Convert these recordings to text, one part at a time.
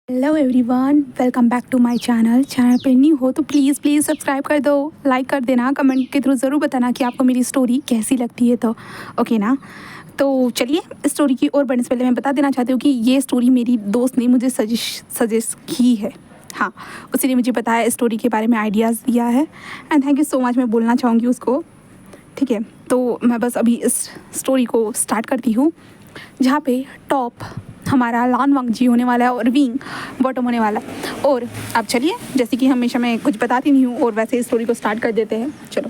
Hello everyone, welcome back to my channel पे new हो तो प्लीज़ प्लीज़ सब्सक्राइब कर दो, लाइक कर देना, कमेंट के थ्रू ज़रूर बताना कि आपको मेरी स्टोरी कैसी लगती है। तो ओके ना। तो चलिए स्टोरी की ओर बढ़ने से पहले मैं बता देना चाहती हूँ कि ये स्टोरी मेरी दोस्त ने मुझे सजेस्ट की है। हाँ, उसी ने मुझे बताया, स्टोरी के बारे में आइडियाज़ दिया है and thank you so much. मैं बोलना चाहूँगी उसको। ठीक है, तो मैं बस अभी इस स्टोरी को स्टार्ट करती हूँ, जहाँ पे टॉप हमारा लान वांगजी होने वाला है और विंग बॉटम होने वाला है। और अब चलिए, जैसे कि हमेशा मैं कुछ बताती नहीं हूँ और वैसे इस स्टोरी को स्टार्ट कर देते हैं। चलो,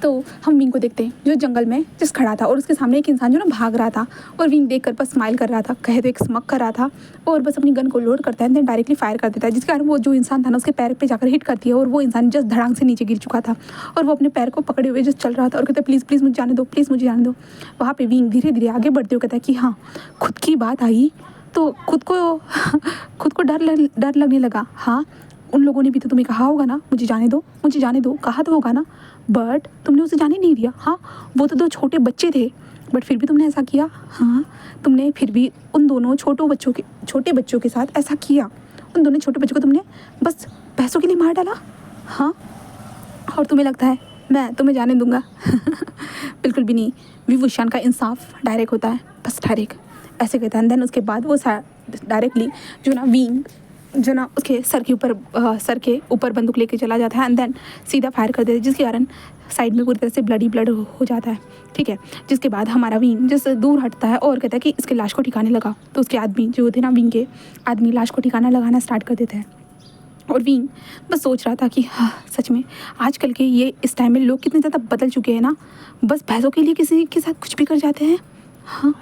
तो हम विंग को देखते हैं जो जंगल में जस्ट खड़ा था और उसके सामने एक इंसान जो ना भाग रहा था और विंग देख कर बस स्माइल कर रहा था, कहे तो एक स्मक कर रहा था और बस अपनी गन को लोड करता है, देन डायरेक्टली फायर कर देता है, जिसके कारण वो जो इंसान था ना उसके पैर पे जाकर हिट करती है और वो इंसान जस्ट धड़ांग से नीचे गिर चुका था और वो अपने पैर को पकड़े हुए जस्ट चल रहा था और कहता है प्लीज़ प्लीज़ मुझे जाने दो, प्लीज़ मुझे जाने दो। वहाँ पे विंग धीरे धीरे आगे बढ़ते हुए कहता है कि हाँ, खुद की बात आई तो खुद को डर लगने लगा। हाँ, उन लोगों ने भी तो तुम्हें कहा होगा ना मुझे जाने दो, मुझे जाने दो, कहा तो होगा ना, बट तुमने उसे जाने नहीं दिया। हाँ, वो तो 2 छोटे बच्चे थे, बट फिर भी तुमने ऐसा किया। हाँ, तुमने फिर भी उन दोनों छोटे बच्चों के साथ ऐसा किया। उन दोनों छोटे बच्चों को तुमने बस पैसों के लिए मार डाला। हाँ, और तुम्हें लगता है मैं तुम्हें जाने दूंगा? बिल्कुल भी नहीं। विभूषण का इंसाफ डायरेक्ट होता है, बस डायरेक्ट ऐसे कहता है। देन उसके बाद वो डायरेक्टली जो ना विंग जो ना उसके सर के ऊपर बंदूक लेके चला जाता है एंड देन सीधा फायर कर देता है, जिसके कारण साइड में पूरी तरह से ब्लड हो जाता है। ठीक है, जिसके बाद हमारा विंग जैसे दूर हटता है और कहता है कि इसके लाश को ठिकाने लगा। तो उसके आदमी जो थे ना, विंग के आदमी लाश को ठिकाना लगाना स्टार्ट कर देते हैं और विंग बस सोच रहा था कि हाँ, सच में आजकल के ये इस टाइम में लोग कितने ज़्यादा बदल चुके हैं ना, बस पैसों के लिए किसी के साथ कुछ भी कर जाते हैं। हाँ,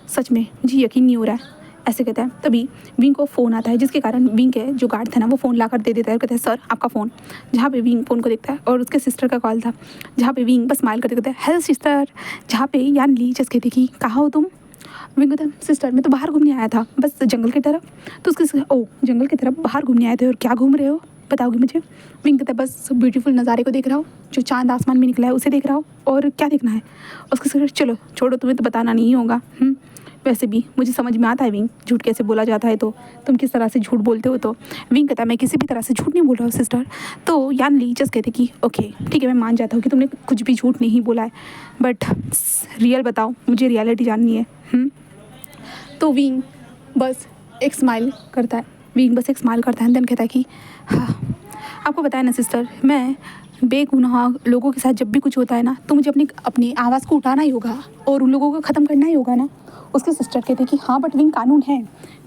सच में मुझे यकीन नहीं हो रहा है, ऐसे कहता है। तभी विंग को फ़ोन आता है, जिसके कारण विंग के जो गार्ड था ना वो फ़ोन ला कर दे देता है और कहता है सर आपका फ़ोन। जहाँ पे विंग फ़ोन को देखता है और उसके सिस्टर का कॉल था, जहाँ पे विंग बस स्माइल करते कहता है हेलो सिस्टर। जहाँ पे यान ली जस कहती कि कहाँ हो तुम? विंग कहता है सिस्टर मैं तो बाहर घूमने आया था, बस जंगल की तरफ। तो उसके ओ जंगल की तरफ बाहर घूमने आए थे और क्या घूम रहे हो बताओगे मुझे? विंग कहता है बस ब्यूटीफुल नज़ारे को देख रहा हूँ, जो चांद आसमान में निकला है उसे देख रहा हूँ, और क्या देखना है? उसके सिस्टर चलो छोड़ो, तुम्हें तो बताना नहीं होगा। वैसे भी मुझे समझ में आता है विंग, झूठ कैसे बोला जाता है, तो तुम किस तरह से झूठ बोलते हो। तो विंग कहता है मैं किसी भी तरह से झूठ नहीं बोल रहा हूँ सिस्टर। तो यान ली जस्ट कहते कि ओके ठीक है, मैं मान जाता हूँ कि तुमने कुछ भी झूठ नहीं बोला है, बट रियल बताओ, मुझे रियलिटी जाननी है। तो विंग बस एक स्माइल करता है, देन कहता है कि हाँ, आपको बताया ना सिस्टर, मैं बेगुनाह लोगों के साथ जब भी कुछ होता है ना तो मुझे अपनी आवाज़ को उठाना ही होगा और उन लोगों को ख़त्म करना ही होगा ना। उसके सिस्टर कहते हैं कि हाँ बट विंग कानून है।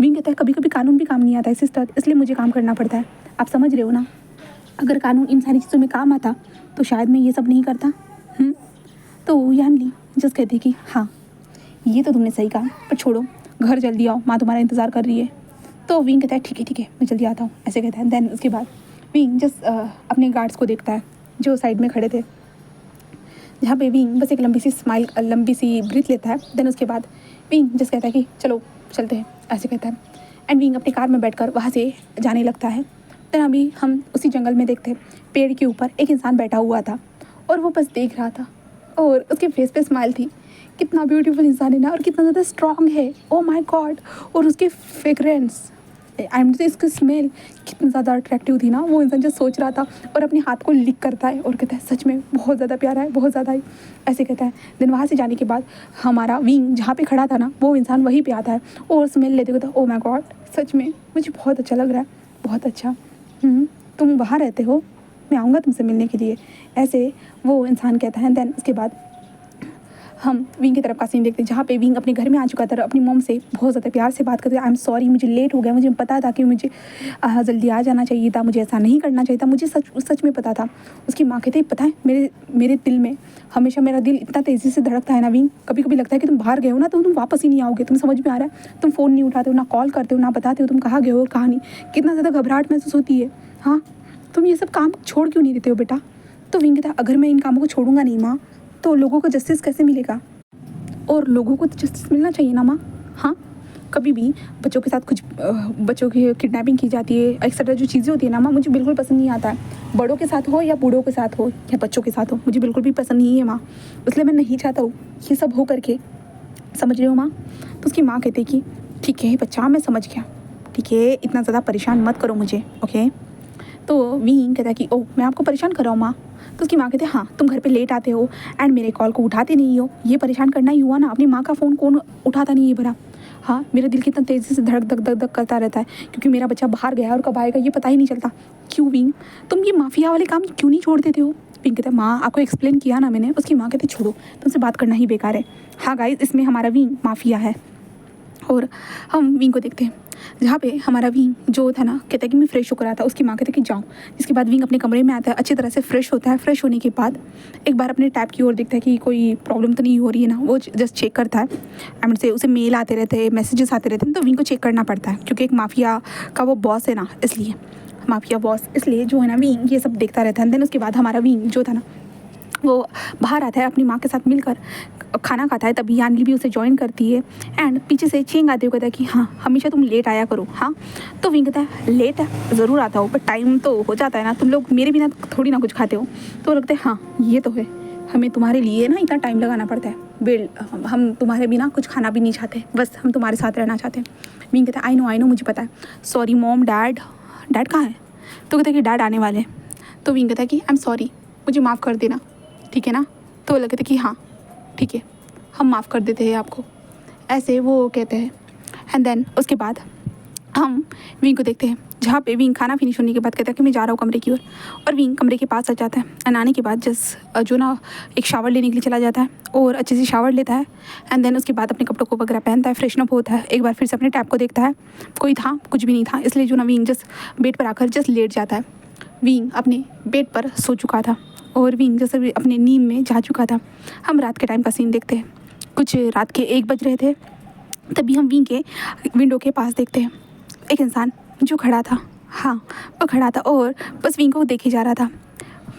विंग कहता है कभी कभी कानून भी काम नहीं आता है सिस्टर, इसलिए मुझे काम करना पड़ता है, आप समझ रहे हो ना। अगर कानून इन सारी चीज़ों में काम आता तो शायद मैं ये सब नहीं करता। तो यान ली जस्ट कहती है कि हाँ ये तो तुमने सही कहा, पर छोड़ो, घर जल्दी आओ, माँ तुम्हारा इंतज़ार कर रही है। तो विंग कहता है ठीक है मैं जल्दी आता हूँ, ऐसे कहता है। देन उसके बाद विंग जस्ट अपने गार्ड्स को देखता है जो साइड में खड़े थे, जहाँ पे विंग बस एक लंबी सी ब्रीथ लेता है। देन उसके बाद विंग जस्ट कहता है कि चलो चलते हैं, ऐसे कहता है। एंड विंग अपनी कार में बैठकर वहाँ से जाने लगता है। देन अभी हम उसी जंगल में देखते हैं, पेड़ के ऊपर एक इंसान बैठा हुआ था और वो बस देख रहा था और उसके फेस पे स्माइल थी। कितना ब्यूटीफुल इंसान है ना, और कितना ज़्यादा स्ट्रॉन्ग है, ओ माय गॉड। और उसके फ्रेगरेंस इसकी स्मेल कितनी ज़्यादा अट्रैक्टिव थी ना। वो इंसान जो सोच रहा था और अपने हाथ को लिक करता है और कहता है सच में बहुत ज़्यादा प्यारा है, बहुत ज़्यादा ही, ऐसे कहता है। देन वहाँ से जाने के बाद हमारा विंग जहाँ पे खड़ा था ना वो इंसान वहीं पे आता है और स्मेल लेते कहता है ओ माय गॉड, सच में मुझे बहुत अच्छा लग रहा है, बहुत अच्छा। तुम वहाँ रहते हो, मैं आऊँगा तुमसे मिलने के लिए, ऐसे वो इंसान कहता है। देन उसके बाद हम विंग की तरफ का सीन देखते हैं, जहाँ पे विंग अपने घर में आ चुका था, अपनी मॉम से बहुत ज़्यादा प्यार से बात करते हैं, आई एम सॉरी मुझे लेट हो गया, मुझे पता था कि मुझे जल्दी आ जाना चाहिए था, मुझे ऐसा नहीं करना चाहिए था, मुझे सच में पता था। उसकी माँ कहती है पता है मेरे दिल में हमेशा मेरा दिल इतना तेज़ी से धड़कता है ना विंग, कभी कभी लगता है कि तुम बाहर गए हो ना तो तुम वापस ही नहीं आओगे। तुम समझ में आ रहा है, तुम फ़ोन नहीं उठाते हो, ना कॉल करते हो, ना बताते हो तुम कहाँ गए हो, कहाँ नहीं, कितना ज़्यादा घबराहट महसूस होती है। हाँ, तुम ये सब काम छोड़ क्यों नहीं देते हो बेटा? तो विंग कहता अगर मैं इन कामों को छोड़ूंगा नहीं माँ तो लोगों को जस्टिस कैसे मिलेगा, और लोगों को तो जस्टिस मिलना चाहिए ना माँ। हाँ, कभी भी बच्चों के साथ कुछ बच्चों की किडनैपिंग की जाती है, एक्सेट्रा जो चीज़ें होती है ना माँ, मुझे बिल्कुल पसंद नहीं आता है। बड़ों के साथ हो या बूढ़ों के साथ हो या बच्चों के साथ हो, मुझे बिल्कुल भी पसंद नहीं है माँ, इसलिए मैं नहीं चाहता हूँ ये सब हो करके, समझ रहे हो माँ। तो उसकी माँ कहती है कि ठीक है बच्चा, मैं समझ गया, ठीक है, इतना ज़्यादा परेशान मत करो मुझे, ओके। तो विंग कहता है कि ओह मैं आपको परेशान कर रहा हूँ माँ। तो उसकी माँ कहते हैं हाँ तुम घर पे लेट आते हो एंड मेरे कॉल को उठाते नहीं हो, ये परेशान करना ही हुआ ना। अपनी माँ का फ़ोन कौन उठाता नहीं है भला। हाँ, मेरा दिल कितना तेज़ी से धड़क धक धक धक करता रहता है क्योंकि मेरा बच्चा बाहर गया और कब आएगा ये पता ही नहीं चलता। क्यों विंग, तुम ये माफिया वाले काम क्यों नहीं छोड़ देते हो। विंग कहता है माँ आपको एक्सप्लेन किया ना मैंने। उसकी माँ कहते छोड़ो, तुमसे बात करना ही बेकार है। हाँ गाइस, इसमें हमारा विंग माफिया है। और हम विंग को देखते हैं जहाँ पे हमारा विंग जो था ना कहता है कि मैं फ्रेश होकर आता। उसकी माँ कहते कि जाओ। जिसके बाद विंग अपने कमरे में आता है, अच्छी तरह से फ्रेश होता है। फ्रेश होने के बाद एक बार अपने टैब की ओर देखता है कि कोई प्रॉब्लम तो नहीं हो रही है ना। वो जस्ट चेक करता है एंड से उसे मेल आते रहते हैं, मैसेजेस आते रहते हैं। तो विंग को चेक करना पड़ता है क्योंकि एक माफिया का वो बॉस है ना, इसलिए माफिया बॉस, इसलिए जो है ना विंग ये सब देखता रहता है। देन उसके बाद हमारा विंग जो था ना वो बाहर आता है, अपनी माँ के साथ मिलकर खाना खाता है। तभी यानली भी उसे ज्वाइन करती है एंड पीछे से चेंग आते हुए कहता है कि हाँ हमेशा तुम लेट आया करो। हाँ, तो विंग कहता है लेट ज़रूर आता हो बट टाइम तो हो जाता है ना, तुम लोग मेरे बिना थोड़ी ना कुछ खाते हो। तो लगता है हाँ ये तो है, हमें तुम्हारे लिए ना इतना टाइम लगाना पड़ता है। हम तुम्हारे बिना कुछ खाना भी नहीं चाहते, बस हम तुम्हारे साथ रहना चाहते हैं। विंग कहता है आई नो मुझे पता है, सॉरी मॉम। डैड कहाँ है। तो कहता है कि डैड आने वाले। तो विंग कहता है कि आई एम सॉरी, मुझे माफ़ कर देना, ठीक है ना। तो वो लगता है कि हाँ ठीक है, हम माफ़ कर देते हैं आपको, ऐसे वो कहते हैं। एंड देन उसके बाद हम विंग को देखते हैं जहाँ पे विंग खाना फिनिश होने के बाद कहता है कि मैं जा रहा हूँ कमरे की ओर। और विंग कमरे के पास आ जाता है एंड आने के बाद जस्ट जो ना एक शावर लेने के लिए चला जाता है और अच्छे से शावर लेता है। एंड देन उसके बाद अपने कपड़ों को वगैरह पहनता है, फ्रेशन अप होता है। एक बार फिर से अपने टैब को देखता है, कोई था कुछ भी नहीं था। इसलिए जो ना विंग जस्ट बेड पर आकर जस्ट लेट जाता है। विंग अपने बेड पर सो चुका था और विंग जैसे अपने नींद में जा चुका था। हम रात के टाइम का सीन देखते हैं, कुछ रात के 1 बज रहे थे। तभी हम विंग के विंडो के पास देखते हैं एक इंसान जो खड़ा था। हाँ, वो खड़ा था और बस विंग को देखे जा रहा था,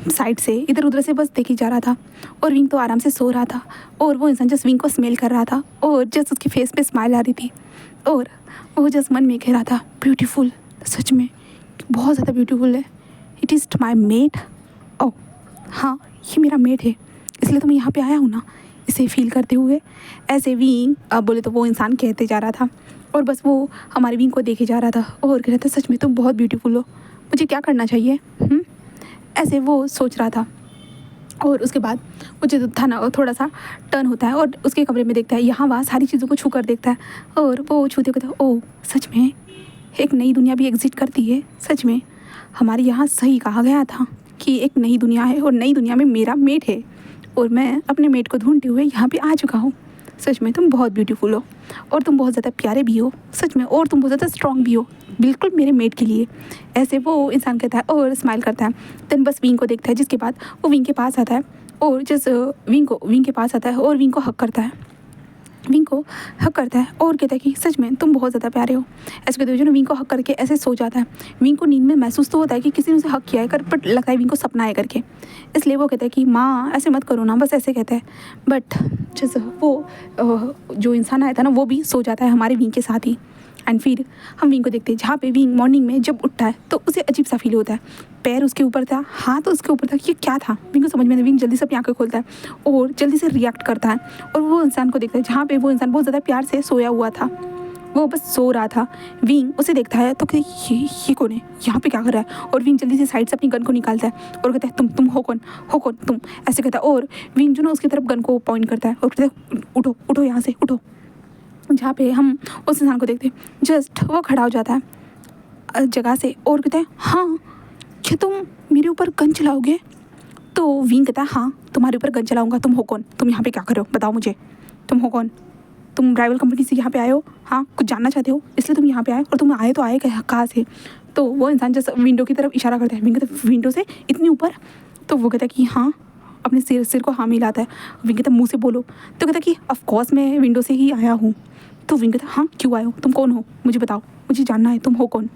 साइड से इधर उधर से बस देखे जा रहा था। और विंग तो आराम से सो रहा था और वो इंसान जस्ट विंग को स्मेल कर रहा था और जस्ट उसके फेस पे स्माइल आ रही थी और वो जस्ट मन में कह रहा था ब्यूटीफुल, सच में बहुत ज़्यादा ब्यूटीफुल है। It is my mate. ओ हाँ, ये मेरा मेट है, इसलिए तो मैं यहाँ पे आया हूँ ना, इसे फील करते हुए। ऐसे विंग बोले तो वो इंसान कहते जा रहा था और बस वो हमारे विंग को देखे जा रहा था और कह रहा था सच में तुम बहुत ब्यूटीफुल हो, मुझे क्या करना चाहिए। ऐसे वो सोच रहा था। और उसके बाद वो जो था ना वो थोड़ा सा टर्न होता है और उसके कमरे में देखता है, यहाँ वहाँ सारी चीज़ों को छू कर देखता है और वो छूते कहता है ओह सच में एक नई दुनिया भी एग्जिस्ट करती है। सच में हमारे यहाँ सही कहा गया था कि एक नई दुनिया है और नई दुनिया में मेरा मेट है और मैं अपने मेट को ढूंढते हुए यहाँ पे आ चुका हूँ। सच में तुम बहुत ब्यूटीफुल हो और तुम बहुत ज़्यादा प्यारे भी हो, सच में, और तुम बहुत ज़्यादा स्ट्रॉन्ग भी हो, बिल्कुल मेरे मेट के लिए। ऐसे वो इंसान कहता है और स्माइल करता है। देन बस विंग को देखता है, जिसके बाद वो विंग के पास आता है और जस्ट विंग के पास आता है और विंग को हक करता है। विंग को हक करता है और कहता है कि सच में तुम बहुत ज़्यादा प्यारे हो। ऐसे कहते हुए जो ना विंग को हक करके ऐसे सो जाता है। विंग को नींद में महसूस तो होता है कि किसी ने उसे हक किया है कर, बट लगता है विंग को सपना है करके। इसलिए वो कहता है कि माँ ऐसे मत करो ना, बस ऐसे कहता है। बट जैसे वो जो इंसान आया था ना वो भी सो जाता है हमारे विंग के साथ ही। एंड फिर हम विंग को देखते हैं जहाँ पे विंग मॉर्निंग में जब उठता है तो उसे अजीब सा फील होता है। पैर उसके ऊपर था, हाथ उसके ऊपर था, ये क्या था विंग को समझ में नहीं। विंग जल्दी से अपनी आंखें खोलता है और जल्दी से रिएक्ट करता है और वो इंसान को देखता है जहाँ पे वो इंसान बहुत ज़्यादा प्यार से सोया हुआ था, वो बस सो रहा था। विंग उसे देखता है तो कहता है ये कौन है, यहाँ पे क्या कर रहा है। और विंग जल्दी से साइड से अपनी गन को निकालता है और कहता है तुम हो कौन तुम, ऐसे कहता है। और विंग जो ना उसकी तरफ गन को पॉइंट करता है और कहता है उठो यहाँ से उठो। जहाँ पे हम उस इंसान को देखते हैं जस्ट वो खड़ा हो जाता है जगह से और कहता है हाँ क्या तुम मेरे ऊपर गन चलाओगे। तो विंग कहता है हाँ तुम्हारे ऊपर गन चलाऊंगा, तुम हो कौन, तुम यहाँ पे क्या कर रहे हो, बताओ मुझे, तुम हो कौन, तुम राइवल कंपनी से यहाँ पे आए हो, हाँ कुछ जानना चाहते हो इसलिए तुम यहाँ पे आए, और तुम आए तो आए कहाँ से। तो वो इंसान जैसे विंडो की तरफ इशारा करता है। विंग कहता है विंडो से इतनी ऊपर। तो वो कहता है कि हाँ, अपने सिर को हाँ मिलाता है। विंग कहता है मुँह से बोलो। तो कहता है कि ऑफकोर्स मैं विंडो से ही आया हूँ। तो विंग कहता है हाँ क्यों आए हो, तुम कौन हो, मुझे बताओ, मुझे जानना है तुम हो कौन।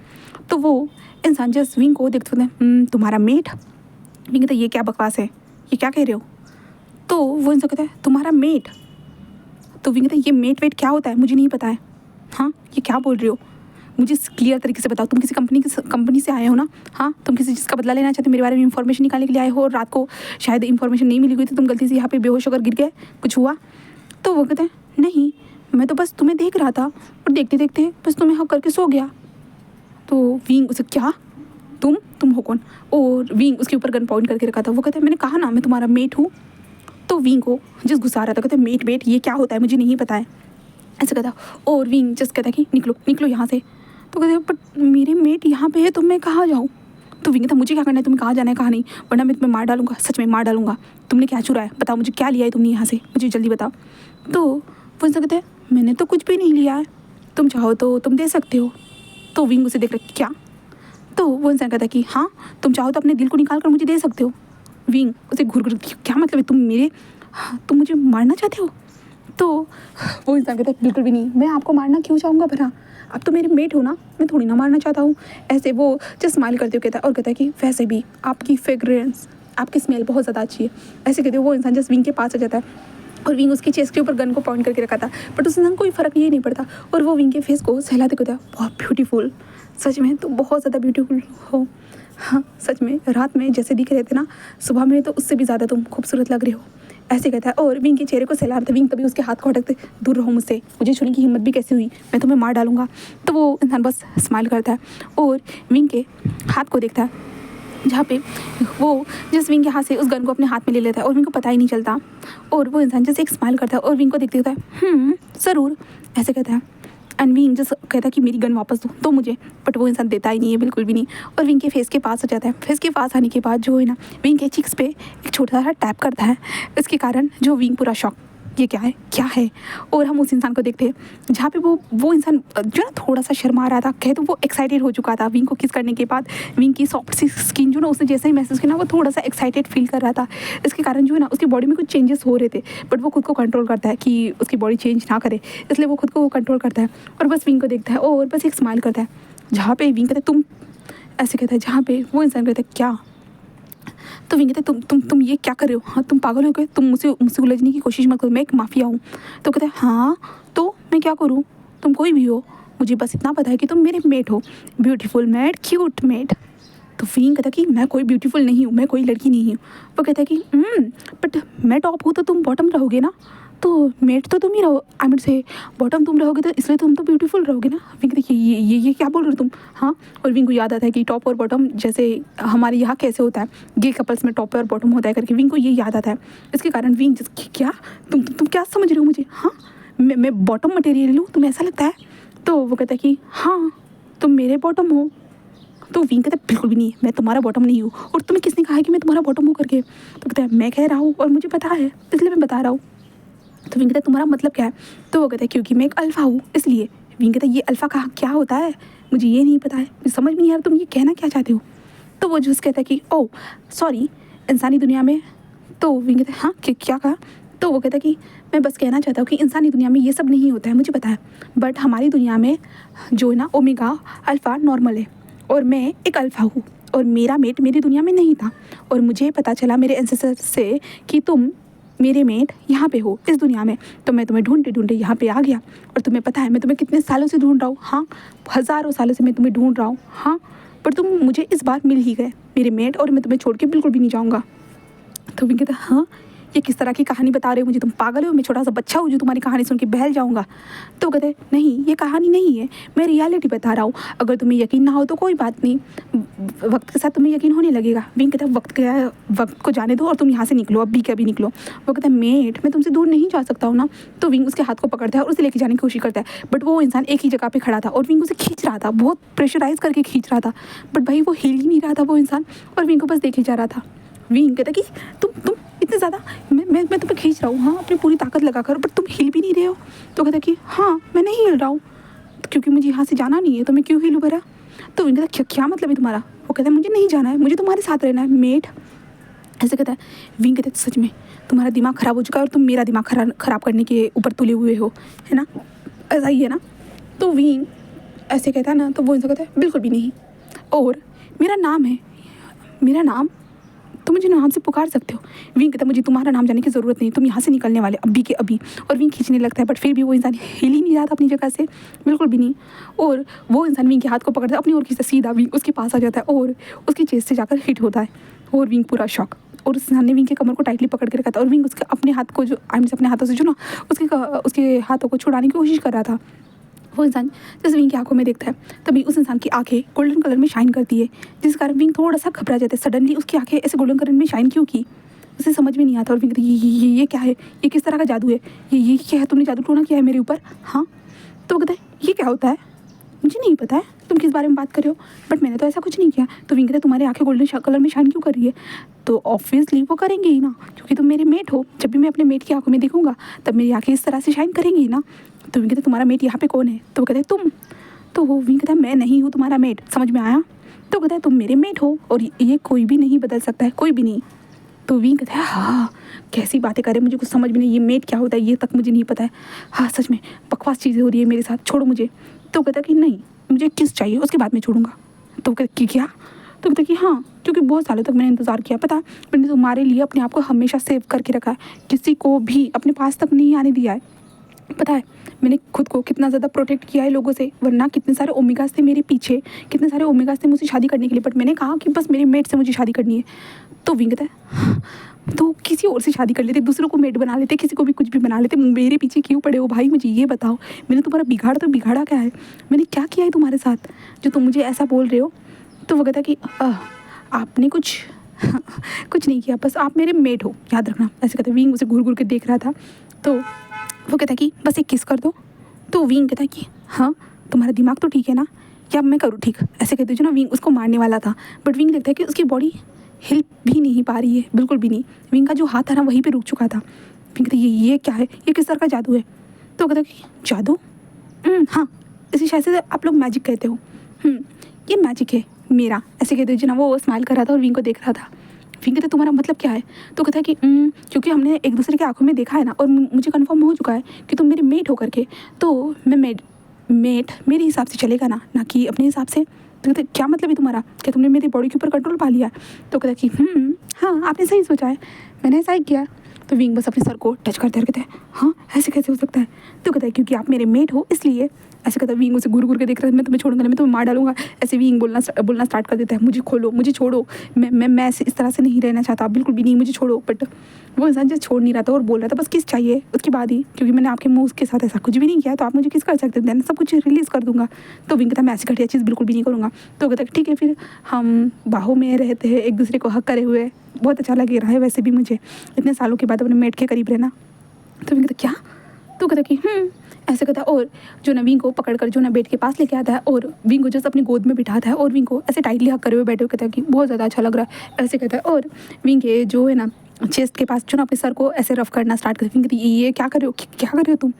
तो वो इंसान जस्ट विंग को देखते हैं तुम्हारा मेट। विंग कहता है ये क्या बकवास है, ये क्या कह रहे हो। तो वो इंसान कहता है तुम्हारा मेट। तो विंग कहता है ये मेट वेट क्या होता है, मुझे नहीं पता है, हाँ ये क्या बोल रहे हो, मुझे क्लियर तरीके से बताओ। तुम किसी कंपनी से आए हो ना, हाँ तुम किसी चीज़ का बदला लेना चाहते हो, मेरे बारे में इंफॉर्मेशन निकालने के लिए आए हो और रात को शायद इंफॉर्मेशन नहीं मिली हुई थी, तुम गलती से यहाँ पे बेहोश होकर गिर गए, कुछ हुआ। तो वो कहते हैं नहीं, मैं तो बस तुम्हें देख रहा था और देखते देखते बस तुम्हें हक करके सो गया। तो विंग उसे क्या, तुम हो कौन? और विंग उसके ऊपर गन पॉइंट करके रखा था। वो कहता है मैंने कहा ना मैं तुम्हारा मेट हूँ। तो विंग को जिस गुस्सा आ रहा था, कहता है मेट वेट ये क्या होता है, मुझे नहीं पता है, ऐसा कहता। और विंग जस्ट कहता है कि निकलो निकलो यहाँ से। तो कहते हैं बट मेरे मेट यहाँ पे है तो मैं कहाँ जाऊँ? तो विंग कहता मुझे क्या करना है, तुम्हें कहाँ जाना है कहाँ नहीं, वरना मैं तुम्हें मार डालूंगा, सच में मार डालूंगा। तुमने क्या चुराया बताओ, मुझे क्या लिया है तुमने यहाँ से, मुझे जल्दी बताओ। तो वो इंसान कहते हैं मैंने तो कुछ भी नहीं लिया है, तुम चाहो तो तुम दे सकते हो। तो विंग उसे देख रहा क्या? तो वो इंसान कहता है कि हाँ तुम चाहो तो अपने दिल को निकाल कर मुझे दे सकते हो। विंग उसे घूर घूर क्या मतलब है, तुम मुझे मारना चाहते हो? तो वो इंसान कहता है बिल्कुल भी नहीं, मैं आपको मारना क्यों चाहूँगा भला, आप तो मेरे मेट हो ना, मैं थोड़ी ना मारना चाहता हूँ। ऐसे वो जस्ट स्माइल करते हुए कहता है और कहता है कि वैसे भी आपकी फ्रेग्रेंस, आपकी स्मेल बहुत ज़्यादा अच्छी है। ऐसे कहते हुए वो इंसान जस्ट विंग के पास आ जाता है और विंग उसके चेस्ट के ऊपर गन को पॉइंट करके रखा था, बट उस इंसान कोई फ़र्क ही नहीं पड़ता। और वो विंग के फेस को सहलाते कहता है बहुत ब्यूटीफुल, सच में तो बहुत ज़्यादा ब्यूटीफुल हो। हाँ सच में, रात में जैसे दिख रहे थे ना, सुबह में तो उससे भी ज़्यादा तुम खूबसूरत लग रहे हो, ऐसे कहता है। और विंग के चेहरे को सहला रहा था। विंग तभी उसके हाथ को हटकते दूर रहो मुझसे, मुझे छूने की हिम्मत भी कैसी हुई, मैं तुम्हें मार डालूंगा। तो वो इंसान बस स्माइल करता है और विंग के हाथ को देखता है, जहाँ पे वो जिस विंग के हाथ से उस गन को अपने हाथ में ले लेता है और विंग को पता ही नहीं चलता। और वो इंसान जैसे एक स्माइल करता है और विंग को देखते कहता है ज़रूर, ऐसे कहता है। एंड विंग जैसे कहता है कि मेरी गन वापस दो मुझे, बट वो इंसान देता ही नहीं है बिल्कुल भी नहीं। और विंग के फेस के पास आ जाता है। फेस के पास आने के बाद जो है ना, विंग के चिक्स पे एक छोटा सा टैप करता है। इसके कारण जो विंग पूरा शॉक, ये क्या है। और हम उस इंसान को देखते हैं जहाँ पे वो इंसान जो ना थोड़ा सा शर्मा रहा था, कहे तो वो एक्साइटेड हो चुका था। विंग को किस करने के बाद विंग की सॉफ्ट सी स्किन जो ना उसने जैसे ही महसूस किया ना, वो थोड़ा सा एक्साइटेड फील कर रहा था। इसके कारण जो है ना उसकी बॉडी में कुछ चेंजेस हो रहे थे, बट वो खुद को कंट्रोल करता है कि उसकी बॉडी चेंज ना करे, इसलिए वो खुद को कंट्रोल करता है और बस विंग को देखता है और बस एक स्माइल करता है। जहाँ पे विंग कहता है तुम, ऐसे कहता है, जहाँ पे वो इंसान कहता है क्या? तो विंग कहते तुम ये क्या कर रहे हो, हाँ तुम पागल हो गए, तुम मुझसे उलझने की कोशिश मत करो, मैं एक माफिया हूँ। तो कहते हैं हाँ तो मैं क्या करूँ, तुम कोई भी हो, मुझे बस इतना पता है कि तुम मेरे मेट हो, ब्यूटीफुल मेट, क्यूट मेट। तो विंग कहता कि मैं कोई ब्यूटीफुल नहीं हूँ, मैं कोई लड़की नहीं हूँ। वो कहता है कि बट मैं टॉप हूँ तो तुम बॉटम रहोगे ना, तो मेट तो तुम ही रहो, आई मीन से बॉटम तुम रहोगे, तो इसलिए तुम तो ब्यूटीफुल रहोगे ना। विंग देखिए ये क्या बोल रहे हो तुम, हाँ। और विंग को याद आता है कि टॉप और बॉटम जैसे हमारे यहाँ कैसे होता है, गे कपल्स में टॉप और बॉटम होता है करके, विंग को ये याद आता है। इसके कारण विंग क्या तुम क्या समझ रहे हो मुझे, हाँ मैं बॉटम मटेरियल हूँ, तुम्हें ऐसा लगता है? तो वो कहता है कि हाँ तुम मेरे बॉटम हो। तो विंग कहता है बिल्कुल भी नहीं, मैं तुम्हारा बॉटम नहीं हूँ, और तुम्हें किसने कहा है कि मैं तुम्हारा बॉटम हूँ करके? तो कहता है मैं कह रहा हूँ और मुझे पता है, इसलिए मैं बता रहा हूँ। तो विंग कहता है तुम्हारा मतलब क्या है? तो वो कहता है क्योंकि मैं एक अल्फ़ा हूँ इसलिए। विंग कहता है ये अल्फ़ा कहाँ क्या होता है, मुझे ये नहीं पता है, मुझे समझ में नहीं आ रहा तुम ये कहना क्या चाहते हो। तो वो जूस कहता है कि ओह सॉरी, इंसानी दुनिया में। तो विंग कहता है हाँ क्या कहा? तो वो कहता है कि मैं बस कहना चाहता हूँ कि इंसानी दुनिया में ये सब नहीं होता है, मुझे पता है, बट हमारी दुनिया में जो है ना ओमेगा अल्फ़ा नॉर्मल है, और मैं एक अल्फ़ा हूँ, और मेरा मेट मेरी दुनिया में नहीं था, और मुझे पता चला मेरे एंसेस्टर से कि तुम मेरे मेट यहाँ पे हो इस दुनिया में, तो मैं तुम्हें ढूंढते ढूंढते यहाँ पे आ गया। और तुम्हें पता है मैं तुम्हें कितने सालों से ढूंढ रहा हूँ, हाँ हज़ारों सालों से मैं तुम्हें ढूंढ रहा हूँ, हाँ पर तुम मुझे इस बार मिल ही गए मेरे मेट, और मैं तुम्हें छोड़ के बिल्कुल भी नहीं जाऊँगा। तो विंग कहता हाँ ये किस तरह की कहानी बता रहे हो मुझे, तुम पागल हो, मैं छोटा सा बच्चा हूँ जो तुम्हारी कहानी सुन के बहल जाऊँगा। तो कहते नहीं ये कहानी नहीं है, मैं रियलिटी बता रहा हूँ, अगर तुम्हें यकीन ना हो तो कोई बात नहीं, वक्त के साथ तुम्हें यकीन होने लगेगा। विंग कहता है वक्त को जाने दो और तुम यहाँ से निकलो, अभी के अभी निकलो। वो कहता है मेट मैं तुमसे दूर नहीं जा सकता हूँ ना। तो विंग उसके हाथ को पकड़ता है और उसे लेके जाने की कोशिश करता है, बट वो इंसान एक ही जगह पे खड़ा था और विंग उसे खींच रहा था, बहुत प्रेशराइज करके खींच रहा था, बट भाई वो हिल ही नहीं रहा था वो इंसान, और विंग को बस देखे जा रहा था। विंग कहता कि तुम इतने ज़्यादा मैं तुम्हें खींच रहा हूँ, हाँ अपनी पूरी ताकत लगा कर, बट तुम हिल भी नहीं रहे हो। तो कहता कि हाँ मैं नहीं हिल रहा हूँ, क्योंकि मुझे यहाँ से जाना नहीं है, तो मैं क्यों हिलूँ भरा। तो विंग कहता क्या मतलब है तुम्हारा? वो कहता है मुझे नहीं जाना है, मुझे तुम्हारे साथ रहना है मेट, ऐसे कहता है। विंग कहता है सच में तुम्हारा दिमाग ख़राब हो चुका है और तुम मेरा दिमाग ख़राब करने के ऊपर तुले हुए हो, है ना, ऐसा ही है ना। तो विंग ऐसे कहता है ना, तो वो इंसान कहता है बिल्कुल भी नहीं, और मेरा नाम है, मेरा नाम तुम मुझे नाम से पुकार सकते हो। विंग कहता है मुझे तुम्हारा नाम जानने की ज़रूरत नहीं, तुम यहाँ से निकलने वाले अभी के अभी। और विंग खींचने लगता है, बट फिर भी वो इंसान हिल ही नहीं रहा था अपनी जगह से, बिल्कुल भी नहीं। और वो इंसान विंग के हाथ को पकड़ता है, अपनी ओर खींचता, सीधा विंग उसके पास आ जाता है और उसकी चेस्ट से जाकर हिट होता है, और विंग पूरा शॉक। और उस इंसान ने विंग के कमर को टाइटली पकड़ के रखा था, और विंग उसके अपने हाथ को जो अपने हाथों से जो ना उसके हाथों को छुड़ाने की कोशिश कर रहा था, वो इंसान जैसे विंग की आंखों में देखता है, तभी उस इंसान की आंखें गोल्डन कलर में शाइन करती है, जिस कारण विंग थोड़ा सा घबरा जाता है। सडनली उसकी आंखें ऐसे गोल्डन कलर में शाइन क्यों की, उसे समझ में नहीं आता। और विंग कहती है, ये क्या है, ये किस तरह का जादू है, ये क्या है, तुमने जादू टोना किया है मेरे ऊपर, हाँ। तो वो कहता है ये क्या होता है, मुझे नहीं पता है तुम किस बारे में बात कर रहे हो, बट मैंने तो ऐसा कुछ नहीं किया। तो विंग कहता है तुम्हारी आंखें गोल्डन कलर में शाइन क्यों कर रही है। तो ऑब्वियसली वो करेंगे ही ना, क्योंकि तुम मेरे मेट हो। जब भी मैं अपने मेट की आंखों में देखूंगा तब मेरी आंखें इस तरह से शाइन करेंगी ही ना। तो विंग कहता है तुम्हारा मेट यहाँ पे कौन है। तो वो कहते हैं तुम। तो वो विंग कहता है मैं नहीं हूँ तुम्हारा मेट, समझ में आया। तो कहता है तुम मेरे मेट हो और ये कोई भी नहीं बदल सकता है, कोई भी नहीं। तो विंग कहता है हाँ कैसी बातें करे, मुझे कुछ समझ में नहीं, ये मेट क्या होता है ये तक मुझे नहीं पता है। हाँ सच में बकवास चीज़ें हो रही है मेरे साथ, छोड़ो मुझे। तो कहता है कि नहीं मुझे किस चाहिए, उसके बाद मैं छोड़ूंगा। तो कहता कि क्या। तो कहता कि हाँ क्योंकि बहुत सालों तक मैंने इंतज़ार किया, पता मैंने तुम्हारे लिए अपने आप को हमेशा सेव करके रखा है, किसी को भी अपने पास तक नहीं आने दिया है। पता है मैंने खुद को कितना ज़्यादा प्रोटेक्ट किया है लोगों से, वरना कितने सारे ओमेगास थे मेरे पीछे, कितने सारे ओमेगास थे मुझसे शादी करने के लिए, बट मैंने कहा कि बस मेरे मेट से मुझे शादी करनी है। तो विंग कहता है तो किसी और से शादी कर लेते, दूसरों को मेट बना लेते, किसी को भी कुछ भी बना लेते, मेरे पीछे क्यों पड़े हो भाई, मुझे ये बताओ मैंने तुम्हारा बिगाड़ा क्या है, मैंने क्या किया है तुम्हारे साथ जो तुम मुझे ऐसा बोल रहे हो। तो वो कहता कि आपने कुछ कुछ नहीं किया, बस आप मेरे मेट हो, याद रखना। ऐसे कहता विंग उसे घूर घूर के देख रहा था। तो वो कहता कि बस एक किस कर दो। तो विंग कहता कि हाँ तुम्हारा दिमाग तो ठीक है ना, क्या मैं करूँ ठीक। ऐसे कहते जो ना विंग उसको मारने वाला था, बट विंग देखता है कि उसकी बॉडी हिल भी नहीं पा रही है, बिल्कुल भी नहीं। विंग का जो हाथ था ना वहीं पे रुक चुका था। विंग कहता ये क्या है, ये किस तरह का जादू है। तो कहता कि जादू, हाँ इसी शायद से आप लोग मैजिक कहते हो, ये मैजिक है मेरा। ऐसे कहते जो ना वो स्माइल कर रहा था और विंग को देख रहा था। विंग कहता तुम्हारा मतलब क्या है। तो कहता है कि क्योंकि हमने एक दूसरे की आंखों में देखा है ना, और मुझे कन्फर्म हो चुका है कि तुम मेरे मेट हो करके, तो मैं मेट मेरे हिसाब से चलेगा ना कि अपने हिसाब से। तो कहते क्या मतलब है तुम्हारा, क्या तुमने मेरी बॉडी के ऊपर कंट्रोल पा लिया। तो कहता कि हाँ आपने सही सोचा है, मैंने ऐसा ही किया। तो विंग बस अपने सर को टच करते रहते हैं, हाँ ऐसे कैसे हो सकता है। तो कहता है क्योंकि आप मेरे मेट हो इसलिए। ऐसे कहता है विंग उसे घूर घूर के देख रहा है, मैं तुम्हें छोड़ूंगा, मैं तुम्हें मार डालूंगा। ऐसे विंग बोलना स्टार्ट कर देता है, मुझे खोलो, मुझे छोड़ो, मैं ऐसे इस तरह से नहीं रहना चाहता, बिल्कुल भी नहीं, मुझे छोड़ो। बट वो इंसान जैसे छोड़ नहीं रहा था और बोल रहा था बस किस चाहिए उसके बाद ही, क्योंकि मैंने आपके मुंह के साथ ऐसा कुछ भी नहीं किया, तो आप मुझे किस कर सकते हैं, सब कुछ रिलीज़ कर दूंगा। तो विंग कहता मैं ऐसी घटिया चीज़ बिल्कुल भी नहीं करूँगा। तो कहता ठीक है फिर हम बाहों में रहते हैं एक दूसरे को हक करे हुए, बहुत अच्छा लग रहा है वैसे भी मुझे इतने सालों के बाद अपने मेट के करीब रहना। तो विंग कहता क्या। तो कहता कि ऐसे कहता है, और जो ना विंग को पकड़ कर जो ना बेड के पास लेके आता है और विंग को जस्ट अपनी गोद में बिठाता है और विंग को ऐसे टाइटली हक करे हुए बैठे हुए कहता है कि बहुत ज़्यादा अच्छा लग रहा है। ऐसे कहता है और विंग के जो है ना चेस्ट के पास जो ना अपने सर को ऐसे रफ करना स्टार्ट कर। विंग कहती ये क्या कर रहे हो, क्या कर रहे हो तुम।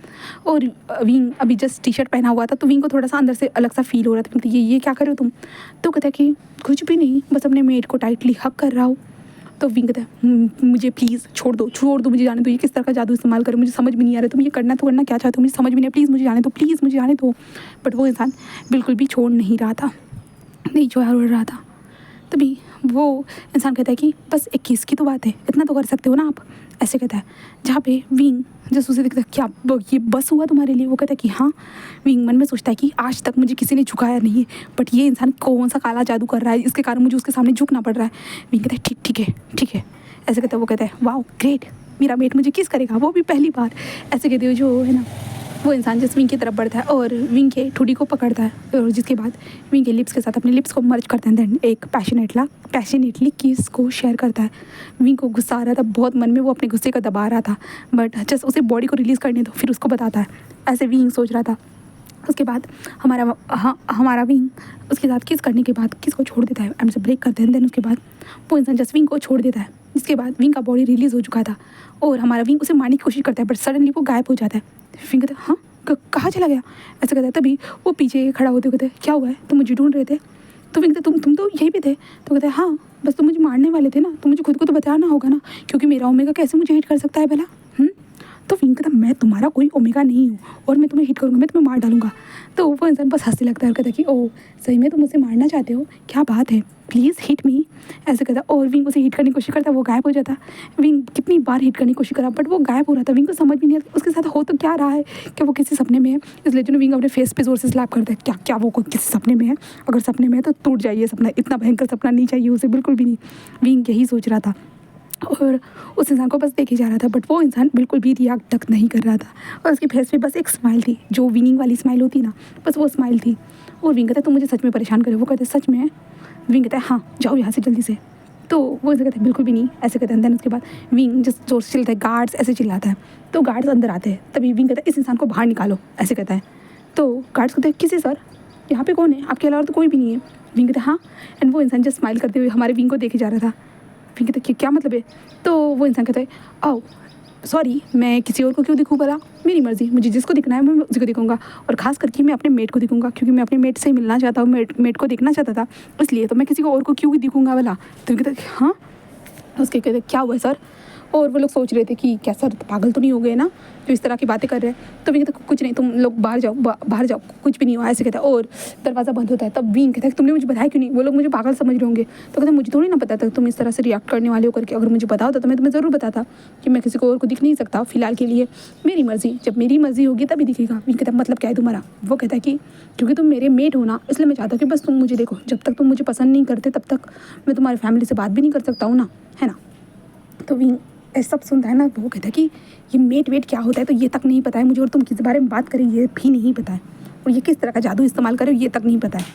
और विंग अभी जस्ट टी शर्ट पहना हुआ था, तो विंग को थोड़ा सा अंदर से अलग सा फील हो रहा था। ये क्या कर रहे हो तुम। तो कहता है कि कुछ भी नहीं, बस अपने मेट को टाइटली हक कर रहा हूँ। तो विंग कहता है मुझे प्लीज़ छोड़ दो, मुझे जाने दो, ये किस तरह का जादू इस्तेमाल करे, मुझे समझ में नहीं आ रहा, तुम ये करना क्या चाहते हो, मुझे समझ में नहीं, प्लीज़ मुझे जाने दो। बट वो इंसान बिल्कुल भी छोड़ नहीं रहा था, नहीं छोड़ रहा था। तभी वो इंसान कहता है कि बस 21 की तो बात है, इतना तो कर सकते हो ना आप। ऐसे कहता है, जहाँ पे विंग जैसे उसे देखता है क्या ये बस हुआ तुम्हारे लिए। वो कहता है कि हाँ। विंग मन में सोचता है कि आज तक मुझे किसी ने झुकाया नहीं है, बट ये इंसान कौन सा काला जादू कर रहा है, इसके कारण मुझे उसके सामने झुकना पड़ रहा है। विंग कहता है ठीक है। ऐसे कहता है, वो कहता है वाओ ग्रेट, मेरा मेट मुझे किस करेगा, वो भी पहली बार। ऐसे कहते हुए जो है ना वो इंसान जिस विंग की तरफ बढ़ता है और विंग के ठुडी को पकड़ता है, और जिसके बाद विंग के लिप्स के साथ अपने लिप्स को मर्ज करता है, देन एक पैशनेटली किस को शेयर करता है। विंग को गुस्सा आ रहा था बहुत, मन में वो अपने गुस्से को दबा रहा था, बट जस्ट उसे बॉडी को रिलीज़ करने दो फिर उसको बताता है। ऐसे विंग सोच रहा था। उसके बाद हमारा विंग उसके साथ किस करने के बाद किस को छोड़ देता है, एंड से ब्रेक करते हैं। देन उसके बाद वो इंसान जस्ट विंग को छोड़ देता है, जिसके बाद विंग का बॉडी रिलीज़ हो चुका था और हमारा विंग उसे मारने की कोशिश करता है, बट सडनली वो गायब हो जाता है। विंग कहता है हाँ कहाँ चला गया। ऐसा कहता है, तभी वो पीछे खड़ा होते कहते हैं क्या हुआ है, तुम मुझे ढूंढ रहे थे। तो विंग कहता तुम तो यहीं पे थे। तो कहता है हाँ बस तुम मुझे मारने वाले थे ना, तो मुझे खुद को तो बताना होगा ना, क्योंकि मेरा ओमेगा कैसे मुझे हिट कर सकता है भला। तो विंग कहता मैं तुम्हारा कोई ओमेगा नहीं हूँ और मैं तुम्हें हिट करूँगा, मैं तुम्हें मार डालूंगा। तो वो इंसान बस हंसने लगता है और कहता है कि ओह सही में तुम मुझसे मारना चाहते हो, क्या बात है, प्लीज़ हिट मी। ऐसे कहता और विंग उसे हिट करने की कोशिश करता, वो गायब हो जाता। विंग कितनी बार हिट करने की कोशिश करा बट वो गायब हो रहा था। विंग को समझ भी नहीं आता उसके साथ हो तो क्या रहा है, क्या वो किसी सपने में है। इसलिए जो विंग अपने फेस पे जोर से स्लैप करता है, क्या वो कोई किसी सपने में है, अगर सपने में है तो टूट जाइए सपना, इतना भयंकर सपना नहीं चाहिए उसे बिल्कुल भी नहीं। विंग यही सोच रहा था। और उस इंसान को बस देखे जा रहा था, बट वो इंसान बिल्कुल भी रिएक्ट तक नहीं कर रहा था। और उसके फेस पे बस एक स्माइल थी, जो विनिंग वाली स्माइल होती ना, बस वो स्माइल थी। और विंग कहता है तुम मुझे सच में परेशान करे। वो कहते सच में। विंग कहता है हाँ जाओ यहाँ से जल्दी से। तो वो ऐसे कहते हैं बिल्कुल भी नहीं, ऐसे कहते हैं। देन उसके बाद विंग जिस जोर से चिल्लाता है, गार्ड्स ऐसे चिल्लाता है। तो गार्ड्स अंदर आते हैं, तभी विंग कहता है इस इंसान को बाहर निकालो, ऐसे कहता है। तो गार्ड्स कहते हैं किसी सर, यहाँ पे कौन है, आपके अलावा तो कोई भी नहीं है। विंग कहता है हाँ। एंड वो इंसान जस्ट स्माइल करते हुए हमारे विंग को देखे जा रहा था। विंग कहता है क्या मतलब है। तो वो इंसान कहता है आओ सॉरी, मैं किसी और को क्यों दिखूँ भला, मेरी मर्ज़ी, मुझे जिसको दिखना है मैं उसी को दिखूँगा। और ख़ास करके मैं अपने मेट को दिखूँगा, क्योंकि मैं अपने मेट से मिलना चाहता हूँ, मेट को देखना चाहता था, इसलिए तो मैं किसी को और को क्यों दिखूँगा भला। तो कहते हाँ। उसके कहते क्या हुआ है सर। और वो लोग सोच रहे थे कि क्या सर पागल तो नहीं हो गए ना जो इस तरह की बातें कर रहे हैं। तो विंग कहता कुछ नहीं, तुम लोग बाहर जाओ, बाहर जाओ, कुछ भी नहीं हुआ, ऐसे कहता है। और दरवाज़ा बंद होता है। तब विंग कहता है तुमने मुझे बताया क्यों नहीं, वो लोग मुझे पागल समझ रहे होंगे। तो कहते मुझे थोड़ी ना पता था तुम इस तरह से रिएक्ट करने वाले हो करके, अगर मुझे पता होता तो मैं तुम्हें ज़रूर बताता कि मैं किसी को और को दिख नहीं सकता फिलहाल के लिए, मेरी मर्ज़ी, जब मेरी मर्ज़ी होगी तभी दिखेगा। विंग कहता मतलब क्या है तुम्हारा। वो कहता है कि क्योंकि तुम मेरे मेट हो ना, इसलिए मैं चाहता हूँ कि बस तुम मुझे देखो, जब तक तुम मुझे पसंद नहीं करते तब तक मैं तुम्हारी फैमिली से बात भी नहीं कर सकता हूँ ना, है ना। तो विंग ऐसा सब सुनता है ना, वो कहता है कि ये मेट वेट क्या होता है तो ये तक नहीं पता है मुझे, और तुम किस बारे में बात करें ये भी नहीं पता है, और ये किस तरह का जादू इस्तेमाल करो ये तक नहीं पता है।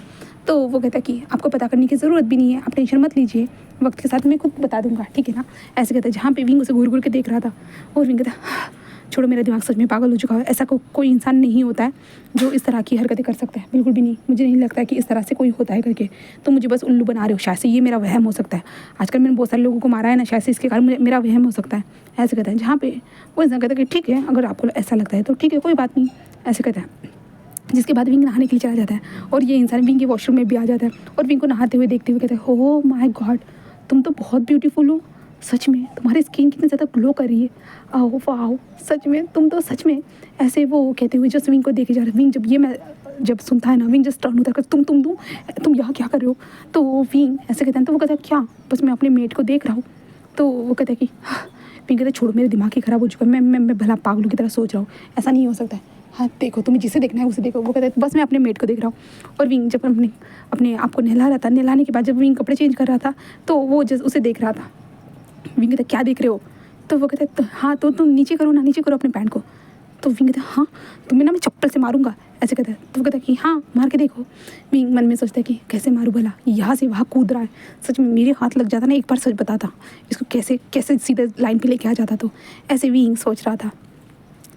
तो वो कहता है कि आपको पता करने की ज़रूरत भी नहीं है, आप टेंशन मत लीजिए, वक्त के साथ मैं खुद बता दूंगा, ठीक है ना। ऐसे कहता है। जहाँ पे विंग उसे घूर घूर के देख रहा था, और विंग कहता है छोड़ो, मेरा दिमाग सच में पागल हो चुका है, ऐसा कोई इंसान नहीं होता है जो इस तरह की हरकतें कर सकता है, बिल्कुल भी नहीं, मुझे नहीं लगता है कि इस तरह से कोई होता है करके। तो मुझे बस उल्लू बना रहे हो, शायद से ये मेरा वहम हो सकता है, आजकल मैंने बहुत सारे लोगों को मारा है ना, शायद से इसके कारण मेरा वहम हो सकता है, ऐसे कहता है। जहाँ पे वो इंसान कहता है कि ठीक है, अगर आपको ऐसा लगता है तो ठीक है, कोई बात नहीं, ऐसे कहता है। जिसके बाद विंग नहाने के लिए चला जाता है, और ये इंसान विंग के वॉशरूम में भी आ जाता है, और विंग को नहाते हुए देखते हुए कहता है हो माय गॉड, तुम तो बहुत ब्यूटीफुल हो, सच में तुम्हारी स्किन कितनी ज़्यादा ग्लो कर रही है, आओ वाओ, सच में तुम तो सच में, ऐसे वो कहते हुए जस्ट विंग को देखे जा रहे हैं। विंग जब सुनता है ना, विंग जस्ट टर्न होता है, तुम यहाँ क्या कर रहे हो। तो विंग ऐसे कहता है, तो वो कहता है क्या, बस मैं अपने मेट को देख रहा हूँ। तो वो कहता है कि विंग कहता है छोड़ो, मेरे दिमाग ही ख़राब हो चुका है, मैं भला पागलों की तरह सोच रहा हूँ, ऐसा नहीं हो सकता है, हाँ देखो तुम्हें जिसे देखना है उसे देखो। वो कहता है बस मैं अपने मेट को देख रहा हूँ। और विंग जब अपने आप को नहला रहा था, नहलाने के बाद जब विंग कपड़े चेंज कर रहा था, तो वो जस्ट उसे देख रहा था। विंग कहता क्या देख रहे हो। तो वो कहता है तो हाँ, तो तुम नीचे करो ना, नीचे करो अपने पैंट को। तो विंग कहता है हाँ तुम्हें ना मैं चप्पल से मारूंगा, ऐसे कहता है। तो वो कहता है कि हाँ मार के देखो। विंग मन में सोचता है कि कैसे मारूँ भला, यहाँ से वहाँ कूद रहा है, सच में मेरे हाथ लग जाता ना एक बार, सच बताता इसको कैसे कैसे सीधे लाइन पे लेके आ जाता। तो ऐसे विंग सोच रहा था।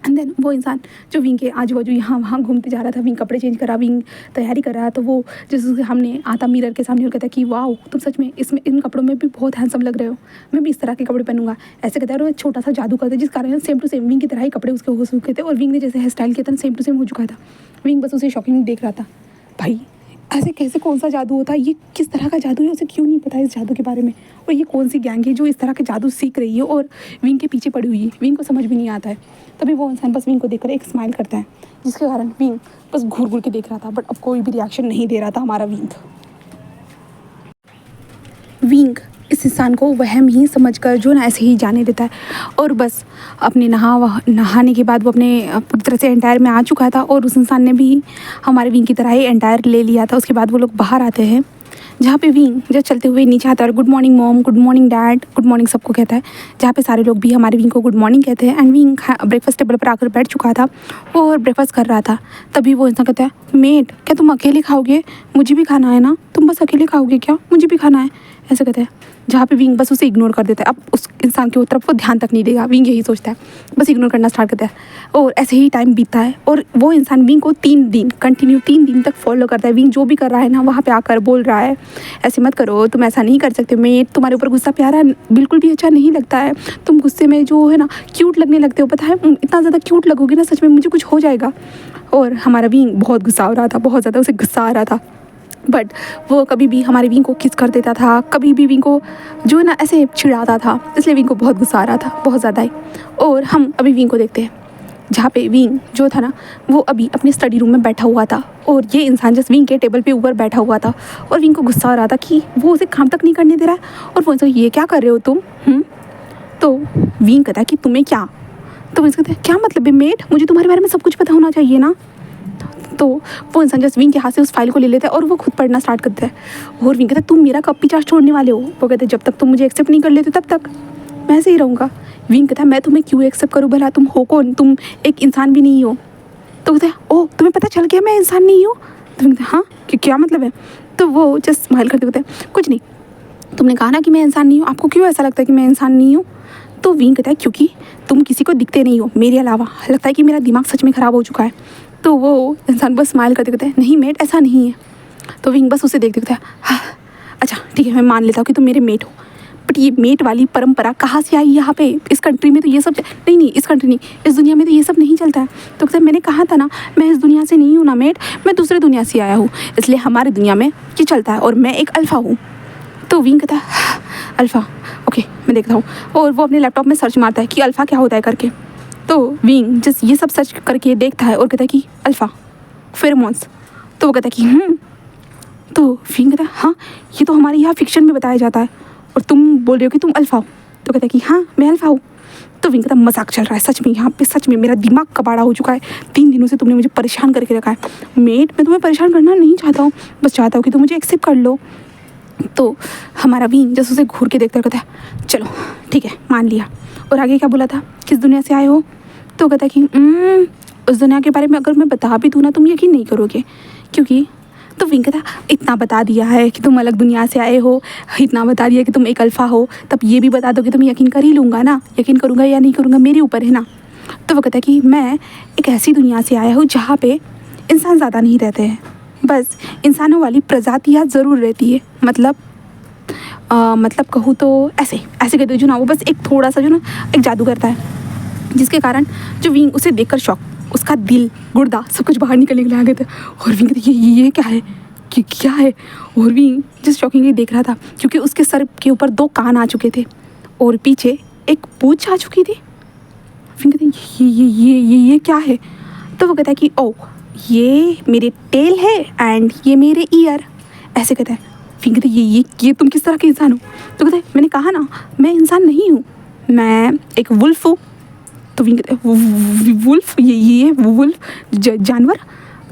एंड देन वो इंसान जो विंग के आजू बाजू यहाँ वहाँ घूमते जा रहा था, विंग कपड़े चेंज करा, विंग तैयारी कर रहा, तो वो जैसे हमने आता मिरर के सामने और कहता है कि वाओ तुम सच में इसमें इन कपड़ों में भी बहुत हैंडसम लग रहे हो, मैं भी इस तरह के कपड़े पहनूंगा, ऐसे कहता है। और वो छोटा सा जादू करता है जिस कारण सेम टू सेम विंग की तरह ही कपड़े उसके हो चुके थे, और विंग ने जैसे हेयर स्टाइल किया था सेम टू सेम हो चुका था। विंग बस उसे शॉकिंग देख रहा था, भाई ऐसे कैसे, कौन सा जादू होता है, ये किस तरह का जादू है, उसे क्यों नहीं पता इस जादू के बारे में, और ये कौन सी गैंग है जो इस तरह के जादू सीख रही है और विंग के पीछे पड़ी हुई है, विंग को समझ भी नहीं आता है। तभी वो इंसान बस विंग को देखकर एक स्माइल करता है, जिसके कारण विंग बस घूर घूर के देख रहा था, बट अब कोई भी रिएक्शन नहीं दे रहा था हमारा विंग इस इंसान को वहम ही समझकर जो ना ऐसे ही जाने देता है। और बस अपने नहाने के बाद वो अपने पूरी तरह से एंटायर में आ चुका था, और उस इंसान ने भी हमारे विंग की तरह ही एंटायर ले लिया था। उसके बाद वो लोग बाहर आते हैं, जहाँ पे विंग जब चलते हुए नीचे आता है और good morning mom, good morning dad, good morning सबको कहता है, जहाँ पे सारे लोग भी हमारे विंग को गुड मॉर्निंग कहते हैं। एंड विंग ब्रेकफास्ट टेबल पर आकर बैठ चुका था और ब्रेकफास्ट कर रहा था। तभी वो इंसान कहता है मेट क्या तुम अकेले खाओगे, मुझे भी खाना है ना, तुम बस अकेले खाओगे क्या, मुझे भी खाना है, ऐसे कहते हैं। जहाँ पे विंग बस उसे इग्नोर कर देता है, अब उस इंसान की तरफ वो ध्यान तक नहीं देगा, विंग यही सोचता है, बस इग्नोर करना स्टार्ट करता है। और ऐसे ही टाइम बीतता है, और वो इंसान विंग को 3 दिन कंटिन्यू 3 दिन तक फॉलो करता है। विंग जो भी कर रहा है ना, वहाँ पे आकर बोल रहा है ऐसे मत करो, तुम ऐसा नहीं कर सकते, मैं तुम्हारे ऊपर गुस्सा प्यारा बिल्कुल भी अच्छा नहीं लगता है, तुम गुस्से में जो है ना क्यूट लगने लगते हो, पता है इतना ज़्यादा क्यूट लगोगे ना, सच में मुझे कुछ हो जाएगा। और हमारा विंग बहुत गुस्सा हो रहा था, बहुत ज़्यादा उसे गुस्सा आ रहा था, बट वो कभी भी हमारे विंग को किस कर देता था, कभी भी विंग को जो है ना ऐसे चिढ़ाता था, इसलिए विंग को बहुत गुस्सा आ रहा था, बहुत ज़्यादा ही। और हम अभी विंग को देखते हैं, जहाँ पे विंग जो था ना वो अभी अपने स्टडी रूम में बैठा हुआ था, और ये इंसान जस्ट विंग के टेबल पे ऊपर बैठा हुआ था, और विंग को गुस्सा आ रहा था कि वो उसे काम तक नहीं करने दे रहा है। और वो ये क्या कर रहे हो तुम, तो विंग कहता है कि तुम्हें क्या, तो विंग कहता है क्या मतलब है मेट, मुझे तुम्हारे बारे में सब कुछ पता होना चाहिए ना। तो वो इंसान जस्ट विंग के हाथ से उस फाइल को ले लेता है और वो खुद पढ़ना स्टार्ट करता है। और विंग कहता है तुम मेरा कब पीछा छोड़ने वाले हो। वो कहते हैं जब तक तुम मुझे एक्सेप्ट नहीं कर लेते तब तक मैं ऐसे ही रहूँगा। विंग कहता है मैं तुम्हें क्यों एक्सेप्ट करूँ, भला तुम हो कौन, तुम एक इंसान भी नहीं हो। तो कहता है ओह तुम्हें पता चल गया मैं इंसान नहीं हूँ। तो कहता है हाँ क्या मतलब है। तो वो जस्ट स्माइल करते कहते हैं कुछ नहीं, तुमने कहा ना कि मैं इंसान नहीं हूँ, आपको क्यों ऐसा लगता है कि मैं इंसान नहीं हूँ। तो विंग कहता है क्योंकि तुम किसी को दिखते नहीं हो मेरे अलावा, लगता है कि मेरा दिमाग सच में ख़राब हो चुका है। तो वो इंसान बस स्माइल करते कहते हैं नहीं मेट ऐसा नहीं है। तो विंग बस उसे देखते कहता है हाँ अच्छा ठीक है मैं मान लेता हूँ कि तुम मेरे मेट हो, बट ये मेट वाली परंपरा कहाँ से आई यहाँ पे, इस कंट्री में तो ये सब नहीं इस कंट्री नहीं, इस दुनिया में तो ये सब नहीं चलता है। तो कहता है मैंने कहा था ना मैं इस दुनिया से नहीं हूँ ना मेट, मैं दूसरे दुनिया से आया हूँ, इसलिए हमारी दुनिया में ये चलता है और मैं एक अल्फ़ा हूँ। तो विंग कहता है अल्फ़ा ओके मैं देखता हूँ, और वो अपने लैपटॉप में सर्च मारता है कि अल्फ़ा क्या होता है करके। तो विंग जस्ट ये सब सर्च करके देखता है और कहता है कि अल्फ़ा फेरोमोन्स। तो वो कहता है कि तो विंग कहता है हाँ ये तो हमारे यहाँ फिक्शन में बताया जाता है और तुम बोल रहे हो कि तुम अल्फ़ा हो। तो कहता है कि हाँ मैं अल्फ़ा हूँ। तो विंग कहता मजाक चल रहा है, सच में यहाँ पे सच में मेरा दिमाग कबाड़ा हो चुका है, 3 दिनों से तुमने मुझे परेशान करके रखा है। मेट मैं तुम्हें परेशान करना नहीं चाहता हूँ, बस चाहता हूँ कि तुम मुझे एक्सेप्ट कर लो। तो हमारा विंग जैसे उसे घूर के देखता कहता है चलो ठीक है मान लिया, और आगे क्या बोला था किस दुनिया से आए हो। तो कहता है कि उस दुनिया के बारे में अगर मैं बता भी दूँ ना तुम यकीन नहीं करोगे, क्योंकि तो विंग कहता इतना बता दिया है कि तुम अलग दुनिया से आए हो, इतना बता दिया कि तुम एक अल्फ़ा हो, तब ये भी बता दो कि तुम यकीन कर ही लूँगा ना, यकीन करूँगा या नहीं करूँगा मेरे ऊपर है ना। तो वो कहता है कि मैं एक ऐसी दुनिया से आया हूँ जहाँ पे इंसान ज़्यादा नहीं रहते हैं, बस इंसानों वाली प्रजातियाँ ज़रूर रहती है, मतलब कहूँ तो ऐसे कहते हो जो ना वो बस एक थोड़ा सा जो ना एक जादू करता है, जिसके कारण जो विंग उसे देखकर शॉक, उसका दिल गुर्दा सब कुछ बाहर निकलने के लिए आ गया था। और विंग कहती ये क्या है कि क्या है, और विंग जिस शॉकिंगली देख रहा था क्योंकि उसके सर के ऊपर 2 कान आ चुके थे और पीछे एक पूंछ आ चुकी थी। विंग कहती ये क्या है। तो वो कहता है कि ओ ये मेरे टेल है एंड ये मेरे ईयर, ऐसे कहता है। विंग कहती ये तुम किस तरह के इंसान हो। तो कहता है मैंने कहा ना मैं इंसान नहीं हूँ, मैं एक वुल्फ हूँ। तो विंग कहते हैं वुल्फ ये वुल्फ जानवर।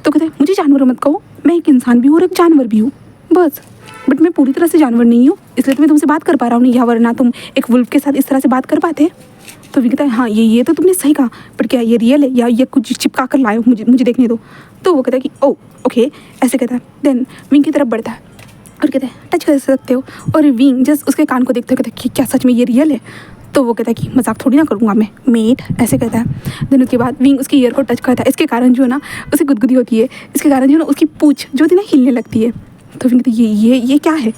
तो कहते हैं मुझे जानवर मत कहो, मैं एक इंसान भी हूँ और एक जानवर भी हूँ बस, बट मैं पूरी तरह से जानवर नहीं हूँ, इसलिए तो मैं तुमसे बात कर पा रहा हूँ नहीं, या वरना तुम एक वुल्फ के साथ इस तरह से बात कर पाते। तो विंग कहता है हाँ ये तो तुमने सही कहा, बट क्या ये रियल है या ये कुछ चिपका कर लाए हो, मुझे देखने दो। तो वो कहता है कि ओ ओके ऐसे कहता है। देन विंग की तरफ बढ़ता है और कहता है टच कर सकते हो, और विंग जस्ट उसके कान को देखते हुए कहता है कि क्या सच में ये रियल है। तो वो कहता है कि मजाक थोड़ी ना करूँगा मैं मेट, ऐसे कहता है। देन उसके बाद विंग उसके ईयर को टच करता है, इसके कारण जो है ना उसे गुदगुदी होती है, इसके कारण जो है ना उसकी पूंछ जो होती है ना हिलने लगती है। तो विंग कहती है ये क्या है।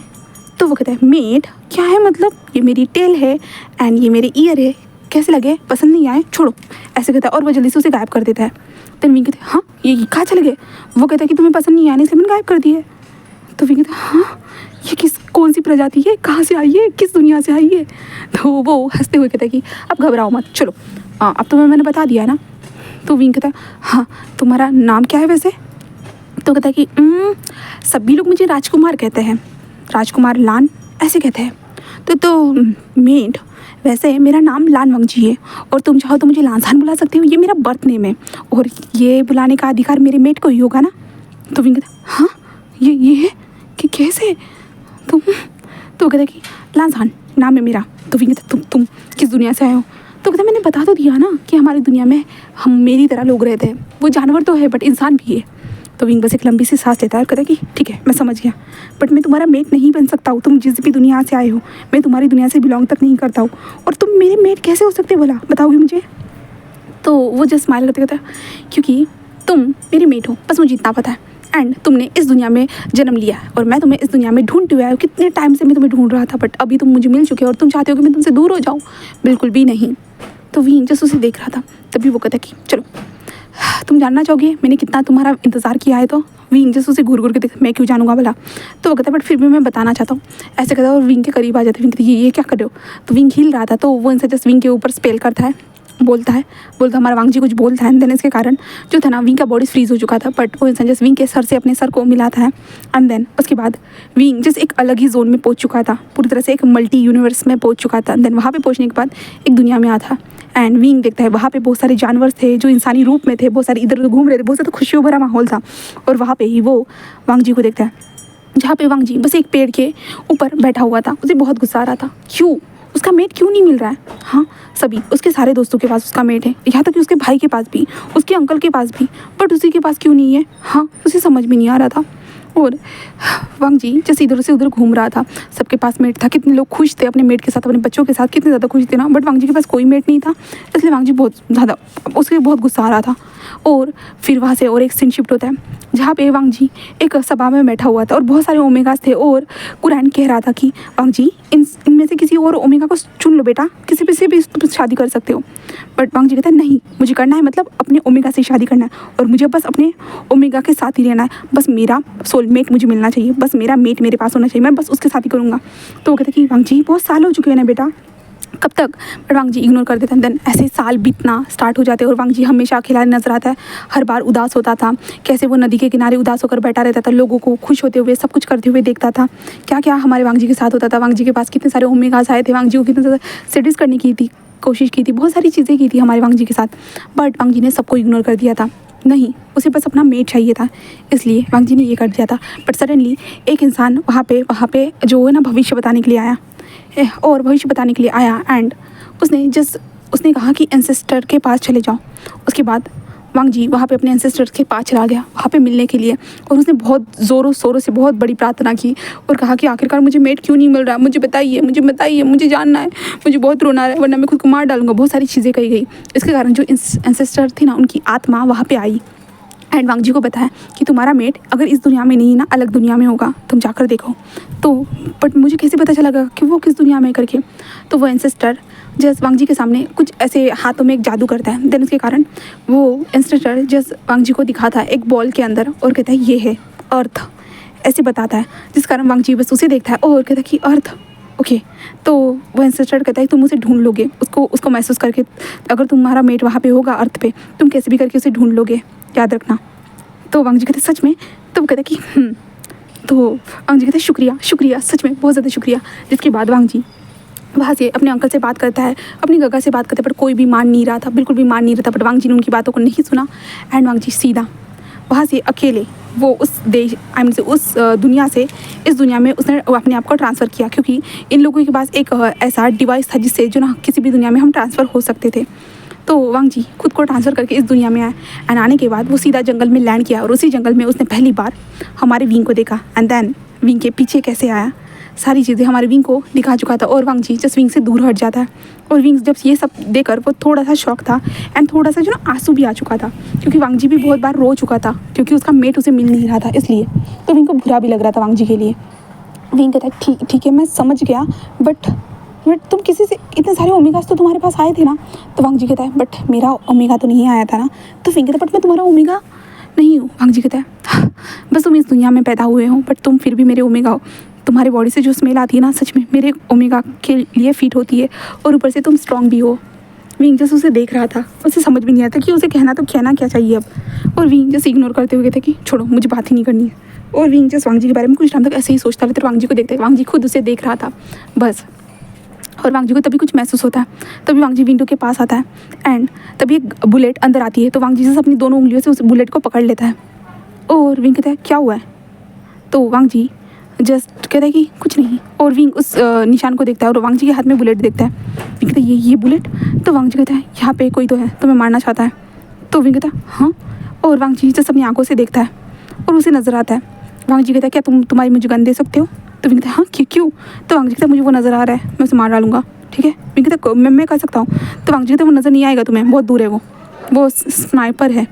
तो वो कहता है मेट क्या है मतलब, ये मेरी टेल है एंड ये मेरे ईयर है, कैसे लगे पसंद नहीं आए छोड़ो, ऐसे कहता है, और वो जल्दी से उसे गायब कर देता है। देन विंग कहते हैं हाँ ये कहाँ चले गए। वो कहता है कि तुम्हें पसंद नहीं आया इसलिए मैंने गायब कर दिया है। तो विंग कहता है हाँ ये कौन सी प्रजाति है, कहाँ से आई है, किस दुनिया से आई है। तो वो हंसते हुए कहता है कि अब घबराओ मत, चलो अब तो मैंने बता दिया ना। तो विंग कहता है हाँ तुम्हारा नाम क्या है वैसे। तो कहता है कि सभी लोग मुझे राजकुमार कहते हैं, राजकुमार लान ऐसे कहते हैं। तो मेट वैसे मेरा नाम लान वंगजी है, और तुम चाहो तो मुझे लानसान बुला सकते हो, ये मेरा बर्थ नेम है और ये बुलाने का अधिकार मेरे मेट को ही होगा ना। तो विंग कहता है हाँ ये है कि कैसे तो कहता है कि लानसान नाम है मेरा। तो विंग कहता तुम किस दुनिया से आए हो। तो कहता मैंने बता तो दिया ना कि हमारी दुनिया में हम मेरी तरह लोग रहते हैं, वो जानवर तो है बट इंसान भी है। तो विंग बस एक लंबी सी सांस लेता है और कहता है कि ठीक है मैं समझ गया, बट मैं तुम्हारा मेट नहीं बन सकता हूँ, तुम जिस भी दुनिया से आए हो मैं तुम्हारी दुनिया से बिलोंग तक नहीं करता हूँ, और तुम मेरे मेट कैसे हो सकते बोला, बताओगे मुझे। तो वो जस्ट स्माइल करते कहता है क्योंकि तुम मेरी मेट हो, बस मुझे इतना पता है, एंड तुमने इस दुनिया में जन्म लिया है और मैं तुम्हें इस दुनिया में ढूंढते हुए आया हूँ, कितने टाइम से मैं तुम्हें ढूंढ रहा था, बट अभी तुम मुझे मिल चुके हो और तुम चाहते हो कि मैं तुमसे दूर हो जाऊँ, बिल्कुल भी नहीं। तो विंग जस्ट उसे देख रहा था, तभी वो कहता कि चलो तुम जानना चाहोगे मैंने कितना तुम्हारा इंतज़ार किया है। तो विंग जस्ट उसे घूर के देख, मैं क्यों जानूंगा भला। तो वो कहता है बट फिर भी मैं बताना चाहता हूँ, ऐसे कहता है, और विंग के करीब आ जाता है। विंग कहती ये क्या कर रहे हो। तो विंग हिल रहा था, तो वो इनसे जस्ट विंग के ऊपर स्पेल करता है, बोलता हमारा वांग जी कुछ बोलता है, देन इसके कारण जो था ना विंग का बॉडी फ्रीज हो चुका था, बट वो इंसान जस्ट विंग के सर से अपने सर को मिलाता है, एंड देन उसके बाद विंग जस्ट एक अलग ही जोन में पहुंच चुका था, पूरी तरह से एक मल्टी यूनिवर्स में पहुंच चुका था। देन वहाँ पे पहुंचने के बाद एक दुनिया में आता एंड विंग देखता है वहाँ पे बहुत सारे जानवर थे जो इंसानी रूप में थे, बहुत सारे इधर उधर घूम रहे थे, बहुत सारा खुशियों भरा माहौल था, और वहाँ पे ही वो वांग जी को देखता है जहाँ पे वांग जी बस एक पेड़ के ऊपर बैठा हुआ था। उसे बहुत गुस्सा आ रहा था, क्यों उसका मेट क्यों नहीं मिल रहा है? हाँ, सभी उसके सारे दोस्तों के पास उसका मेट है, यहाँ तक कि उसके भाई के पास भी, उसके अंकल के पास भी, बट उसी के पास क्यों नहीं है? हाँ, उसे समझ में नहीं आ रहा था। और वांग जी जैसे इधर से उधर घूम रहा था, सबके पास मेट था, कितने लोग खुश थे अपने मेट के साथ, अपने बच्चों के साथ कितने ज़्यादा खुश थे ना, बट वांग जी के पास कोई मेट नहीं था। इसलिए वांग जी बहुत ज़्यादा, उसके बहुत गुस्सा आ रहा था। और फिर वहाँ से और एक सीन शिफ्ट होता है जहाँ पे वांग जी एक सभा में बैठा हुआ था और बहुत सारे ओमेगास थे, और कुरैन कह रहा था कि वांग जी इनमें से किसी और ओमेगा को चुन लो बेटा, किसी पे से भी तुम शादी कर सकते हो। बट वांग जी कहता है नहीं, मुझे करना है, मतलब अपने ओमेगा से शादी करना है, और मुझे बस अपने ओमेगा के साथ ही रहना है, बस मेरा सोलमेट मुझे मिलना चाहिए, बस मेरा मेट मेरे पास होना चाहिए, मैं बस उसके साथ ही करूँगा। तो वो कहते कि वांग जी बहुत साल हो चुके हैं ना बेटा, कब तक? बट वांग जी इग्नोर कर देते हैं। देन ऐसे साल बीतना स्टार्ट हो जाते हैं और वांग जी हमेशा अकेला नजर आता है, हर बार उदास होता था, कैसे वो नदी के किनारे उदास होकर बैठा रहता था, लोगों को खुश होते हुए सब कुछ करते हुए देखता था। क्या क्या हमारे वांग जी के साथ होता था, वांग जी के पास कितने सारे ओमेगास आए थे, वांग जी को कितने ज़्यादा सेडिस करने की थी, कोशिश की थी, बहुत सारी चीज़ें की थी हमारे वांग जी के साथ, बट वांग जी ने सबको इग्नोर कर दिया था। नहीं, उसे बस अपना मेट चाहिए था, इसलिए वांग जी ने ये कर दिया था। बट सडनली एक इंसान वहाँ पे जो है ना भविष्य बताने के लिए आया, और भविष्य बताने के लिए आया, एंड उसने कहा कि एंसेस्टर के पास चले जाओ। उसके बाद वांग जी वहाँ पे अपने एंसेस्टर के पास चला गया वहाँ पे मिलने के लिए, और उसने बहुत ज़ोरों शोरों से बहुत बड़ी प्रार्थना की और कहा कि आखिरकार मुझे मेट क्यों नहीं मिल रहा, मुझे बताइए, मुझे बताइए, मुझे जानना है, मुझे बहुत रोना है, वरना मैं खुद को मार डालूंगा। बहुत सारी चीज़ें कही गई। इसके कारण जो एंसेस्टर थी ना, उनकी आत्मा वहाँ पे आई एंड वांग जी को बताया कि तुम्हारा मेट अगर इस दुनिया में नहीं ना, अलग दुनिया में होगा, तुम जाकर देखो। तो बट मुझे कैसे पता चलेगा कि वो किस दुनिया में है करके? तो वो एंसेस्टर जस्ट वांग जी के सामने कुछ ऐसे हाथों में एक जादू करता है। देन उसके कारण वो एंसेस्टर जस्ट वांग जी को दिखाता है एक बॉल के अंदर और कहता है ये है अर्थ, ऐसे बताता है, जिस कारण वांग जी बस उसे देखता है और कहता है कि अर्थ, ओके। तो वो एंसेस्टर कहता है तुम उसे ढूंढ लोगे, उसको महसूस करके, अगर तुम्हारा मेट वहाँ पे होगा अर्थ पे, तुम कैसे भी करके उसे ढूंढ लोगे, याद रखना। तो वांग जी कहते सच में? तो वो कहते कि तो वांग जी कहते शुक्रिया शुक्रिया, सच में बहुत ज़्यादा शुक्रिया। जिसके बाद वांग जी वहाँ से अपने अंकल से बात करता है, अपनी गगा से बात करता है, बट कोई भी मान नहीं रहा था, बिल्कुल भी मान नहीं रहा था। बट वांग जी ने उनकी बातों को नहीं सुना एंड वांग जी सीधा वहाँ से अकेले वो उस देश उस दुनिया से इस दुनिया में उसने अपने आप को ट्रांसफ़र किया, क्योंकि इन लोगों के पास एक ऐसा डिवाइस था जिससे जो ना किसी भी दुनिया में हम ट्रांसफ़र हो सकते थे। तो वांग जी खुद को ट्रांसफ़र करके इस दुनिया में आए एंड आने के बाद वो सीधा जंगल में लैंड किया, और उसी जंगल में उसने पहली बार हमारे विंग को देखा एंड देन विंग के पीछे कैसे आया, सारी चीज़ें हमारे विंग को दिखा चुका था। और वांग जी जस्ट विंग से दूर हट जाता है, और विंग जब ये सब देखकर वो थोड़ा सा शौक था एंड थोड़ा सा जो ना आंसू भी आ चुका था, क्योंकि वांग जी भी बहुत बार रो चुका था क्योंकि उसका मेट उसे मिल नहीं रहा था, इसलिए तो विंग को बुरा भी लग रहा था वांग जी के लिए। विंग कहता है ठीक है मैं समझ गया, बट तुम किसी से इतने सारे ओमेगास तो तुम्हारे पास आए थे ना? तो वांग जी कहता है बट मेरा ओमेगा तो नहीं आया था ना? तो विंग कहता है बट मैं तुम्हारा ओमेगा नहीं हूँ। वांग जी कहता है बस तुम इस दुनिया में पैदा हुए हो, बट तुम फिर भी मेरे ओमेगा हो। तुम्हारी बॉडी से जो स्मेल आती है ना, सच में मेरे ओमेगा के लिए फिट होती है, और ऊपर से तुम स्ट्रॉन्ग भी हो। विंग जस्ट उसे देख रहा था, उसे समझ भी नहीं आता कि उसे कहना क्या चाहिए अब, और विंग जस्ट इग्नोर करते हुए कहते कि छोड़ो, मुझे बात ही नहीं करनी है। और विंग जस्ट वांग जी के बारे में कुछ टाइम तक ऐसे ही सोचता रहता, वांग जी को देखते वांग जी खुद उसे देख रहा था बस। और वांग जी को तभी कुछ महसूस होता है, तभी वांग जी विंडो के पास आता है एंड तभी एक बुलेट अंदर आती है। तो वांग जी जस्ट अपनी दोनों उंगलियों से उस बुलेट को पकड़ लेता है, और विंग कहता है क्या हुआ है? तो वांग जी जस्ट कहता है कि कुछ नहीं, और विंग उस निशान को देखता है और वांग जी के हाथ में बुलेट देखता है। विंग कहता है ये बुलेट? तो वांग जी कहता है यहाँ पे कोई तो है, तुम्हें मारना चाहता है। तो विंग कहता है हाँ, और वांग जी जस्ट अपनी आंखों से देखता है और उसे नज़र आता है। वांग जी कहता है क्या तुम्हारी मुझे गन दे सकते हो? तो विंग कहता है हाँ क्यों? तो वांग जी कहता है मुझे वो नज़र आ रहा है, मैं उसे मार डालूंगा, ठीक है? विंग कहता है मैं कर सकता हूँ। तो वांग जी कहता है वो नज़र नहीं आएगा तुम्हें, बहुत दूर है वो स्नाइपर है।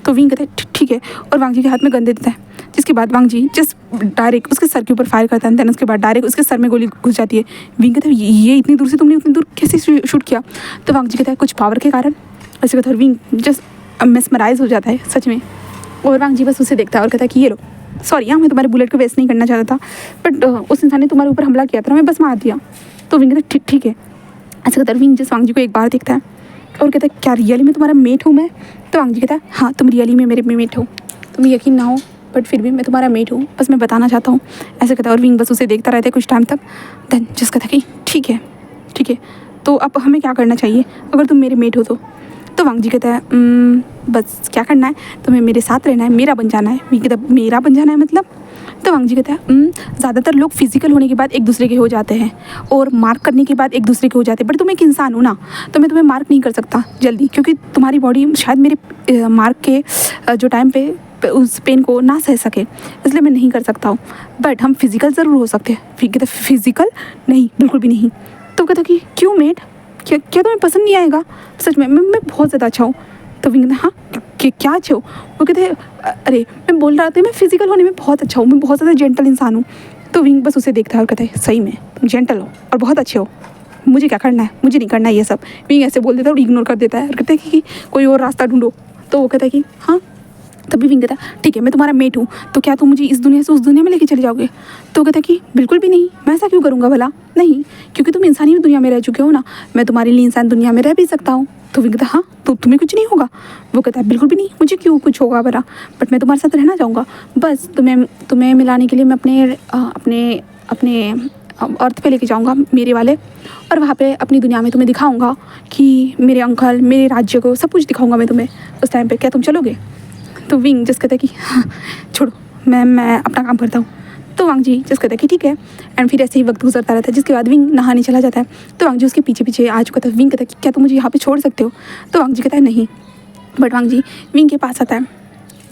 तो विंग कहता है ठीक है, और वांग जी के हाथ में गन दे देता है, जिसके बाद वांग जी जस्ट डायरेक्ट उसके सर के ऊपर फायर करता है। देन उसके बाद डायरेक्ट उसके सर में गोली घुस जाती है। विंग कहता है ये इतनी दूर से तुमने उतनी दूर कैसे शूट किया? तो वांग जी कहता है कुछ पावर के कारण, ऐसे कहता है। विंग जस्ट मेस्मराइज हो जाता है सच में, और वांग जी बस उसे देखता है और कहता है कि ये लो, सॉरी मैं तुम्हारे बुलेट को वेस्ट नहीं करना चाहता था, बट उस इंसान ने तुम्हारे ऊपर हमला किया था, मैं बस मार दिया। तो विंग कहता है ठीक है, ऐसा कहता है। विंग जस्ट वांग जी को एक बार देखता है और कहता है क्या रियली में तुम्हारा मेट हूँ मैं? तो वांग जी कहता है हाँ तुम रियली में मेरे मेट हो, तुम्हें यकीन ना हो बट फिर भी मैं तुम्हारा मेट हूँ, बस मैं बताना चाहता हूँ, ऐसे कहता है। और विंग बस उसे देखता रहता है कुछ टाइम तक। देन जस्ट कहता है कि ठीक है तो अब हमें क्या करना चाहिए अगर तुम मेरे मेट हो तो? तो वांग जी कहता है बस क्या करना है, तुम्हें मेरे साथ रहना है, मेरा बन जाना है। विंग कहता है मेरा बन जाना है मतलब? तो वांग जी कहता है ज़्यादातर लोग फिजिकल होने के बाद एक दूसरे के हो जाते हैं और मार्क करने के बाद एक दूसरे के हो जाते हैं, बट तुम एक इंसान हो ना, तो मैं तुम्हें मार्क नहीं कर सकता जल्दी, क्योंकि तुम्हारी बॉडी शायद मेरे मार्क के जो टाइम पे उस पेन को ना सह सके, इसलिए मैं नहीं कर सकता हूँ। बट हम फिज़िकल ज़रूर हो सकते हैं। फिर कहता फिज़िकल नहीं, बिल्कुल भी नहीं। तो कहता कि क्यों मेट, क्या तुम्हें पसंद नहीं आएगा? सच में मैं बहुत ज़्यादा अच्छा हूँ। तो विंग कहता हाँ क्या अच्छे हो? वो कहते अरे मैं बोल रहा था मैं फिज़िकल होने में बहुत अच्छा हूँ, मैं बहुत ज़्यादा जेंटल इंसान हूँ। तो विंग बस उसे देखता है और कहता है सही में तुम जेंटल हो और बहुत अच्छे हो, मुझे क्या करना है, मुझे नहीं करना ये सब। विंग ऐसे बोल देता है और इग्नोर कर देता है और कहता है कि कोई और रास्ता ढूंढो। तो वो कहता है कि हाँ। तभी विंग कहता है ठीक है मैं तुम्हारा मेट हूँ, तो क्या तुम मुझे इस दुनिया से उस दुनिया में लेके चले जाओगे? तो कहता है कि बिल्कुल भी नहीं, मैं ऐसा क्यों करूँगा भला? नहीं, क्योंकि तुम इंसानी दुनिया में रह चुके हो ना, मैं तुम्हारे लिए इंसान दुनिया में रह भी सकता हूँ। तो विंग कहता हाँ तो तुम्हें कुछ नहीं होगा? वो कहता है बिल्कुल भी नहीं, मुझे क्यों कुछ होगा भला, बट मैं तुम्हारे साथ रहना चाहूँगा। बस तुम्हें मिलाने के लिए मैं अपने अर्थ पे लेके जाऊँगा मेरे वाले, और वहाँ पे अपनी दुनिया में तुम्हें दिखाऊँगा कि मेरे अंकल, मेरे राज्य को सब कुछ दिखाऊँगा मैं तुम्हें उस टाइम पे। क्या तुम चलोगे? तो विंग जस्ट कहता है कि हाँ छोड़ो, मैं अपना काम करता हूँ। तो वांग जी जस्ट कहता है कि ठीक है। एंड फिर ऐसे ही वक्त गुजरता रहता है, जिसके बाद विंग नहाने चला जाता है। तो वांग जी उसके पीछे पीछे आ चुका था। विंग कहता है कि क्या तुम मुझे यहाँ पे छोड़ सकते हो? तो वांग जी कहता है नहीं। बट वांग जी विंग के पास आता है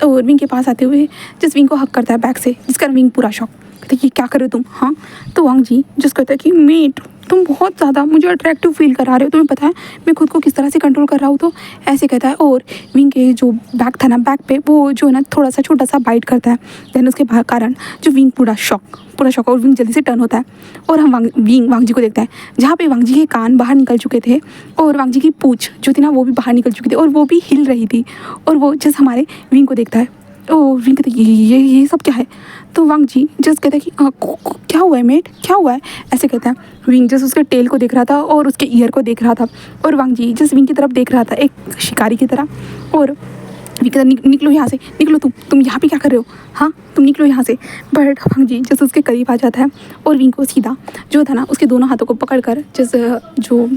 और विंग के पास आते हुए जिस विंग को हक करता है बैक से, जिसका विंग पूरा शॉक कहता है कि क्या कर रहे हो तुम? हाँ। तो वांग जी जस्ट कहता है कि मेट तुम बहुत ज़्यादा मुझे अट्रैक्टिव फील करा रहे हो, तुम्हें पता है मैं खुद को किस तरह से कंट्रोल कर रहा हूँ। तो ऐसे कहता है और विंग के जो बैक था ना, बैक पे वो जो है ना थोड़ा सा छोटा सा बाइट करता है। देन उसके कारण जो विंग पूरा शॉक और विंग जल्दी से टर्न होता है और हम विंग वांग जी को देखता है, जहाँ पे वांग जी के कान बाहर निकल चुके थे और वांग जी की पूँछ जो थी ना वो भी बाहर निकल चुकी थी और वो भी हिल रही थी। और वो जस्ट हमारे विंग को देखता है। ओ विंग कहते ये सब क्या है? तो वांग जी जस्ट कहता है कि क्या हुआ है मेट, क्या हुआ है? ऐसे कहता है। विंग जस्ट उसके टेल को देख रहा था और उसके ईयर को देख रहा था और वांग जी जस्ट विंग की तरफ देख रहा था एक शिकारी की तरह। और विंग कहता निकलो यहाँ से, निकलो तुम यहाँ पे क्या कर रहे हो? हाँ तुम निकलो यहाँ से। बट वांग जी जस्ट उसके करीब आ जाता है और विंग को सीधा जो था ना उसके दोनों हाथों को पकड़ कर जैसे जो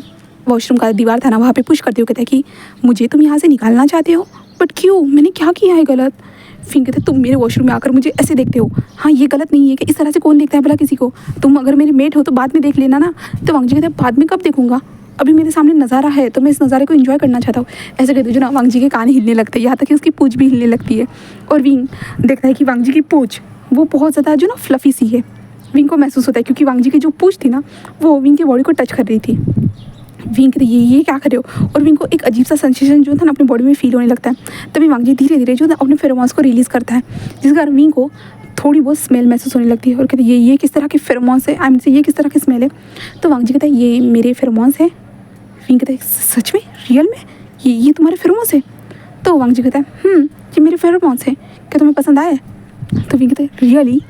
वॉशरूम का दीवार था ना वहाँ पे पुश करते हुए कहता है कि मुझे तुम यहाँ से निकालना चाहते हो, बट क्यों, मैंने क्या किया है गलत? फिर कहते तुम मेरे वॉशरूम में आकर मुझे ऐसे देखते हो, हाँ ये गलत नहीं है कि इस तरह से कौन देखता है भला किसी को? तुम अगर मेरे मेट हो तो बाद में देख लेना ना। तो वांग जी कहते हैं बाद में कब देखूंगा, अभी मेरे सामने नज़ारा है तो मैं इस नज़ारे को एंजॉय करना चाहता हूँ। ऐसे कहते जो ना वांग जी के कान हिलने लगते हैं, यहाँ तक कि उसकी पूँछ भी हिलने लगती है। और विंग देखता है कि वांग जी की पूँछ वो बहुत ज़्यादा जो ना फ्लफ़ी सी है। विंग को महसूस होता है क्योंकि वांग जी की जो पूँछ थी ना वो विंग की बॉडी को टच कर रही थी। विंग कहते ये क्या कर रहे हो? और विंग को एक अजीब सा सेंसेशन जो था ना अपनी बॉडी में फील होने लगता है। तभी वांग जी धीरे धीरे जो था अपने फेरोमोन्स को रिलीज़ करता है, जिस कारण विंग को थोड़ी बहुत स्मेल महसूस होने लगती है। और कहते ये किस तरह के फेरोमोन्स है, आई मीन से ये किस तरह की स्मेल है? तो वांग जी कहता है ये मेरे फेरोमोन्स है। विंग कहता है सच में, रियल में ये तुम्हारे फेरोमोन्स है? तो वांग जी कहता है ये मेरे फेरोमोन्स है, क्या तुम्हें पसंद आए? तो विंग कहता है रियली?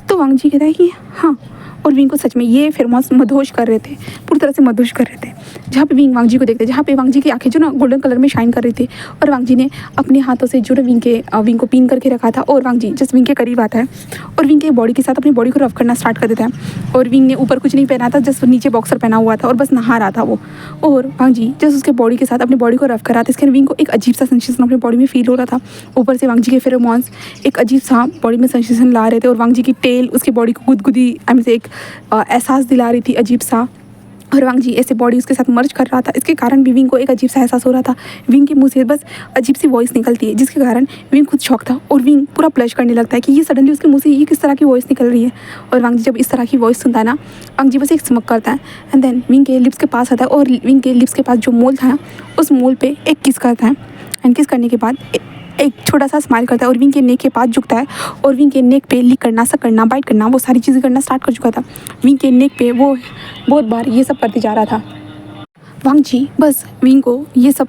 तो वांग जी कहता है कि हाँ। और विंग को सच में ये फेरोमोन्स मदहोश कर रहे थे, पूरी तरह से मदहोश कर रहे थे। जहाँ पे विंग वांग जी को देखते, जहाँ पे वांग जी की आंखें जो ना गोल्डन कलर में शाइन कर रही थी और वांग जी ने अपने हाथों से जो ना विंग को पिन करके रखा था। और वांग जी जस्ट विंग के करीब आता है और विंग के बॉडी के साथ अपनी बॉडी को रफ करना स्टार्ट कर देता है। और विंग ने ऊपर कुछ नहीं पहना था, जस्ट नीचे बॉक्सर पहना हुआ था और बस नहा रहा था वो। और वांग जी जस्ट उसके बॉडी के साथ अपनी बॉडी को रफ कर रहा था। इसके विंग को एक अजीब सा सेंसेशन अपनी बॉडी में फील हो रहा था। ऊपर से वांग जी के फेरोमोन्स एक अजीब सा बॉडी में सेंसेशन ला रहे थे और वांग जी की टेल उसकी बॉडी को गुदगुदी आई मीन से एक एहसास दिला रही थी अजीब सा। और वांग जी ऐसे बॉडी उसके साथ मर्ज कर रहा था, इसके कारण भी विंग को एक अजीब सा एहसास हो रहा था। विंग के मुंह से बस अजीब सी वॉइस निकलती है, जिसके कारण विंग खुद शॉक था और विंग पूरा ब्लश करने लगता है कि ये सडनली उसके मुंह से ये किस तरह की वॉइस निकल रही है। और वांग जी जब इस तरह की वॉइस सुनता है ना, वांग जी बस एक स्मक करता है एंड देन विंग के लिप्स के पास आता है और विंग के लिप्स के पास जो मोल था ना उस मोल पे एक किस करता है। एंड किस करने के बाद एक छोटा सा स्माइल करता है और विंग के नेक के पास झुकता है और विंग के नेक पे लिक करना, सक करना, बाइट करना, वो सारी चीज़ें करना स्टार्ट कर चुका था। विंग के नेक पे वो बहुत बार ये सब करते जा रहा था। वांग जी बस विंग को ये सब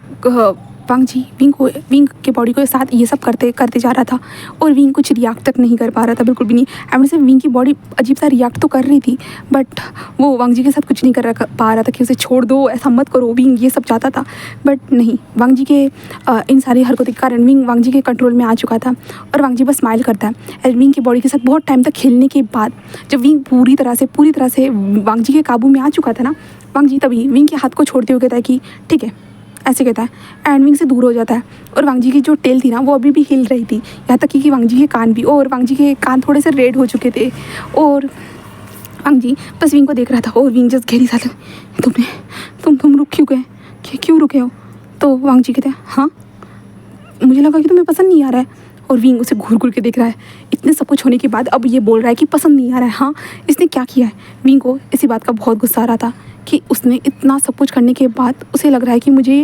वांग जी विंग के बॉडी के साथ ये सब करते जा रहा था और विंग कुछ रिएक्ट तक नहीं कर पा रहा था, बिल्कुल भी नहीं। एंड से विंग की बॉडी अजीब सा रिएक्ट तो कर रही थी बट वो वांग जी के साथ कुछ नहीं कर पा रहा था कि उसे छोड़ दो, ऐसा मत करो। विंग ये सब चाहता था बट नहीं, वांग जी के इन सारी हरकतों के कारण विंग वांग जी के कंट्रोल में आ चुका था। और वांग जी बस स्माइल करता है एंड विंग की बॉडी के साथ बहुत टाइम तक खेलने के बाद जब विंग पूरी तरह से वांग जी के काबू में आ चुका था ना, वांग जी तभी विंग के हाथ को छोड़ते हुए कहता है कि ठीक है ऐसे कहता है एंड विंग से दूर हो जाता है। और वांग जी की जो टेल थी ना वो अभी भी हिल रही थी, यहाँ तक कि वांग जी के कान भी, और वांग जी के कान थोड़े से रेड हो चुके थे। और वांग जी बस विंग को देख रहा था और विंग जस्ट गहरी सांस तुमने तुम रुक क्यों गए, क्यों रुके हो? तो वांग जी कहते हैं हाँ मुझे लगा कि तुम्हें पसंद नहीं आ रहा है। और विंग उसे घूर घूर के देख रहा है, इतने सब कुछ होने के बाद अब ये बोल रहा है कि पसंद नहीं आ रहा है। हाँ इसने क्या किया है? विंग को इसी बात का बहुत गुस्सा आ रहा था कि उसने इतना सब कुछ करने के बाद उसे लग रहा है कि मुझे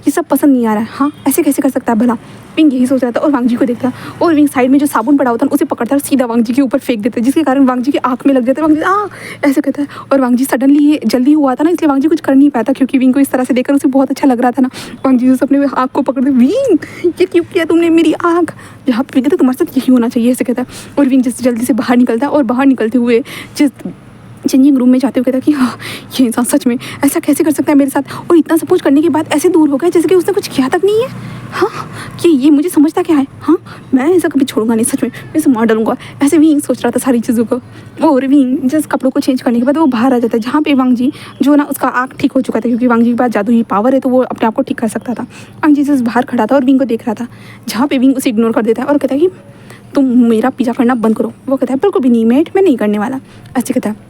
ये सब पसंद नहीं आ रहा है। हाँ ऐसे कैसे कर सकता है भला? विंग यही सोच रहा था और वांग जी को देखता और विंग साइड में जो साबुन पड़ा होता है उसे पकड़ता है और सीधा वांग जी के ऊपर फेंक देता है, जिसके कारण वांग जी की आँख में लग जाता है। वांग जी ऐसे कहता है और वांग जी सडनली ये जल्दी हुआ था ना, इसलिए वांग जी कुछ कर नहीं पाया था, क्योंकि विंग को इस तरह से देखकर उसे बहुत अच्छा लग रहा था ना। वांग जी अपने आँख को पकड़ते विंग ये क्यों किया तुमने मेरी आँख, जहाँ पे कहते तुम्हारे साथ यही होना चाहिए, ऐसे कहता है। और विंग जिस जल्दी से बाहर निकलता है और बाहर निकलते हुए जिस चेंजिंग रूम में जाते हुए कहता कि हाँ ये इंसान सच में ऐसा कैसे कर सकता है मेरे साथ, और इतना सब कुछ करने के बाद ऐसे दूर हो गया जैसे कि उसने कुछ किया तक नहीं है। हाँ कि ये मुझे समझता क्या है, हाँ मैं ऐसा कभी छोड़ूंगा नहीं, सच में मैं इसे मार डालूंगा, ऐसे विंग सोच रहा था सारी चीज़ों को। और विंग जस्ट कपड़ों को चेंज करने के बाद वो बाहर आ जाता है, जहाँ पे वांग जी जो ना उसका आँख ठीक हो चुका था, क्योंकि वांग जी के पास जादुई पावर है तो वो अपने आप को ठीक कर सकता था। वांग जी जस्ट बाहर खड़ा था और विंग को देख रहा था, जहाँ पे विंग उसे इग्नोर कर देता है और कहता है कि तुम मेरा पीछा करना बंद करो। वो कहता है बिल्कुल भी नहीं मेट, मैं नहीं करने वाला, ऐसे कहता है।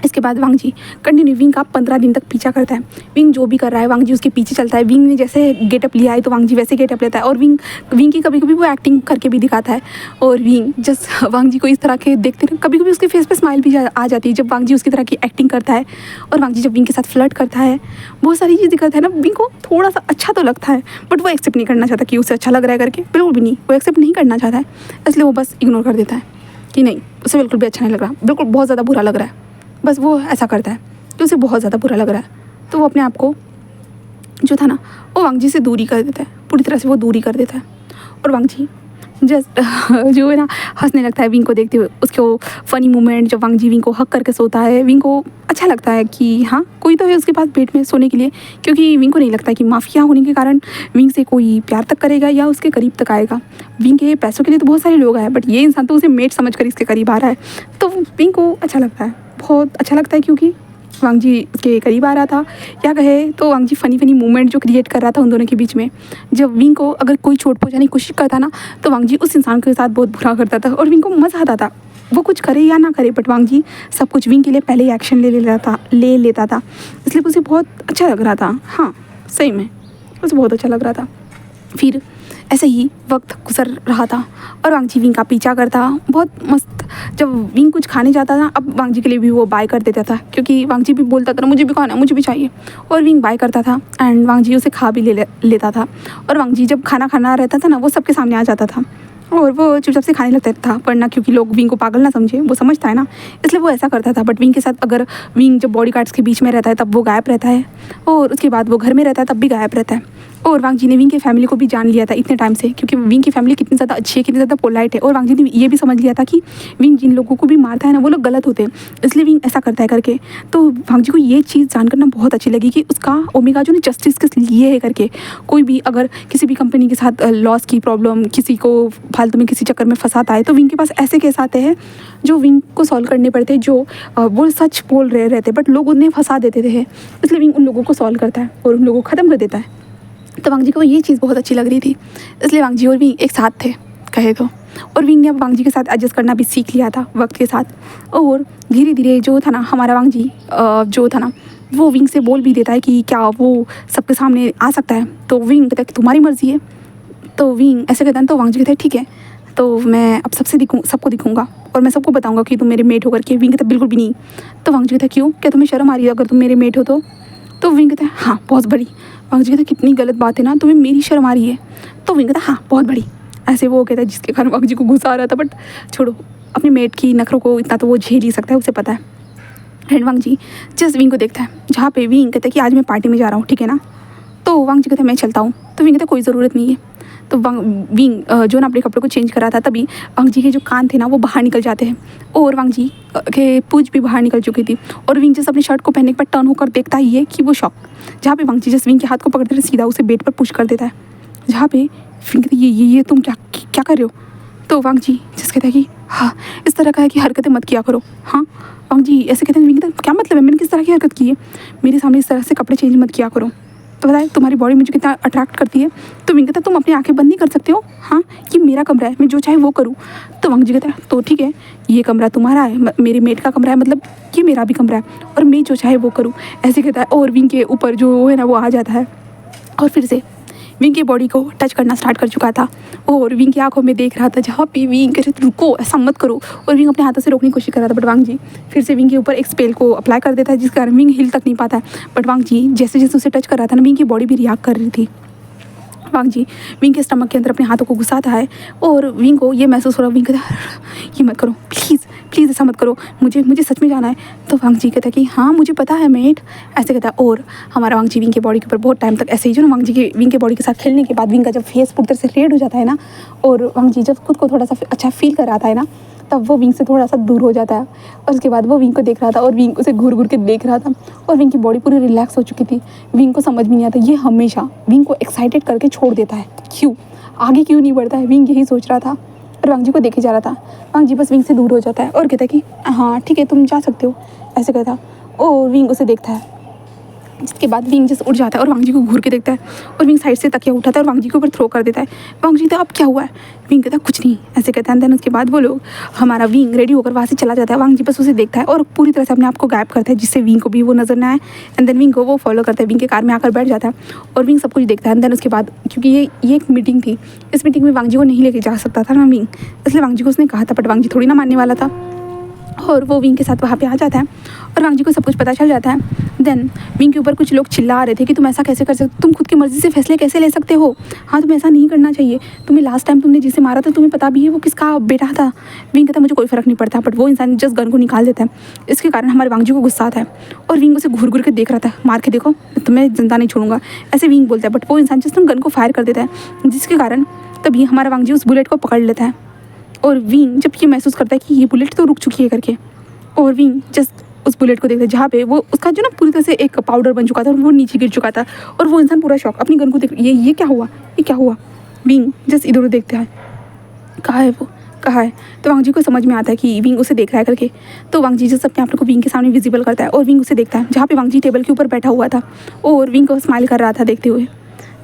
इसके बाद वांग जी कंटिन्यू विंग का 15 दिन तक पीछा करता है। विंग जो भी कर रहा है वांग जी उसके पीछे चलता है। विंग ने जैसे गेटअप लिया है तो वांग जी वैसे गेटअप लेता है, और विंग की कभी कभी वो एक्टिंग करके भी दिखाता है। और विंग जस्ट वांग जी को इस तरह के देखते रहे, कभी कभी उसके फेस पे स्माइल भी आ जाती है जब वांग जी उसकी तरह की एक्टिंग करता है। और वांग जी जब विंग के साथ फ्लर्ट करता है, बहुत सारी चीज़ें करता है ना, विंग को थोड़ा सा अच्छा तो लगता है, बट वो एक्सेप्ट नहीं करना चाहता कि उसे अच्छा लग रहा है करके, बिल्कुल भी नहीं, वो एक्सेप्ट नहीं करना चाहता है, इसलिए वो बस इग्नोर कर देता है कि नहीं उसे बिल्कुल भी अच्छा नहीं लग रहा, बिल्कुल बहुत ज़्यादा बुरा लग रहा है। बस वो ऐसा करता है कि उसे बहुत ज़्यादा बुरा लग रहा है, तो वो अपने आप को जो था ना वो वांग जी से दूरी कर देता है, पूरी तरह से वो दूरी कर देता है। और वांग जी जस्ट जो है ना हंसने लगता है विंग को देखते हुए, उसको फ़नी मोमेंट जब वांग जी विंग को हक करके सोता है, विंग को अच्छा लगता है कि हाँ कोई तो है उसके पास बेड में सोने के लिए, क्योंकि विंग को नहीं लगता कि माफिया होने के कारण विंग से कोई प्यार तक करेगा या उसके करीब तक आएगा। विंग के पैसों के लिए तो बहुत सारे लोग आए, बट ये इंसान तो उसे मेट समझ कर इसके करीब आ रहा है, तो विंग को अच्छा लगता है, बहुत अच्छा लगता है, क्योंकि वांग जी के करीब आ रहा था, या कहे तो वांग जी फ़नी मूवमेंट जो क्रिएट कर रहा था उन दोनों के बीच में। जब विंग को अगर कोई चोट पहुंचाने की कोशिश करता ना तो वांग जी उस इंसान के साथ बहुत बुरा करता था, और विंग को मज़ा आता था, वो कुछ करे या ना करे, बट वांग जी सब कुछ विंग के लिए पहले ही एक्शन ले लेता था, इसलिए उसे बहुत अच्छा लग रहा था। हाँ सही में उसे बहुत अच्छा लग रहा था। फिर ऐसे ही वक्त गुजर रहा था और वांग जी विंग का पीछा करता, बहुत मस्त। जब विंग कुछ खाने जाता था अब वांग जी के लिए भी वो बाय कर देता था, क्योंकि वांग जी भी बोलता था मुझे भी खाना, मुझे भी चाहिए, और विंग बाय करता था एंड वांग जी उसे खा भी लेता था। और वांग जी जब खाना खाना रहता था ना वो सबके सामने आ जाता था और वो चुपचाप से खाने लगता था, वरना क्योंकि लोग विंग को पागल ना समझे, वो समझता है ना, इसलिए वो ऐसा करता था। बट विंग के साथ अगर विंग जब बॉडी गार्ड्स के बीच में रहता है तब वो गायब रहता है, और उसके बाद वो घर में रहता है तब भी गायब रहता है। और वांग जी ने विंग की फैमिली को भी जान लिया था इतने टाइम से, क्योंकि विंग की फैमिली कितनी ज़्यादा अच्छी है, कितनी ज़्यादा पोलाइट है, और वांग जी ने ये भी समझ लिया था कि विंग जिन लोगों को भी मारता है ना वो लोग गलत होते हैं, इसलिए विंग ऐसा करता है करके। तो वांग जी को ये चीज़ जानकर ना बहुत अच्छी लगी कि उसका ओमेगा जो ना जस्टिस किस लिए है करके। कोई भी अगर किसी भी कंपनी के साथ लॉस की प्रॉब्लम, किसी को फालतू में किसी चक्कर में फंसाता है, तो विंग के पास ऐसे केस आते हैं जो विंग को सॉल्व करने पड़ते हैं, जो वो सच बोल रहे रहते बट लोग उन्हें फंसा देते थे, इसलिए विंग उन लोगों को सॉल्व करता है और उन लोगों को ख़त्म कर देता है। तो वांग जी को ये चीज़ बहुत अच्छी लग रही थी, इसलिए वांग जी और विंग एक साथ थे कहे तो। और विंग ने अब वांग जी के साथ एडजस्ट करना भी सीख लिया था वक्त के साथ, और धीरे धीरे जो था ना हमारा वांग जी जो था ना वो विंग से बोल भी देता है कि क्या वो सबके सामने आ सकता है। तो विंग कहता है कि तुम्हारी मर्ज़ी है, तो विंग ऐसे कहता है, तो वांग जी कहता है ठीक है, तो मैं अब सबको दिखूंगा और मैं सबको बताऊंगा कि तुम मेरे मेट हो करके। विंग कहता है बिल्कुल भी नहीं। तो वांग जी कहता है क्यों, क्या तुम्हें शर्म आ रही है अगर तुम मेरे मेट हो तो विंग कहता है हाँ बहुत बड़ी। वांग जी कहता है कितनी गलत बात है ना, तुम्हें मेरी शर्म आ रही है। तो विंग कहता है हाँ बहुत बड़ी, ऐसे वो कहता है, जिसके कारण वांग जी को गुस्सा आ रहा था, बट छोड़ो, अपने मेट की नखरों को इतना तो वो झेल ही सकता है, उसे पता है। And Wang Ji just Wing को देखता है, जहाँ पे विंग कहता है कि आज मैं पार्टी में जा रहा हूँ, ठीक है ना। तो वांग जी कहता है मैं चलता हूँ। तो विंग कहता है कोई ज़रूरत नहीं है। तो विंग जो ना अपने कपड़े को चेंज कर रहा था, तभी वांग जी के जो कान थे ना वो बाहर निकल जाते हैं, और वांग जी के पूंछ भी बाहर निकल चुकी थी। और विंग जस्ट अपनी शर्ट को पहनने के बाद टर्न होकर देखता ही है कि वो शॉक, जहाँ पे वांग जी जस्ट विंग के हाथ को पकड़ते हुए सीधा उसे बेड पर पुश कर देता है, जहाँ पे विंग कहती है ये तुम क्या कर रहे हो। तो वांग जी जस्ट कहता है कि हाँ इस तरह का है कि हरकतें मत किया करो। हाँ वांग जी ऐसे कहते हैं, विंग कहता है क्या मतलब है, मैंने किस तरह की हरकत की है, मेरे सामने इस तरह से कपड़े चेंज मत किया करो। तो बताए तुम्हारी बॉडी मुझे कितना अट्रैक्ट करती है। तो विंग कहता तुम अपनी आंखें बंद नहीं कर सकते हो, हाँ ये मेरा कमरा है, मैं जो चाहे वो करूँ। तो वांग जी कहता है तो ठीक है, ये कमरा तुम्हारा है, मेरे मेट का कमरा है, मतलब ये मेरा भी कमरा है और मैं जो चाहे वो करूँ, ऐसे कहता है। और विंग के ऊपर जो है ना वो आ जाता है और फिर से विंग की बॉडी को टच करना स्टार्ट कर चुका था और विंग की आंखों में देख रहा था, जहाँ पे विंग कह रहे थे रुको ऐसा मत करो, और विंग अपने हाथों से रोकने की कोशिश कर रहा था। बट वांग जी फिर से विंग के ऊपर एक स्पेल को अप्लाई कर देता है, जिस कारण विंग हिल तक नहीं पाता है। बट वांग जी जैसे जैसे उसे टच कर रहा था ना, विंग की बॉडी भी रिएक्ट कर रही थी। वांग जी विंग के स्टमक के अंदर अपने हाथों को घुसाता है और विंग को ये महसूस हो रहा है, विंग कहता है ये मत करो प्लीज़ प्लीज़, ऐसा मत करो, मुझे सच में जाना है। तो वांग जी कहता है कि हाँ मुझे पता है मेट, ऐसे कहता है। और हमारा वांग जी विंग के बॉडी के ऊपर बहुत टाइम तक ऐसे ही जो ना वांग जी के विंग के बॉडी के साथ खेलने के बाद विंग का जब फेस पूरी तरह से रेड हो जाता है ना, और वांग जी जब खुद को थोड़ा सा अच्छा फील कर रहा था है ना, तब वो विंग से थोड़ा सा दूर हो जाता है। और उसके बाद वो विंग को देख रहा था और विंग उसे घूर घूर के देख रहा था और विंग की बॉडी पूरी रिलैक्स हो चुकी थी। विंग को समझ में नहीं आता, ये हमेशा विंग को एक्साइटेड करके छोड़ देता है, क्यों आगे क्यों नहीं बढ़ता है, विंग यही सोच रहा था और वांग जी को देखे जा रहा था। वांग जी बस विंग से दूर हो जाता है और कहता है कि हाँ ठीक है तुम जा सकते हो, ऐसे कहता। और विंग उसे देखता है, जिसके बाद विंग जैसे उठ जाता है और वांग जी को घूर के देखता है और विंग साइड से तकिया उठाता है और वांग जी के ऊपर थ्रो कर देता है। वांग जी तो अब क्या हुआ है, विंग कहता है कुछ नहीं, ऐसे कहता है। देन उसके बाद वो लोग हमारा विंग रेडी होकर वहाँ से चला जाता है। वांग जी बस उसे देखता है और पूरी तरह से अपने आप को गायब करता है, जिससे विंग को भी वो नजर ना आए। एंड देन विंग को वो फॉलो करता है, विंग के कार में आकर बैठ जाता है और विंग सब कुछ देखता है। एंड देन उसके बाद क्योंकि ये एक मीटिंग थी, इस मीटिंग में वांग जी को नहीं लेके जा सकता था ना विंग, इसलिए वांग जी को उसने कहा था, बट वांग जी थोड़ी ना मानने वाला था और वो विंग के साथ वहाँ पे आ जाता है और वांग जी को सब कुछ पता चल जाता है। देन विंग के ऊपर कुछ लोग चिल्ला रहे थे कि तुम ऐसा कैसे कर सकते, तुम खुद की मर्ज़ी से फैसले कैसे ले सकते हो, हाँ तुम्हें ऐसा नहीं करना चाहिए, तुम्हें लास्ट टाइम तुमने जिसे मारा था तुम्हें पता भी है वो किसका बेटा था। विंग कहता मुझे कोई फ़र्क नहीं पड़ता, बट वो इंसान जस्ट गन को निकाल देता है। इसके कारण हमारे वांग जी को गुस्सा आता है और विंग उसे घूर घूर के देख रहा था, मार के देखो तुम्हें जिंदा नहीं छोड़ूंगा, ऐसे विंग बोलता है। बट वो इंसान जस्ट गन को फायर कर देता है, जिसके कारण तभी हमारा वांग जी उस बुलेट को पकड़ लेता है और विंग जब ये महसूस करता है कि ये बुलेट तो रुक चुकी है करके, और विंग जस्ट उस बुलेट को देखते हैं जहाँ पे वो उसका जो ना पूरी तरह से एक पाउडर बन चुका था और वो नीचे गिर चुका था और वो इंसान पूरा शॉक अपनी गन को देख, ये क्या हुआ, ये क्या हुआ। विंग जस्ट इधर उधर देखता है, कहाँ है वो, कहाँ है। तो वांग जी को समझ में आता है कि विंग उसे देख रहा है करके। तो वांग जी जस्ट अपने आप को विंग के सामने विजिबल करता है और विंग उसे देखता है, जहाँ पे वांग जी टेबल के ऊपर बैठा हुआ था और विंग को स्माइल कर रहा था देखते हुए,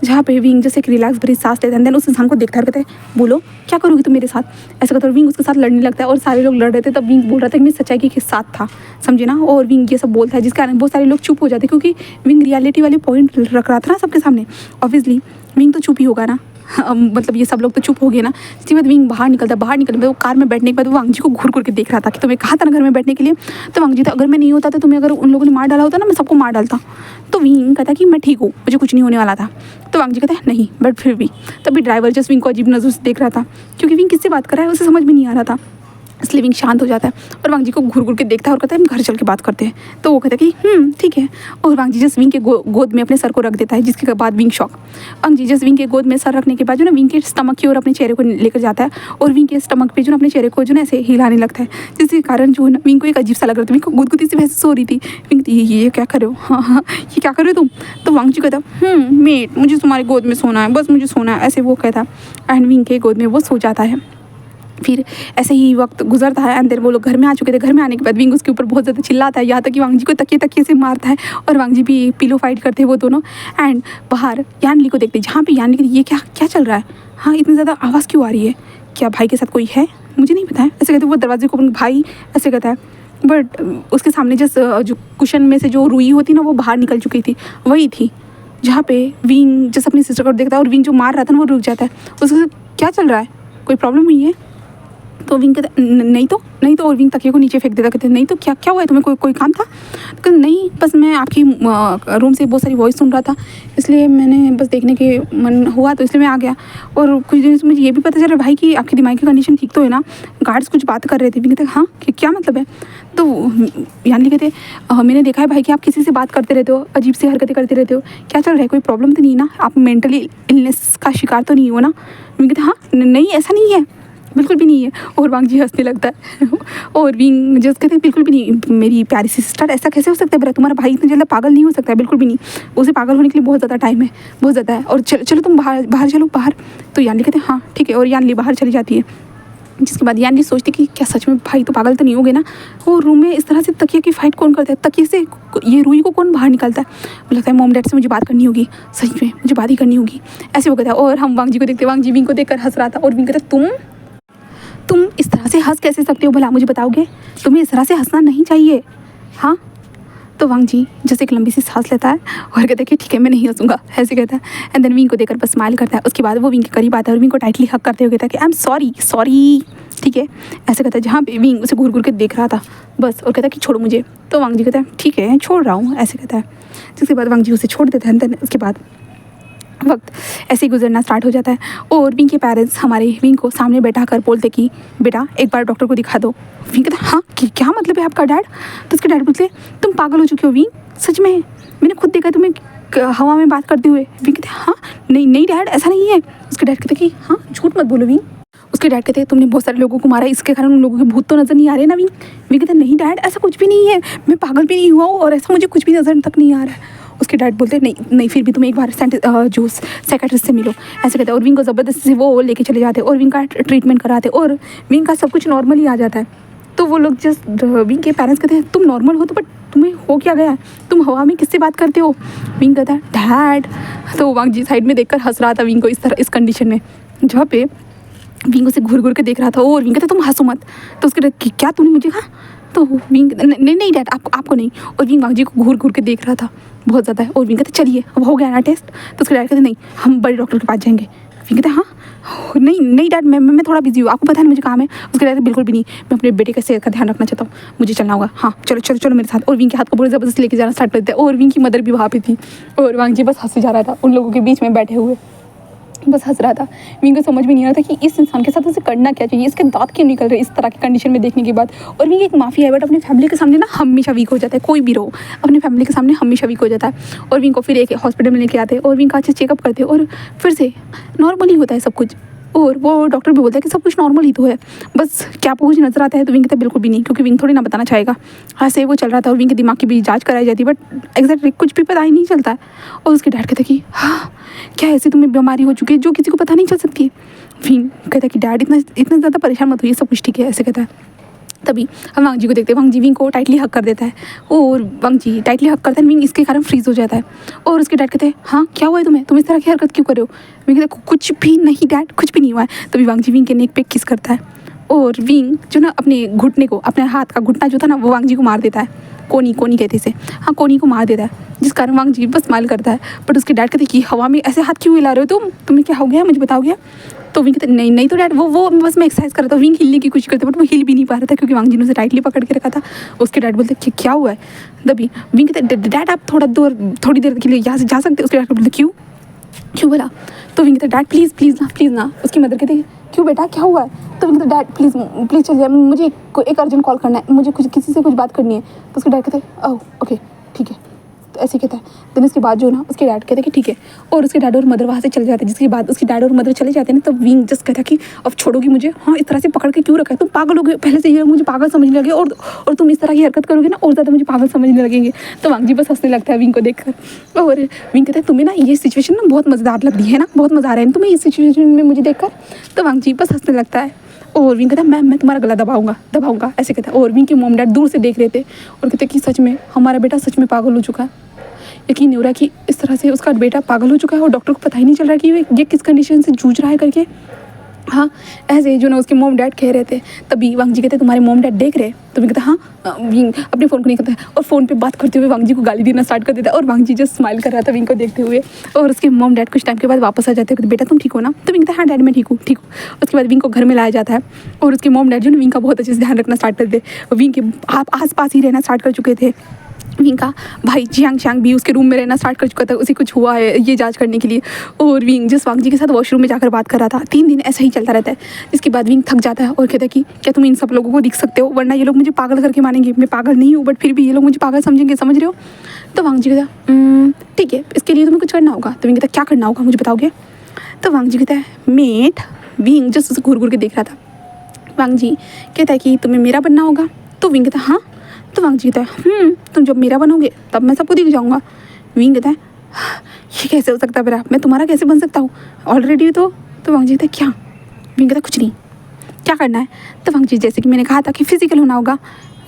जहाँ पे विंग जैसे एक रिलैक्स भरी सांस लेता है। देन उस इंसान को देखता है, कहता है बोलो क्या करोगी तुम मेरे साथ, ऐसा कहता है। विंग उसके साथ लड़ने लगता है और सारे लोग लड़ रहे थे, तब विंग बोल रहा था कि मैं सच्चाई के साथ था, समझे ना। और विंग ये सब बोलता है, जिस कारण बहुत सारे लोग चुप हो जाते, क्योंकि विंग रियलिटी वाले पॉइंट रख रहा था ना सबके सामने। ऑब्वियसली विंग तो चुप ही होगा ना, मतलब ये सब लोग तो चुप हो गए ना। इसके बाद विंग बाहर निकलने के बाद वो कार में बैठने के बाद वो वांग जी को घूर घूर के देख रहा था कि तुम्हें कहा था ना घर में बैठने के लिए। तो वांग जी था अगर मैं नहीं होता तो तुम्हें अगर उन लोगों ने मार डाला होता ना, मैं सबको मार डालता। तो विंग कहता कि मैं ठीक हूँ, मुझे कुछ नहीं होने वाला था। तो वांग जी कहता है नहीं, बट फिर भी तभी ड्राइवर जस्ट विंग को अजीब नजर से देख रहा था, क्योंकि विंग किससे बात कर रहा है उसे समझ में नहीं आ रहा था। इसलिए विंग शांत हो जाता है और वांग जी को घूर घूर के देखता है और कहता है हम घर चल के बात करते हैं। तो वो कहता है कि ठीक है, और वांग जी जस्ट विंग के गोद में अपने सर को रख देता है, जिसके बाद विंग शॉक। वांग जी जस्ट विंग के गोद में सर रखने के बाद जो ना विंग के स्टमक की ओर अपने चेहरे को लेकर जाता है और विंग के स्टमक पे जो ना अपने चेहरे को जो ना ऐसे हिलाने लगता है, जिसके कारण जो है विंग को एक अजीब सा लग रहा था। विंग को गुदगुदी से वैसे सो रही थी। विंग ये क्या कर रहे हो, हाँ ये क्या कर रहे हो तुम। तो वांग जी कहता मेट मुझे तुम्हारे गोद में सोना है, बस मुझे सोना है, ऐसे वो कहता। एंड विंग के गोद में वो सो जाता है। फिर ऐसे ही वक्त गुजरता है, अंदर वो लोग घर में आ चुके थे। घर में आने के बाद विंग उसके ऊपर बहुत ज़्यादा चिल्लाता है, यहाँ तक कि वांग जी को तकिए से मारता है और वांग जी भी पिलो फाइट करते हैं वो दोनों। एंड बाहर यान ली को देखते हैं, जहाँ पे यान ली ये क्या चल रहा है, हाँ इतनी ज़्यादा आवाज़ क्यों आ रही है, क्या भाई के साथ कोई है, मुझे नहीं पता है, ऐसे कहते वो दरवाजे को भाई ऐसे कहता है। बट उसके सामने जो कुशन में से जो रुई होती ना वो बाहर निकल चुकी थी, वही थी जहाँ पे विंग जैसे अपनी सिस्टर को देखता है और विंग जो मार रहा था ना वो रुक जाता है। उसके क्या चल रहा है, कोई प्रॉब्लम हुई है। तो विंग कहता नहीं तो, और विंग तकिए को नीचे फेंक देता, कहते नहीं तो क्या हुआ है तुम्हें, कोई काम था। तो नहीं बस मैं आपकी रूम से बहुत सारी वॉइस सुन रहा था, इसलिए मैंने बस देखने के मन हुआ तो इसलिए मैं आ गया। और कुछ दिन से मुझे ये भी पता चला भाई कि आपकी दिमाग की कंडीशन ठीक तो है ना। गार्ड्स कुछ बात कर रहे थे। विंग कहते हाँ क्या मतलब है। तो यानी कहते मैंने देखा है भाई कि आप किसी से बात करते रहते हो, अजीब सी हरकतें करते रहते हो, क्या चल रहा है, कोई प्रॉब्लम तो नहीं ना, आप मेंटली इलनेस का शिकार तो नहीं हो ना। विंग कहते हाँ नहीं ऐसा नहीं है, बिल्कुल भी नहीं है। और वांग जी हंसने लगता है और विंग जस्ट कहते हैं बिल्कुल भी नहीं मेरी प्यारी सी सिस्टर, ऐसा कैसे हो सकता है, तुम्हारा भाई इतनी जल्दी पागल नहीं हो सकता है, बिल्कुल भी नहीं, उसे पागल होने के लिए बहुत ज़्यादा टाइम है, बहुत ज़्यादा है। और चलो तुम बाहर चलो बाहर। तो यानी कहते हैं हाँ ठीक है, और यानी बाहर चली जाती है। जिसके बाद यानी सोचती कि क्या सच में भाई तो पागल तो नहीं हो गए ना, वो रूम में इस तरह से तकिए की फाइट कौन करता है, तकिए से ये रूही को कौन बाहर निकालता है। मुझे लगता है मॉम डैड से मुझे बात करनी होगी, सच में मुझे बात ही करनी होगी, ऐसे हो गया था। और हम वांग जी को देखते, वांग जी विंग को देखकर हंस रहा था और विंग कहता तुम इस तरह से हंस कैसे सकते हो, भला मुझे बताओगे, तुम्हें इस तरह से हंसना नहीं चाहिए। हाँ तो वांग जी जैसे एक लंबी सी सांस लेता है और कहता है कि ठीक है मैं नहीं हंसूंगा, ऐसे कहता है। एंड देन विंग को देखकर बस स्माइल करता है। उसके बाद वो विंग के करीब आता है और विंग को टाइटली हक करते हुए कहता है कि आई एम सॉरी, ठीक है, ऐसे कहता है। जहाँ पे विंग उसे घूर घूर के देख रहा था बस, और कहता है कि छोड़ो मुझे। तो वांग जी कहता है ठीक है छोड़ रहा हूँ, ऐसे कहता है। जिसके बाद वांग जी उसे छोड़ देते हैं। देन उसके बाद वक्त ऐसे ही गुजरना स्टार्ट हो जाता है और विंग के पेरेंट्स हमारे विंग को सामने बैठा कर बोलते कि बेटा एक बार डॉक्टर को दिखा दो। विंग कहता है हाँ क्या मतलब है आपका डैड। तो उसके डैड बोलते तुम पागल हो चुके हो विंग, सच में मैंने खुद देखा तुम्हें हवा में बात करते हुए। विंग कहते हाँ नहीं डैड ऐसा नहीं है। उसके डैड कहते कि हाँ झूठ मत बोलो विंग। उसके डैड कहते तुमने बहुत सारे लोगों को मारा, इसके कारण उन लोगों के भूत तो नज़र नहीं आ रहे ना विंग। विंग कहते नहीं डैड ऐसा कुछ भी नहीं है, मैं पागल भी नहीं हुआ हूँ और ऐसा मुझे कुछ भी नज़र तक नहीं आ रहा है। उसके डैड बोलते नहीं फिर भी तुम एक बार जो साइकेट्रिस्ट से मिलो, ऐसे कहते हैं। और विंग को ज़बरदस्ती से वो लेके चले जाते और विंग का ट्रीटमेंट कराते और विंग का सब कुछ नॉर्मल ही आ जाता है। तो वो लोग जस्ट विंग के पेरेंट्स कहते हैं तुम नॉर्मल हो तो बट तुम्हें हो क्या गया है, तुम हवा में किससे बात करते हो। विंग कहता है डैड। तो वांग जी साइड में देखकर हंस रहा था विंग को इस तरह इस कंडीशन में, जहाँ पे विंग उसे घूर घूर के देख रहा था। और विंग कहता तुम हंसो मत। तो उसके डैड क्या तूने मुझे कहा। तो विंग नहीं डैड आपको नहीं। और विंग वांग जी को घूर घूर के देख रहा था बहुत ज़्यादा है। और विंग कहते चलिए अब हो गया ना टेस्ट। तो उसके डैड कहते नहीं हम बड़े डॉक्टर के पास जाएंगे। विंग कहते हाँ नहीं डैड मैं थोड़ा बिजी हूँ, आपको पता है मुझे काम है। उसके डैड बिल्कुल भी नहीं, मैं अपने बेटे का सेहत का ध्यान रखना चाहता हूँ, मुझे चलना होगा। हाँ चलो मेरे साथ। और विंग के हाथ को पूरे ज़बरदस्त लेके जाना स्टार्ट कर देते हैं। और विंग की मदर भी वहाँ पे थी और वांग जी बस हंसे जा रहा था उन लोगों के बीच में बैठे हुए, बस हंस रहा था। विंग को समझ में नहीं आ रहा था कि इस इंसान के साथ उसे करना क्या चाहिए, इसके दांत क्यों निकल रहे इस तरह की कंडीशन में देखने के बाद। और विंग एक माफिया है बट अपनी फैमिली के सामने ना हमेशा वीक हो जाता है, कोई भी रहो अपनी फैमिली के सामने हमेशा वीक हो जाता है। और विंग को फिर एक हॉस्पिटल में लेके आते और विंग का अच्छे चेकअप करते और फिर से नॉर्मल ही होता है सब कुछ। और वो डॉक्टर भी बोलता है कि सब कुछ नॉर्मल ही तो है, बस क्या कुछ नजर आता है। तो विंग कहता है बिल्कुल भी नहीं, क्योंकि विंग थोड़ी ना बताना चाहेगा। ऐसे वो चल रहा था और विंग के दिमाग की भी जांच कराई जाती बट एग्जैक्टली कुछ भी पता ही नहीं चलता। और उसके डैड कहते कि हाँ क्या ऐसी तुम्हें बीमारी हो चुकी है जो किसी को पता नहीं चल सकती। विंग कहता है कि डैड इतना ज़्यादा परेशान मत होइए, सब कुछ ठीक है, ऐसे कहता है। तभी हम वांग जी को देखते हैं, वांग जी विंग को टाइटली हक कर देता है और वांग जी टाइटली हक करता है। विंग इसके कारण फ्रीज हो जाता है और उसके डैड कहते हैं हाँ क्या हुआ है तुम इस तरह की हरकत क्यों कर रहे हो। विंग कहता है कुछ भी नहीं डैड कुछ भी नहीं हुआ है। तभी वांग जी विंग के नेक पे किस करता है और विंग जो ना अपने घुटने को अपने हाथ का घुटना जो था ना वो वांग जी को मार देता है। कोनी कहते इसे, हाँ कोनी को मार देता है, जिस कारण वांग जी बस स्माइल करता है। बट उसके डैड कहते कि हवा में ऐसे हाथ क्यों हिला रहे हो तुम्हें क्या हो गया मुझे बताओगे। तो विंग कहते नहीं तो डैड वो बस मैं एक्सरसाइज कर रहा था। विंग हिलने की कोशिश करता बट वो हिल भी नहीं पा रहा था क्योंकि वांग जी ने उसे टाइटली पकड़ के रखा था। उसके डैड बोलते कि क्या हुआ है। तभी विंग कहते डैड आप थोड़ी देर के लिए यहाँ से जा सकते हो। उसके डैड बोलते क्यों बोला। तो विंग कहते डैड प्लीज़ ना। उसकी मदर कहते क्यों बेटा क्या हुआ है। तो विंग कहते डैड प्लीज़ चल जाए, मुझे एक अर्जेंट कॉल करना है, मुझे किसी से कुछ बात करनी है। तो उसके डैड कहते ओह ओके ठीक है, तो ऐसे कहता है। देन उसके बाद जो ना उसके डैड कहते हैं कि ठीक है और उसके डैड और मदर वहाँ से चले जाते हैं। जिसके बाद उसके डैड और मदर चले जाते हैं ना तब विंग जस्ट कहता है कि अब छोड़ोगी मुझे, हाँ इस तरह से पकड़ के क्यों रखा है, तुम पागल हो गए, पहले से ये मुझे पागल समझने लगे और तुम इस तरह की हरकत करोगे ना और ज़्यादा मुझे पागल समझने लगेंगे। तो वांग जी बस हंसने लगता है विंग को देखकर और विंग कहता है तुम्हें ना ये सिचुएशन ना बहुत मज़ेदार लग रही है ना, बहुत मज़ा आ रहा है तुम्हें इस सिचुएशन में मुझे देखकर। तो वांग जी बस हंसने लगता है और विंग कहता है मैं तुम्हारा गला दबाऊंगा ऐसे कहता है। और विंग के मॉम डैड दूर से देख रहे थे और कहते कि सच में हमारा बेटा सच में पागल हो चुका है। यकीन नहीं हो रहा कि इस तरह से उसका बेटा पागल हो चुका है और डॉक्टर को पता ही नहीं चल रहा कि ये किस कंडीशन से जूझ रहा है करके। हाँ ऐसे जो ना उसके मॉम डैड कह रहे थे। तभी वांग जी कहते तुम्हारे मॉम डैड देख रहे। तो विंग कहता हाँ विंग अपने फ़ोन को नहीं करता है और फ़ोन पे बात करते हुए वांग जी को गाली देना स्टार्ट कर देता है। और वांग जी जस्ट स्माइल कर रहा था विंग को देखते हुए। और उसके मॉम डैड कुछ टाइम के बाद वापस आ जाते हैं, बेटा तुम ठीक हो ना। तो विंग कहता हाँ डैड मैं ठीक हूँ। उसके बाद विंग को घर में लाया जाता है और उसके मॉम डैड जो ना विंग का बहुत अच्छे से ध्यान रखना स्टार्ट कर दे। विंग के आस पास ही रहना स्टार्ट कर चुके थे। विंग का भाई जियांग भी उसके रूम में रहना स्टार्ट कर चुका था, उसे कुछ हुआ है ये जांच करने के लिए। और विंग जिस वांग जी के साथ वॉशरूम में जाकर बात कर रहा था। 3 दिन ऐसा ही चलता रहता है। इसके बाद विंग थक जाता है और कहता है कि क्या तुम इन सब लोगों को दिख सकते हो, वरना ये लोग मुझे पागल करके मानेंगे। मैं पागल नहीं हूँ बट फिर भी ये लोग मुझे पागल समझेंगे, समझ रहे हो। तो वांग जी कहता ठीक है इसके लिए तुम्हें कुछ करना होगा। तो विंग कहता क्या करना होगा मुझे बताओगे। तो वांग जी कहता है मेट। विंग जस्ट उसे घूर के देख रहा था। वांग जी कहता है कि तुम्हें मेरा बनना होगा। तो विंग कहता हाँ। तो वांग जी कहता है तुम जब मेरा बनोगे तब मैं सबको दिख जाऊँगा। विंग कहता है ये कैसे हो सकता है मेरा, मैं तुम्हारा कैसे बन सकता हूँ ऑलरेडी। तो वांग जी कहता है क्या। विंग कहता है कुछ नहीं, क्या करना है? तो वांग जी जैसे कि मैंने कहा था कि फिजिकल होना होगा।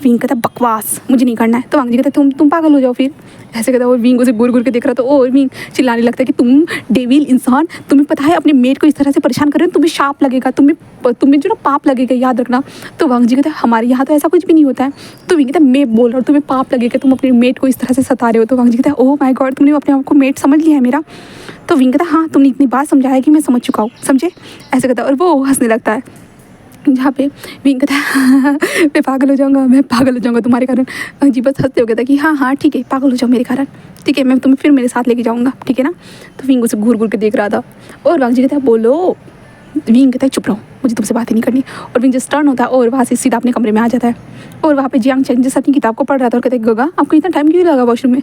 विंग कहता बकवास, मुझे नहीं करना है। तो वांग जी कहता तुम पागल हो जाओ फिर, ऐसे कहता। और विंग उसे घूर घूर के देख रहा था और विंग चिल्लाने लगता है कि तुम डेविल इंसान, तुम्हें पता है अपने मेट को इस तरह से परेशान कर रहे हो, तुम्हें शाप लगेगा, तुम्हें जो ना पाप लगेगा, याद रखना। तो वांग जी कहता है हमारे यहाँ तो ऐसा कुछ भी नहीं होता है। तो विंग कहता है मैं बोल रहा हूँ तुम्हें पाप लगेगा, तुम अपने मेट को इस तरह से सता रहे हो। तो वांग जी कहता है ओह माय गॉड, तुमने अपने आप को मेट समझ लिया है मेरा। तो विंग कहता है हाँ, तुमने इतनी बार समझाया कि मैं समझ चुका हूँ, समझे, ऐसे कहता है। और वो हंसने लगता है, जहाँ पे विंग कहता है मैं पागल हो जाऊँगा तुम्हारे कारण। जी बस हंसते हो गया था कि हाँ हाँ ठीक है, पागल हो जाओ मेरे कारण, ठीक है, मैं तुम्हें फिर मेरे साथ लेके जाऊँगा, ठीक है ना। तो विंग उसे घूर घूर के देख रहा था और वांग जी कहता है बोलो। विंग कहता है चुप रहो, मुझे तुमसे बात ही नहीं करनी। और विंग जस्ट टर्न होता है और वहाँ से सीधा अपने कमरे में आ जाता है। और वहाँ पे जियांग चैंग जैसे अपनी किताब को पढ़ रहा था और कहते गगा आपको इतना टाइम क्यों लगा वॉशरूम में?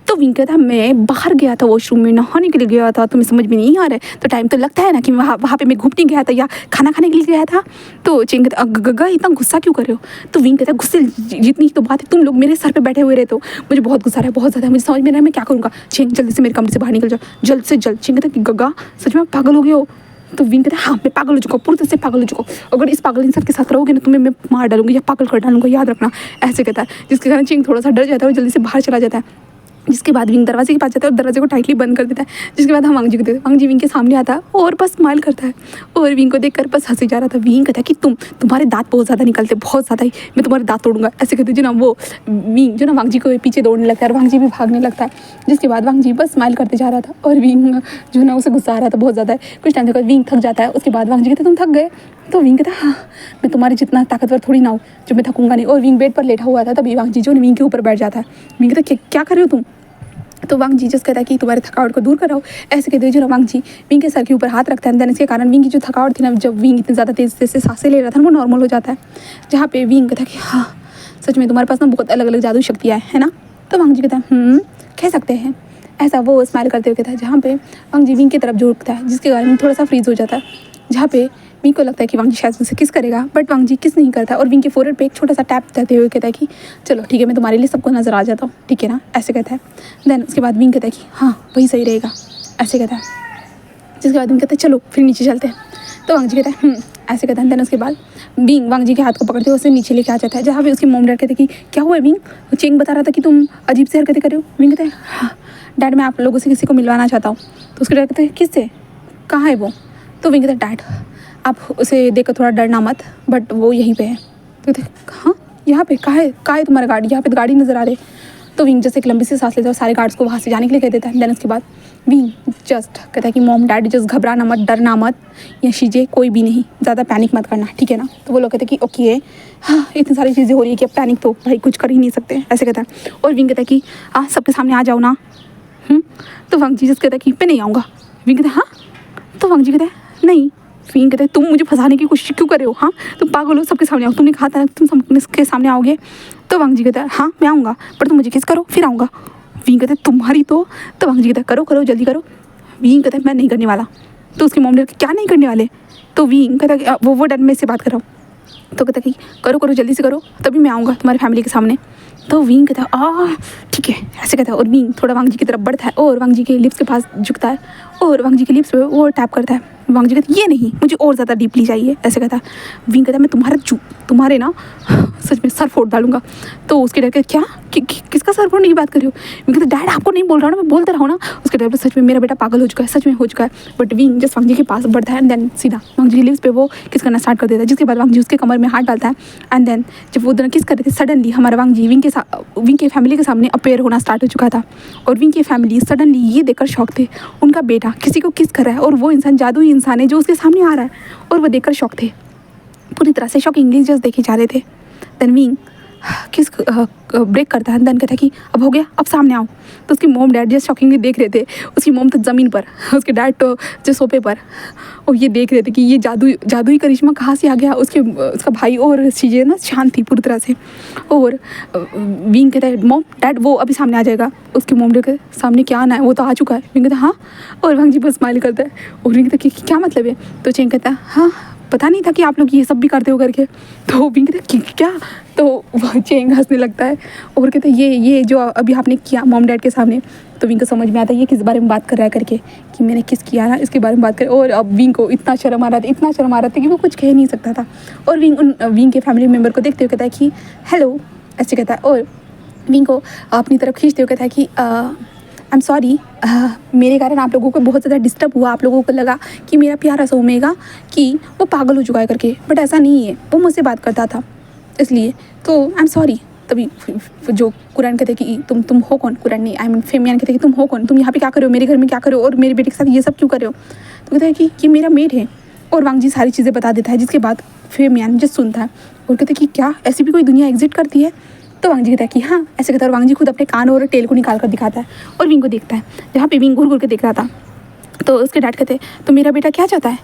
तो विंग कहता है मैं बाहर गया था वॉशरूम में, नहाने के लिए गया था, तुम्हें समझ में नहीं आ रहा है? तो टाइम तो लगता है ना कि वहाँ पे मैं घूमने गया था या खाना खाने के लिए गया था। तो चेंग कहता गगा इतना गुस्सा क्यों कर रहे हो? तो विंग कहता है गुस्से जितनी तो बात है, तुम लोग मेरे सर पे बैठे हुए रहे, तो मुझे बहुत गुस्सा है, बहुत ज़्यादा, मुझे समझ में नहीं, मैं क्या करूँगा। चेंग जल्दी से मेरे कमरे से बाहर निकल जाओ, जल्द से जल्द। चेंग कहता है कि गगा सच में पागल हो गए हो? तो विंग कहता है हाँ मैं पागल हो चुका हूँ, पूरी तरह से पागल हो चुका हूँ, अगर इस पागल इंसान के साथ रहोगे ना तुम्हें मैं मार डालूंगी या पागल कर डालूंगा, याद रखना, ऐसे कहता है। जिसके कारण चिंग थोड़ा सा डर जाता है और जल्दी से बाहर चला जाता है। जिसके बाद विंग दरवाजे के पास जाता है और दरवाजे को टाइटली बंद कर देता है। जिसके बाद हम वांग जी को देखते हैं, वांग जी विंग के सामने आता है और बस स्माइल करता है और विंग को देखकर बस हंसी जा रहा था। विंग कहता है कि तुम्हारे दांत बहुत ज़्यादा निकलते, बहुत ज़्यादा ही, मैं तुम्हारे दांत तोड़ूंगा, ऐसे कहते जो ना वो विंग जो ना वांग जी को पीछे दौड़ने लगता है और वांग जी भी भागने लगता है। जिसके बाद वांग जी बस स्माइल करते जा रहा था और विंग जो ना उसे गुस्सा आ रहा था बहुत ज़्यादा। कुछ टाइम तक विंग थक जाता है। उसके बाद वांग जी कहते तुम थक गए? तो विंग कहता हाँ मैं तुम्हारे जितना ताकतवर थोड़ी ना हूँ जो मैं थकूंगा नहीं। और विंग बेड पर लेटा हुआ था, तभी वांग जी जो विंग के ऊपर बैठ जाता है। विंग कहता क्या कर रहे हो तुम? तो वांग जी जस्ट कहता है कि तुम्हारे थकावट को दूर कराओ, ऐसे कहते जो ना वांग जी विंग के सर के ऊपर हाथ रखता है। देन इसके कारण विंग की जो थकावट थी ना, जब विंग इतनी ज़्यादा तेज़ से सांसें ले रहा था वो नॉर्मल हो जाता है। जहाँ पे विंग कहता है कि हाँ सच में तुम्हारे पास ना बहुत अलग अलग जादू शक्तियाँ है ना। तो वांग जी कहता है कह सकते हैं, ऐसा वो स्माइल करते हुए कहता है। जहाँ पे वांग जी विंग की तरफ झुकता है जिसके कारण थोड़ा सा फ्रीज हो जाता है। जहाँ पे विंग को लगता है कि वांग जी शायद उनसे किस करेगा, बट वांग जी किस नहीं करता और विंग के फोरहेड पे एक छोटा सा टैप देते हुए कहता है कि चलो ठीक है मैं तुम्हारे लिए सबको नजर आ जाता हूँ, ठीक है ना, ऐसे कहता है। देन उसके बाद विंग कहता है कि हाँ वही सही रहेगा, ऐसे कहता है। जिसके बाद विंग कहता है चलो फिर नीचे चलते हैं। तो वांग जी कहता है ऐसे कहता है। देन उसके बाद विंग वांग जी के हाथ को पकड़ते हुए उसे नीचे लेके आ जाता है। जहाँ पे उसके मॉम डैड कहते हैं कि क्या हुआ विंग? चेंग बता रहा था कि तुम अजीब से हरकतें कर रहे हो। विंग कहता है हाँ डैड मैं आप लोगों से किसी को मिलवाना चाहता हूँ। तो उसके डैड कहते हैं किससे, कहाँ है वो? तो विंग कहता है डैड आप उसे देखकर थोड़ा डरना मत, बट वो यहीं पे है। तो कहते हाँ यहाँ पे कहाँ है तुम्हारा गाड़ी? यहाँ पे तो गाड़ी नज़र आ रही। तो विंग जैसे एक लंबी सी सांस लेता है और सारे गार्ड्स को वहाँ से जाने के लिए कह देता है। देन उसके बाद विंग जस्ट कहता है कि मॉम डैड जस्ट घबराना मत, डरना मत, या शीजिए कोई भी नहीं, ज़्यादा पैनिक मत करना, ठीक है ना। तो वो लोग कहते हैं कि ओके हाँ इतनी सारी चीज़ें हो रही है कि अब पैनिक तो भाई कुछ कर ही नहीं सकते, ऐसे कहता है। और विंग कहता है कि सबके सामने आ जाओ ना। तो वांग जी जस्ट कहता है कि मैं नहीं आऊँगा। विंग कहता है हाँ। तो वांग जी कहता है नहीं। विंग कहते हैं तुम मुझे फंसाने की कोशिश क्यों कर रहे हो? हाँ तुम पागल हो, सबके सामने आओ, तुमने कहा था ना तुम सबके सामने आओगे। तो वांग जी कहता है हाँ मैं आऊँगा, पर तुम मुझे किस करो फिर आऊँगा। विंग कहते हैं तुम्हारी तो वांग जी कहता है करो करो जल्दी करो। विंग कहता है मैं नहीं करने वाला। तो उसके मॉम डैड क्या नहीं करने वाले? तो विंग कहता है वो डैड मैं इससे बात कर रहा हूँ। तो कहता है कि करो करो जल्दी से करो तभी मैं आऊँगा तुम्हारी फैमिली के सामने। तो विंग कहता है ठीक है, ऐसे कहता है। और विंग थोड़ा वांग जी की तरफ बढ़ता है और वांग जी के लिप्स के पास झुकता है और वांग जी के लिप्स पे वो टैप करता है। वांग जी कहते ये नहीं, मुझे और ज़्यादा डीपली चाहिए, ऐसे कहता है। विंग कहता है मैं तुम्हारे ना सच में सर फोड़ डालूंगा। तो उसके डैड कहते क्या किसका सर फोड़ने की बात कर रही हो? विंग कहता डैड आपको नहीं बोल रहा ना, मैं बोलता रहा हूँ ना। उसके डैड सच में मेरा बेटा पागल हो चुका है, सच में हो चुका है। बट विंग जस्ट वांग जी के पास बढ़ता है एंड देन सीधा वांग जी के लिप्स पे वो किस करना स्टार्ट कर देता है। जिसके बाद वांग जी उसके कमर में हाथ डालता है एंड देन जब वो दोनों किस कर रहे थे सडनली हमारा वांग जी विंग के फैमिली के सामने अपेयर होना स्टार्ट हो चुका था। और विंग की फैमिली सडनली ये देखकर शॉक थे, उनका बेटा किसी को किस कर रहा है और वो इंसान जादुई इंसान है जो उसके सामने आ रहा है। और वो देखकर शॉक थे, पूरी तरह से शॉकिंगली जस्ट देखे जा रहे थे। देन विंग किस ब्रेक करता है। देन कहता है कि अब हो गया, अब सामने आओ। तो उसकी मोम डैड जस्ट शॉकिंगली देख रहे थे। उसकी मोम तो ज़मीन पर, उसके डैड तो जो सोफे पर, और ये देख रहे थे कि ये जादुई करिश्मा कहाँ से आ गया। उसका भाई और चीज़ें ना शांत थी पूरी तरह से। और विंग कहता है मोम डैड वो अभी सामने आ जाएगा। उसके मोम डैड के सामने क्या आना है, वो तो आ चुका है। विंग कहता है हाँ। और वांग जी बस स्माइल करता है और विंग कहता है कि क्या मतलब है? तो चेंग कहता है हाँ पता नहीं था कि आप लोग ये सब भी करते हो करके। तो विंग कहते क्या, तो वो चेंग हंसने लगता है और कहते ये जो अभी आपने किया मॉम डैड के सामने। तो विंग को समझ में आता है ये किस बारे में बात कर रहा है करके, कि मैंने किस किया ना इसके बारे में बात कर। और अब विंग को इतना शर्म आ रहा था, इतना शर्म आ रहा था कि वो कुछ कह नहीं सकता था। और विंग के फैमिली मेम्बर को देखते हुए कहता है कि हेलो, ऐसे कहता है। और विंग को अपनी तरफ खींचते हुए कहता है कि आई एम सॉरी, मेरे कारण आप लोगों को बहुत ज़्यादा डिस्टर्ब हुआ। आप लोगों को लगा कि मेरा प्यारा सा ओमेगा कि वो पागल हो चुका है करके, बट ऐसा नहीं है, वो मुझसे बात करता था इसलिए, तो आई एम सॉरी। तभी जो कुरैन कहते कि तुम हो कौन, कुरैन नहीं आई मीन फेमियान कहते कि तुम हो कौन, तुम यहाँ पे क्या कर रहे हो, मेरे घर में क्या कर रहे हो और मेरे बेटे के साथ ये सब क्यों कर रहे हो। तो कहते हैं कि ये मेरा मेड है। और वांग जी सारी चीज़ें बता देता है, जिसके बाद फेमियान जस्ट सुनता है और कहते कि क्या ऐसी भी कोई दुनिया एग्जिट करती है। तो वांग जी कहता है कि हाँ ऐसे कहता है। और वांग जी खुद अपने कान और टेल को निकाल कर दिखाता है और विंग को देखता है, जहाँ पे विंग घूर घूर के देख रहा था। तो उसके डैड कहते तो मेरा बेटा क्या चाहता है।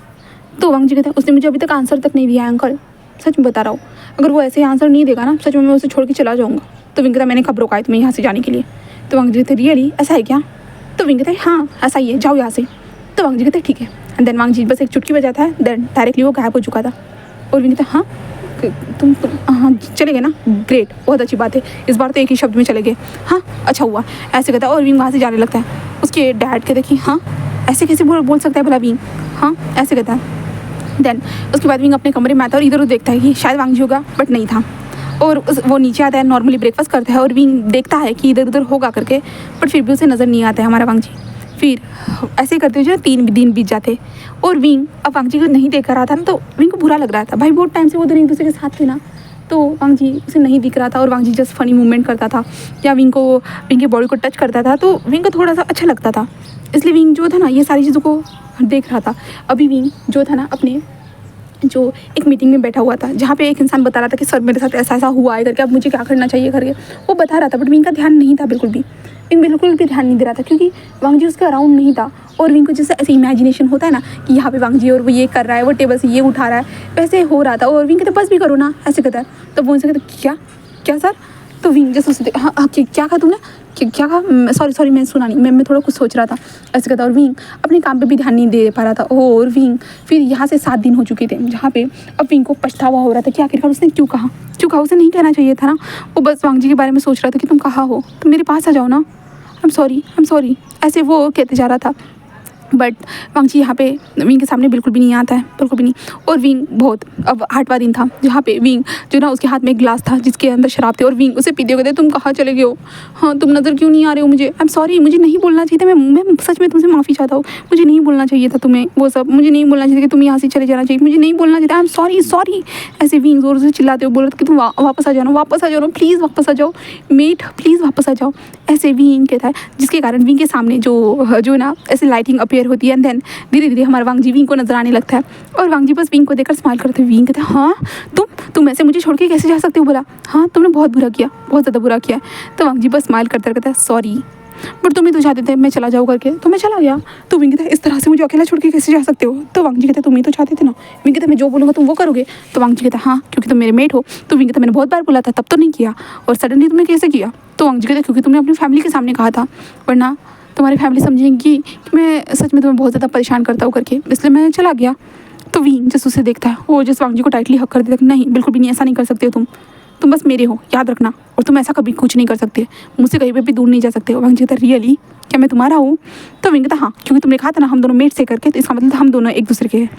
तो वांग जी कहता है उसने मुझे अभी तक आंसर तक नहीं दिया है अंकल, सच में बता रहा हूँ, अगर वो ऐसे आंसर नहीं देगा ना सच में मैं उसे छोड़ के चला जाऊँगा। तो विंग कहता मैंने कब रोका है तुम्हें यहाँ से जाने के लिए। तो वांग जी कहते रियली ऐसा है क्या। तो विंग कहता है हाँ ऐसा ही है, जाओ यहाँ से। तो वांग जी कहते ठीक है। एंड देन वांग जी बस एक चुटकी बजाता है, देन डायरेक्टली वो गायब हो चुका था। और विंग कहता हाँ तुम हाँ चले गए ना, ग्रेट, बहुत अच्छी बात है, इस बार तो एक ही शब्द में चले गए, हाँ अच्छा हुआ, ऐसे कहता है। और विंग वहाँ से जाने लगता है। उसके डैड कहते कि हाँ ऐसे कैसे बोल सकता है भला विंग, हाँ ऐसे कहता है। देन उसके बाद विंग अपने कमरे में आता है और इधर उधर देखता है कि शायद वांग जी होगा, बट नहीं था। और वो नीचे आता है, नॉर्मली ब्रेकफास्ट करता है और विंग देखता है कि इधर उधर होगा करके, बट फिर भी उसे नज़र नहीं आता है हमारा वांग जी। फिर ऐसे करते हुए 3 दिन बीत जाते और विंग अब वांग जी को नहीं देख रहा था ना, तो विंग को बुरा लग रहा था। भाई बहुत टाइम से वो दोनों एक दूसरे के साथ थे ना, तो वांग जी उसे नहीं दिख रहा था और वांग जी जस्ट फनी मूवमेंट करता था या विंग के बॉडी को टच करता था, तो विंग को थोड़ा सा अच्छा लगता था। इसलिए विंग जो था ना ये सारी चीज़ों को देख रहा था। अभी विंग जो था ना अपने जो एक मीटिंग में बैठा हुआ था, जहाँ पे एक इंसान बता रहा था कि सर मेरे साथ ऐसा ऐसा हुआ है करके, अब मुझे क्या करना चाहिए करके वो बता रहा था, बट विंग का ध्यान नहीं था बिल्कुल भी। विंग बिल्कुल भी ध्यान नहीं दे रहा था क्योंकि वांग जी उसके अराउंड नहीं था। और विंग को जैसे ऐसे इमेजिनेशन होता है ना कि यहाँ पे वांग जी और वो ये कर रहा है, वो टेबल से ये उठा रहा है, वैसे हो रहा था। और विंग कहते बस भी करो ना, ऐसे कहता है। तो वो उनसे कहते क्या क्या सर। तो विंग जैसे उससे हाँ क्या कहा तुमने, क्या कहा, सॉरी मैं सुना नहीं, मैं थोड़ा कुछ सोच रहा था, ऐसे कहता। और विंग अपने काम पे भी ध्यान नहीं दे पा रहा था। और विंग फिर यहाँ से 7 दिन हो चुके थे, जहाँ पे अब विंग को पछतावा हो रहा था कि आखिरकार उसने क्यों कहा, उसे नहीं कहना चाहिए था ना। वो बस वांग जी के बारे में सोच रहा था कि तुम कहाँ हो, तुम मेरे पास आ जाओ ना, आई एम सॉरी ऐसे वो कहते जा रहा था। बट वांग जी यहाँ पे विंग के सामने बिल्कुल भी नहीं आता है, बिल्कुल भी नहीं। और विंग बहुत अब 8वां दिन था, जहाँ पे विंग जो ना उसके हाथ में एक गिलास था जिसके अंदर शराब थे, और विंग उसे पीते हुए कहते तुम कहाँ चले गए हो, हाँ तुम नज़र क्यों नहीं आ रहे हो मुझे, आई एम सॉरी, मुझे नहीं बोलना चाहिए था, मैं सच में तुमसे माफ़ी चाहता हूँ, मुझे नहीं बोलना चाहिए था तुम्हें वो सब, मुझे नहीं बोलना चाहिए कि तुम यहाँ से चले जाना चाहिए, मुझे नहीं बोलना चाहिए, आई एम सॉरी। ऐसे विंग जोर से चिल्लाते हुए बोल रहे थे कि तुम वापस आ जाओ, प्लीज़ वापस आ जाओ मेट, प्लीज़ वापस आ जाओ। ऐसे विंग कहता है, जिसके कारण विंग के सामने जो ना ऐसे लाइटिंग अपेयर होती है। एंड देन धीरे धीरे हमारा वांग जी विंग को नजर आने लगता है और वांग जी बस विंग को देखकर स्माइल करते हैं। विंग कहते हैं हाँ तुम ऐसे मुझे छोड़ के कैसे जा सकते हो, बोला हाँ तुमने बहुत बुरा किया, बहुत ज़्यादा बुरा किया। तो वांग जी बस स्माइल करते कहता है सॉरी, बट तुम ही तो चाहते थे मैं चला जाऊँ करके, तो मैं चला गया। तो विंग कहता है इस तरह से मुझे अकेला छोड़ के कैसे जा सकते हो। तो वांग जी कहते तुम ही तो चाहते थे ना। विंग कहता मैं जो बोलूँगा तुम वो करोगे। तो वांग जी कहता हाँ क्योंकि तुम मेरे मेट हो। तो विंग कहता मैंने बहुत बार बोला था तब तो नहीं किया, और सडनली तुमने कैसे किया। तो वांग जी कहता क्योंकि तुमने अपनी फैमिली के सामने कहा था, वरना तुम्हारी फैमिली समझेंगी कि मैं सच में तुम्हें बहुत ज़्यादा परेशान करता हूँ करके, इसलिए मैं चला गया। तो विंग जस्ट उसे देखता है, वो जस्ट वांग जी को टाइटली हक कर देता है, नहीं बिल्कुल भी नहीं, ऐसा नहीं कर सकते हो तुम बस मेरे हो, याद रखना, और तुम ऐसा कभी कुछ नहीं कर सकते, मुझसे कहीं पे भी दूर नहीं जा सकते हो। वांग जी कहता रियली, क्या मैं तुम्हारा हूँ। तो विंग कहता हाँ क्योंकि तुमने कहा था ना हम दोनों मेट से करके, तो इसका मतलब हम दोनों एक दूसरे के हैं।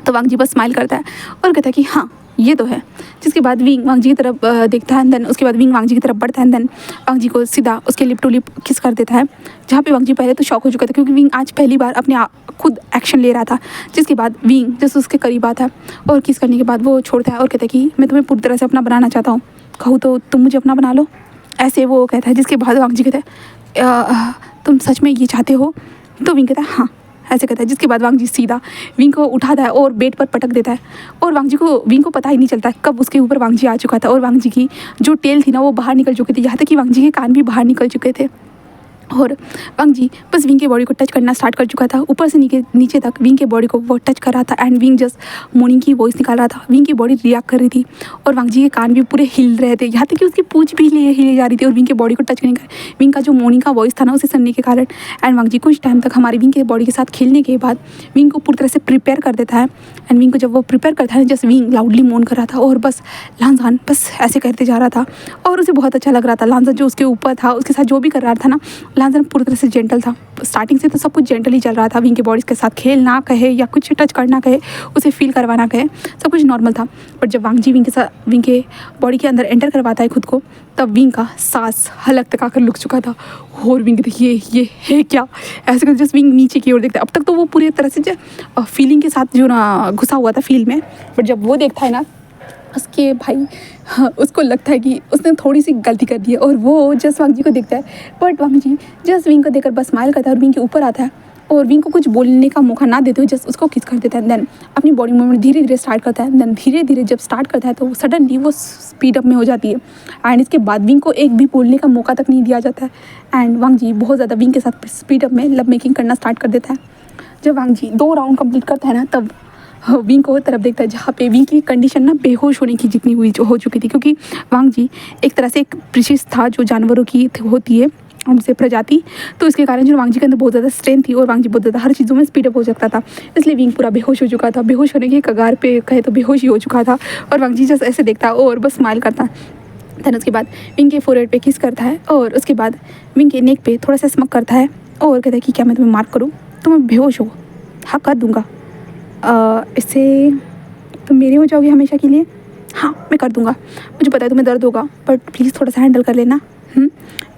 तो वांग जी बस स्माइल करता है और कहता है कि हाँ ये तो है। जिसके बाद विंग वांग जी की तरफ देखता है, देन उसके बाद विंग वांग जी की तरफ बढ़ता है, देन वांग जी को सीधा उसके लिप टू लिप किस कर देता है, जहाँ पे वांग जी पहले तो शॉक हो चुका था क्योंकि विंग आज पहली बार अपने खुद एक्शन ले रहा था। जिसके बाद विंग जैसे उसके करीब आता है और किस करने के बाद वो छोड़ता है और कहता है कि मैं तुम्हें पूरी तरह से अपना बनाना चाहता हूँ, कहूँ तो तुम मुझे अपना बना लो, ऐसे वो कहता है। जिसके बाद वांग जी कहता है तुम सच में ये चाहते हो। तो विंग कहता है हाँ, ऐसे कहता है। जिसके बाद वांग जी सीधा विंग को उठाता है और बेड पर पटक देता है, और विंग को पता ही नहीं चलता है कब उसके ऊपर वांग जी आ चुका था, और वांग जी की जो टेल थी ना वो बाहर निकल चुकी थी, यहाँ तक कि वांग जी के कान भी बाहर निकल चुके थे। और वांग जी बस विंग के बॉडी को टच करना स्टार्ट कर चुका था, ऊपर से नीचे नीचे तक विंग के बॉडी को वो टच कर रहा था एंड विंग जस्ट मॉर्निंग की वॉइस निकाल रहा था। विंग की बॉडी रिएक्ट कर रही थी और वांग जी के कान भी पूरे हिल रहे थे, यहाँ तक कि उसकी पूंछ भी हिले जा रही थी और विंग के बॉडी को टच करने का विंग का जो मॉर्निंग का वॉइस था ना उसे सुनने के कारण। एंड वांग जी कुछ टाइम तक हमारी विंग के बॉडी के साथ खेलने के बाद विंग को पूरी तरह से प्रिपेयर कर देता है। एंड विंग को जब वो प्रिपेयर करता है जस्ट विंग लाउडली मोन कर रहा था और बस लांजान बस ऐसे करते जा रहा था और उसे बहुत अच्छा लग रहा था। लांजान जो उसके ऊपर था उसके साथ जो भी कर रहा था ना, लांजान पूरी तरह से जेंटल था। स्टार्टिंग से तो सब कुछ जेंटल ही चल रहा था, विंग के बॉडी के साथ खेलना कहे या कुछ टच करना कहे, उसे फील करवाना कहे, सब कुछ नॉर्मल था। बट जब वांग जी विंग के बॉडी के अंदर एंटर करवाता है खुद को, तब विंग का सांस हलक तक आकर लुक चुका था और विंग देखिए ये है क्या, ऐसे करके जस्ट विंग नीचे की ओर देखता है। अब तक तो वो पूरी तरह से फीलिंग के साथ जो ना घुसा हुआ था फील में, बट जब वो देखता है ना उसके भाई उसको लगता है कि उसने थोड़ी सी गलती कर दी है और वो जस्ट वांग जी को देखता है। But Wang Ji just Wing को देखकर बस स्माइल करता है और विंग के ऊपर आता है और विंग को कुछ बोलने का मौका ना देते हुए जस्ट उसको किस कर देता है। देन अपनी बॉडी मूवमेंट धीरे धीरे स्टार्ट करता है। देन धीरे धीरे जब स्टार्ट करता है तो सडनली वो स्पीड अप में हो जाती है एंड इसके बाद विंग को एक भी बोलने का मौका तक नहीं दिया जाता है एंड वांग जी बहुत ज़्यादा विंग के साथ स्पीड अप में लव मेकिंग करना स्टार्ट कर देता है। जब वांग जी 2 राउंड कंप्लीट करता है ना, तब विंग को तरफ देखता है जहाँ पे विंग की कंडीशन ना बेहोश होने की जितनी हुई जो हो चुकी थी, क्योंकि वांग जी एक तरह से एक प्रीशियस था जो जानवरों की होती है उनसे प्रजाति, तो इसके कारण जो वांग जी के अंदर बहुत ज़्यादा स्ट्रेंथ थी और वांग जी बहुत ज़्यादा हर चीज़ों में स्पीड अप हो सकता था, इसलिए विंग पूरा बेहोश हो चुका था। बेहोश होने के कगार पे कहे तो बेहोश ही हो चुका था और वांग जी जैसे ऐसे देखता और बस स्माइल करता। देन उसके बाद विंग के फोरहेड पे किस करता है और उसके बाद विंग के नेक पे थोड़ा सा स्मक करता है और कहता है कि क्या मैं तुम्हें मार्क करूँ, तुम्हें बेहोश हो, हाँ कर दूँगा, इससे तुम मेरे हो जाओगे हमेशा के लिए, हाँ मैं कर दूँगा, मुझे पता है तुम्हें दर्द होगा बट प्लीज़ थोड़ा सा हैंडल कर लेना।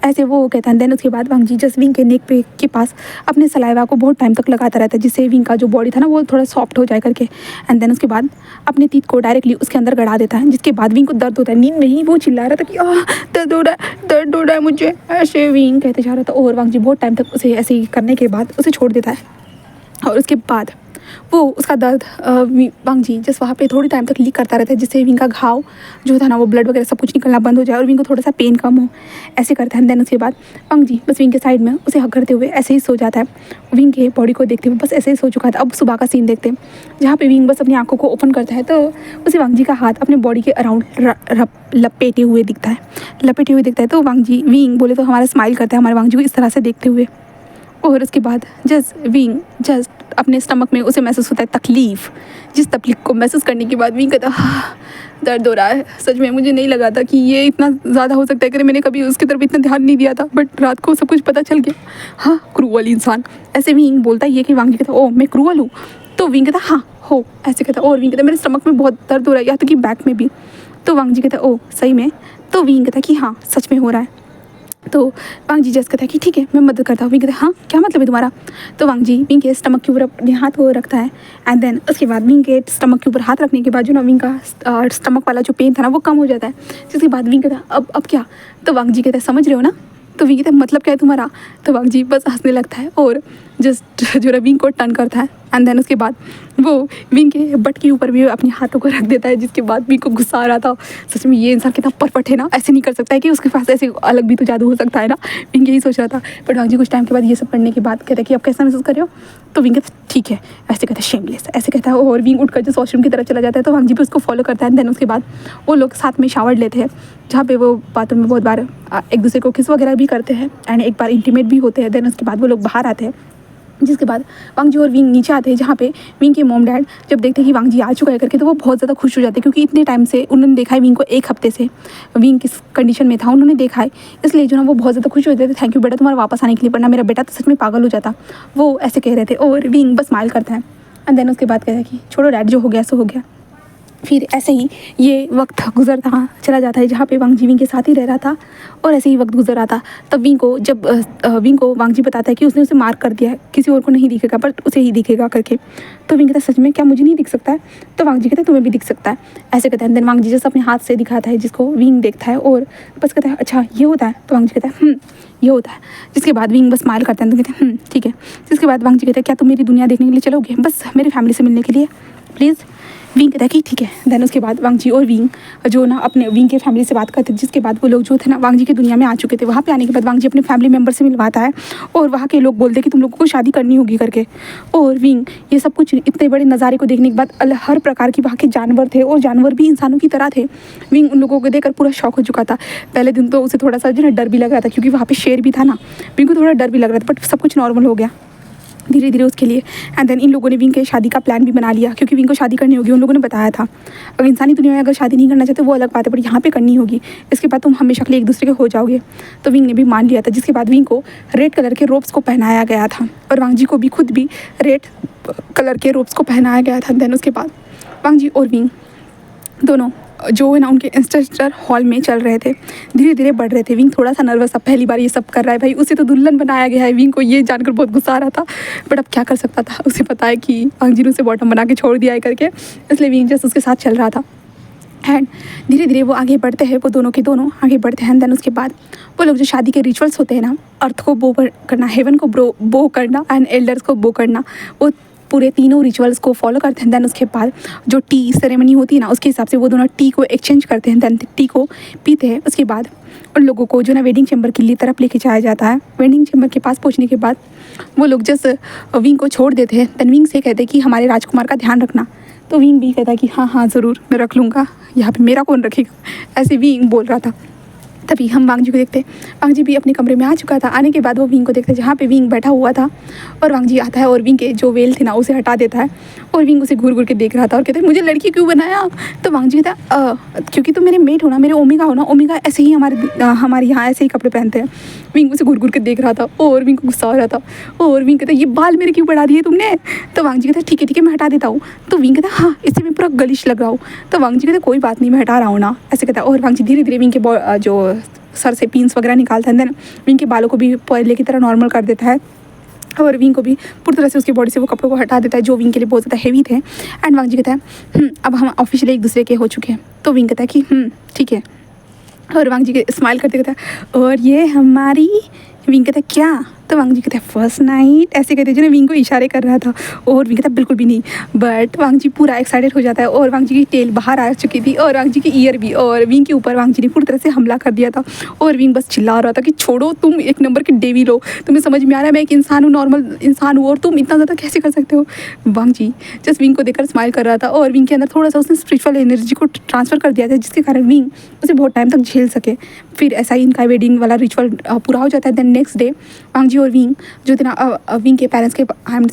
ऐसे वो कहता है। देन उसके बाद वांग जी जस्ट विंग के नेक पे के पास अपने सलाइवा को बहुत टाइम तक लगाता रहता है जिससे विंग का जो बॉडी था ना वो थोड़ा सॉफ्ट हो जाए करके। एंड देन उसके बाद अपने तीत को डायरेक्टली उसके अंदर गड़ा देता है, जिसके बाद विंग को दर्द होता है। नींद में ही वो चिल्ला रहा था कि दर्द हो रहा है मुझे, ऐसे विंग कहते जा रहा था और वांग जी बहुत टाइम तक उसे ऐसे ही करने के बाद उसे छोड़ देता है और उसके बाद वो उसका दर्द वांग जी जस्ट वहाँ पे थोड़ी टाइम तक लीक करता रहता है जिससे विंग का घाव जो था ना वो ब्लड वगैरह सब कुछ निकलना बंद हो जाए और विंग को थोड़ा सा पेन कम हो, ऐसे करता है। देन उसके बाद वांग जी बस विंग के साइड में उसे हक करते हुए ऐसे ही सो जाता है। विंग के बॉडी को देखते हुए बस ऐसे ही सो चुका था। अब सुबह का सीन देखते हैं जहाँ पे विंग बस अपनी आंखों को ओपन करता है तो उसे वांग जी का हाथ अपने बॉडी के अराउंड लपेटे हुए दिखता है। तो विंग बोले तो हमारा स्माइल करता है हमारे वांग जी को इस तरह से देखते हुए और उसके बाद विंग जस्ट अपने स्टमक में उसे महसूस होता है तकलीफ़, जिस तकलीफ को महसूस करने के बाद विंग कहता दर्द हो रहा है, सच में मुझे नहीं लगा था कि ये इतना ज़्यादा हो सकता है कि मैंने कभी उसकी तरफ इतना ध्यान नहीं दिया था, बट रात को सब कुछ पता चल गया। हाँ क्रूअल इंसान, ऐसे विंग बोलता है ये कि वांग कहता ओह मैं क्रूअल हूँ, तो विंग कहता हाँ हो, ऐसे कहता और विंग कहता मेरे स्टमक में बहुत दर्द हो रहा है, या तो कि बैक में भी, तो वांग जी कहता ओह सही में, तो विंग कहता कि हाँ सच में हो रहा है। तो वांग जी जस्ट कहता है कि ठीक है मैं मदद करता हूँ। विंग कहता है हाँ क्या मतलब है तुम्हारा, तो वांग जी विंग के स्टमक के ऊपर अपने हाथ को रखता है एंड देन उसके बाद विंग के स्टमक के ऊपर हाथ रखने के बाद जो ना विंग का स्टमक वाला जो पेन था ना वो कम हो जाता है, जिसके बाद विंग कहता है अब क्या, तो वांग जी कहता है समझ रहे हो ना, तो विंग कहता है मतलब क्या है तुम्हारा, तो वांग जी बस हंसने लगता है और जस्ट जो विंग को टर्न करता है एंड देन उसके बाद वो विंग के बट के ऊपर भी अपने हाथों को रख देता है, जिसके बाद विंग को गुस्सा आ रहा था सच में ये इंसान कितना परफेक्ट है ना, ऐसे नहीं कर सकता है कि उसके पास ऐसे अलग भी तो जादू हो सकता है ना, विंग यही सोच रहा था। बट वांग जी कुछ टाइम के बाद ये सब करने के बाद कहता है कि अब कैसा महसूस कर रहे हो, तो विंग कहता ठीक है, ऐसे कहता है शेमलेस, ऐसे कहता है और विंग उठकर जो वॉशरूम की तरफ चला जाता है, तो वांग जी भी उसको फॉलो करता है। देन उसके बाद वो लोग साथ में शावर लेते हैं जहाँ पे वो बातों में बहुत बार एक दूसरे को किस वगैरह भी करते हैं एंड एक बार इंटीमेट भी होते हैं। देन उसके बाद वो लोग बाहर आते हैं, जिसके बाद वांग जी और विंग नीचे आते हैं जहाँ पे विंग के मॉम डैड जब देखते हैं कि वांग जी आ चुका है करके, तो वो बहुत ज़्यादा खुश हो जाते हैं क्योंकि इतने टाइम से उन्होंने देखा है विंग को, 1 हफ्ते से विंग किस कंडीशन में था उन्होंने देखा है, इसलिए जो ना वो बहुत ज़्यादा खुश हो जाते थे, थैंक यू बेटा तुम्हारा वापस आने के लिए, वरना मेरा बेटा तो सच में पागल हो जाता, वो ऐसे कह रहे थे। और विंग बस स्माइल करता है एंड देन उसके बाद कहता है कि छोड़ो डैड, जो हो गया सो हो गया। फिर ऐसे ही ये वक्त गुजरता चला जाता है जहाँ पे वांग जी विंग के साथ ही रह रहा था और ऐसे ही वक्त गुजर रहा था। तब विंग को वांग जी बताता है कि उसने उसे मार्क कर दिया है, किसी और को नहीं दिखेगा पर उसे ही दिखेगा करके, तो विंग कहता है सच में क्या मुझे नहीं दिख सकता है, तो वांग जी कहता है तुम्हें भी दिख सकता है, ऐसे कहता है। देन वांग जी जैसे अपने हाथ से दिखाता है जिसको विंग देखता है और बस कहता है अच्छा ये होता है, तो वांग जी कहता है ये होता है, जिसके बाद विंग बस स्माइल करते हैं, तो कहते हैं ठीक है। जिसके बाद वांग जी कहते हैं क्या तुम मेरी दुनिया देखने के लिए चलोगे, बस मेरी फैमिली से मिलने के लिए प्लीज़, विंग कहता है कि ठीक है। देन उसके बाद वांग जी और विंग जो ना अपने विंग के फैमिली से बात करते, जिसके बाद वो लोग जो थे ना वांग जी की दुनिया में आ चुके थे। वहाँ पे आने के बाद वांग जी अपने फैमिली मेम्बर से मिलवाता है और वहाँ के लोग बोलते हैं कि तुम लोगों को शादी करनी होगी करके। और विंग ये सब कुछ इतने बड़े नज़ारे को देखने के बाद हर प्रकार की वहाँ के जानवर थे और जानवर भी इंसानों की तरह थे। विंग उन लोगों को देखकर पूरा शौक हो चुका था। पहले दिन तो उसे थोड़ा सा जो है डर भी लग रहा था, क्योंकि वहाँ पे शेर भी था ना। विंग को थोड़ा डर भी लग रहा था, बट सब कुछ नॉर्मल हो गया धीरे धीरे उसके लिए। एंड देन इन लोगों ने विंग के शादी का प्लान भी बना लिया, क्योंकि विंग को शादी करनी होगी। उन लोगों ने बताया था अगर इंसानी दुनिया में अगर शादी नहीं करना चाहते वो अलग बात है, पर यहाँ पे करनी होगी, इसके बाद तुम हमेशा के लिए एक दूसरे के हो जाओगे। तो विंग ने भी मान लिया था, जिसके बाद विंग को रेड कलर के रोब्स को पहनाया गया था और वांग जी को भी खुद भी रेड कलर के रोब्स को पहनाया गया था। देन उसके बाद वांग जी और विंग दोनों जो है ना उनके इंस्ट्रक्टर हॉल में चल रहे थे, धीरे धीरे बढ़ रहे थे। विंग थोड़ा सा नर्वस था, पहली बार ये सब कर रहा है भाई, उसे तो दुल्हन बनाया गया है। विंग को ये जानकर बहुत गुस्सा आ रहा था, बट अब क्या कर सकता था, उसे पता है कि वांग जी ने उसे बॉटम बना के छोड़ दिया है करके, इसलिए विंग जस्ट उसके साथ चल रहा था। एंड धीरे धीरे वो आगे बढ़ते हैं, वो दोनों के दोनों आगे बढ़ते हैं। देन उसके बाद वो लोग जो शादी के रिचुअल्स होते हैं ना, अर्थ को बो करना, हेवन को बो करना एंड एल्डर्स को बो करना, वो पूरे तीनों रिचुअल्स को फॉलो करते हैं। देन उसके बाद जो टी सेरेमनी होती है ना, उसके हिसाब से वो दोनों टी को एक्सचेंज करते हैं। देन टी को पीते हैं। उसके बाद उन लोगों को जो ना वेडिंग चैम्बर के लिए तरफ लेके जाया जाता है। वेडिंग चैम्बर के पास पहुंचने के बाद वो लोग जस्ट विंग को छोड़ देते हैं। देन विंग से कहते हैं कि हमारे राजकुमार का ध्यान रखना। तो विंग भी कहता है कि हाँ हाँ ज़रूर, मैं रख लूँगा, यहाँ पे मेरा कौन रखेगा, ऐसे विंग बोल रहा था। तभी हम वांग जी को देखते, वांग जी भी अपने कमरे में आ चुका था। आने के बाद वो विंग को देखते जहाँ पे विंग बैठा हुआ था, और वांग जी आता है और विंग के जो वेल थे ना उसे हटा देता है। और विंग उसे घूर घूर के देख रहा था और कहते हैं मुझे लड़की क्यों बनाया। तो वांग जी कहता क्योंकि तुम मेरे मेट हो ना, मेरे ओमेगा हो ना, ओमेगा ऐसे ही हमारे यहाँ ऐसे ही कपड़े पहनते हैं। विंग उसे घूर घूर के देख रहा था और विंग को गुस्सा हो रहा था। और विंग कहता ये बाल मेरे क्यों बढ़ा दिए तुमने। तो वांग जी कहता ठीक है मैं हटा देता हूँ। तो विंग कहता हाँ, इससे मैं पूरा गलिश लग रहा हूँ। तो वांग जी कहता कोई बात नहीं, मैं हटा रहा हूँ ना, ऐसे कहता। और वांग जी धीरे धीरे विंग के जो सर से पिन्स वगैरह निकालता है। देन विंग के बालों को भी पहले की तरह नॉर्मल कर देता है और विंग को भी पूरी तरह से उसकी बॉडी से वो कपड़ों को हटा देता है जो विंग के लिए बहुत ज़्यादा हेवी थे। एंड वांग जी कहता है अब हम ऑफिशियली एक दूसरे के हो चुके हैं। तो विंग कहता है कि ठीक है, और वांग जी के स्माइल करते कहता है और ये हमारी, विंग कहता है क्या। तो वांग जी कहते हैं फर्स्ट नाइट, ऐसे कहते जो ना विंग को इशारे कर रहा था। और विंग कहता है बिल्कुल भी नहीं, बट वांग जी पूरा एक्साइटेड हो जाता है। और वांग जी की टेल बाहर आ चुकी थी और वांग जी की ईयर भी, और विंग के ऊपर वांग जी ने पूरी तरह से हमला कर दिया था। और विंग बस चिल्ला रहा था कि छोड़ो, तुम एक नंबर के डेविल हो, तुम्हें समझ में आ रहा है मैं एक इंसान हूँ, नॉर्मल इंसान हूँ, और तुम इतना ज़्यादा कैसे कर सकते हो। वांग जी जस्ट विंग को देखकर स्माइल कर रहा था और विंग के अंदर थोड़ा सा उसने स्पिरिचुअल एनर्जी को ट्रांसफ़र कर दिया था, जिसके कारण विंग उसे बहुत टाइम तक झेल सके। फिर ऐसा ही इनका वेडिंग वाला रिचुअल पूरा हो जाता है। देन नेक्स्ट डे वांग जी और विंग जो थे ना विंग के पेरेंट्स के वांग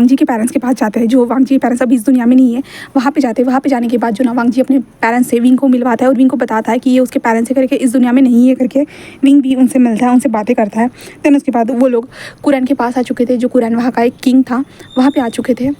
जी के पेरेंट्स के पास जाते हैं, जो वांग जी के पेरेंट्स अभी इस दुनिया में नहीं है, वहाँ पे जाते हैं। वहाँ पे जाने के बाद जो ना वांग जी अपने पेरेंट्स से विंग को मिलवाता है और विंग को बताता है कि ये उसके पेरेंट्स है करके, इस दुनिया में नहीं है करके। विंग भी उनसे मिलता है, उनसे बातें करता है। देन उसके बाद वो लोग कुरैन के पास आ चुके थे, जो कुरैन वहाँ का एक किंग था, वहाँ पर आ चुके थे।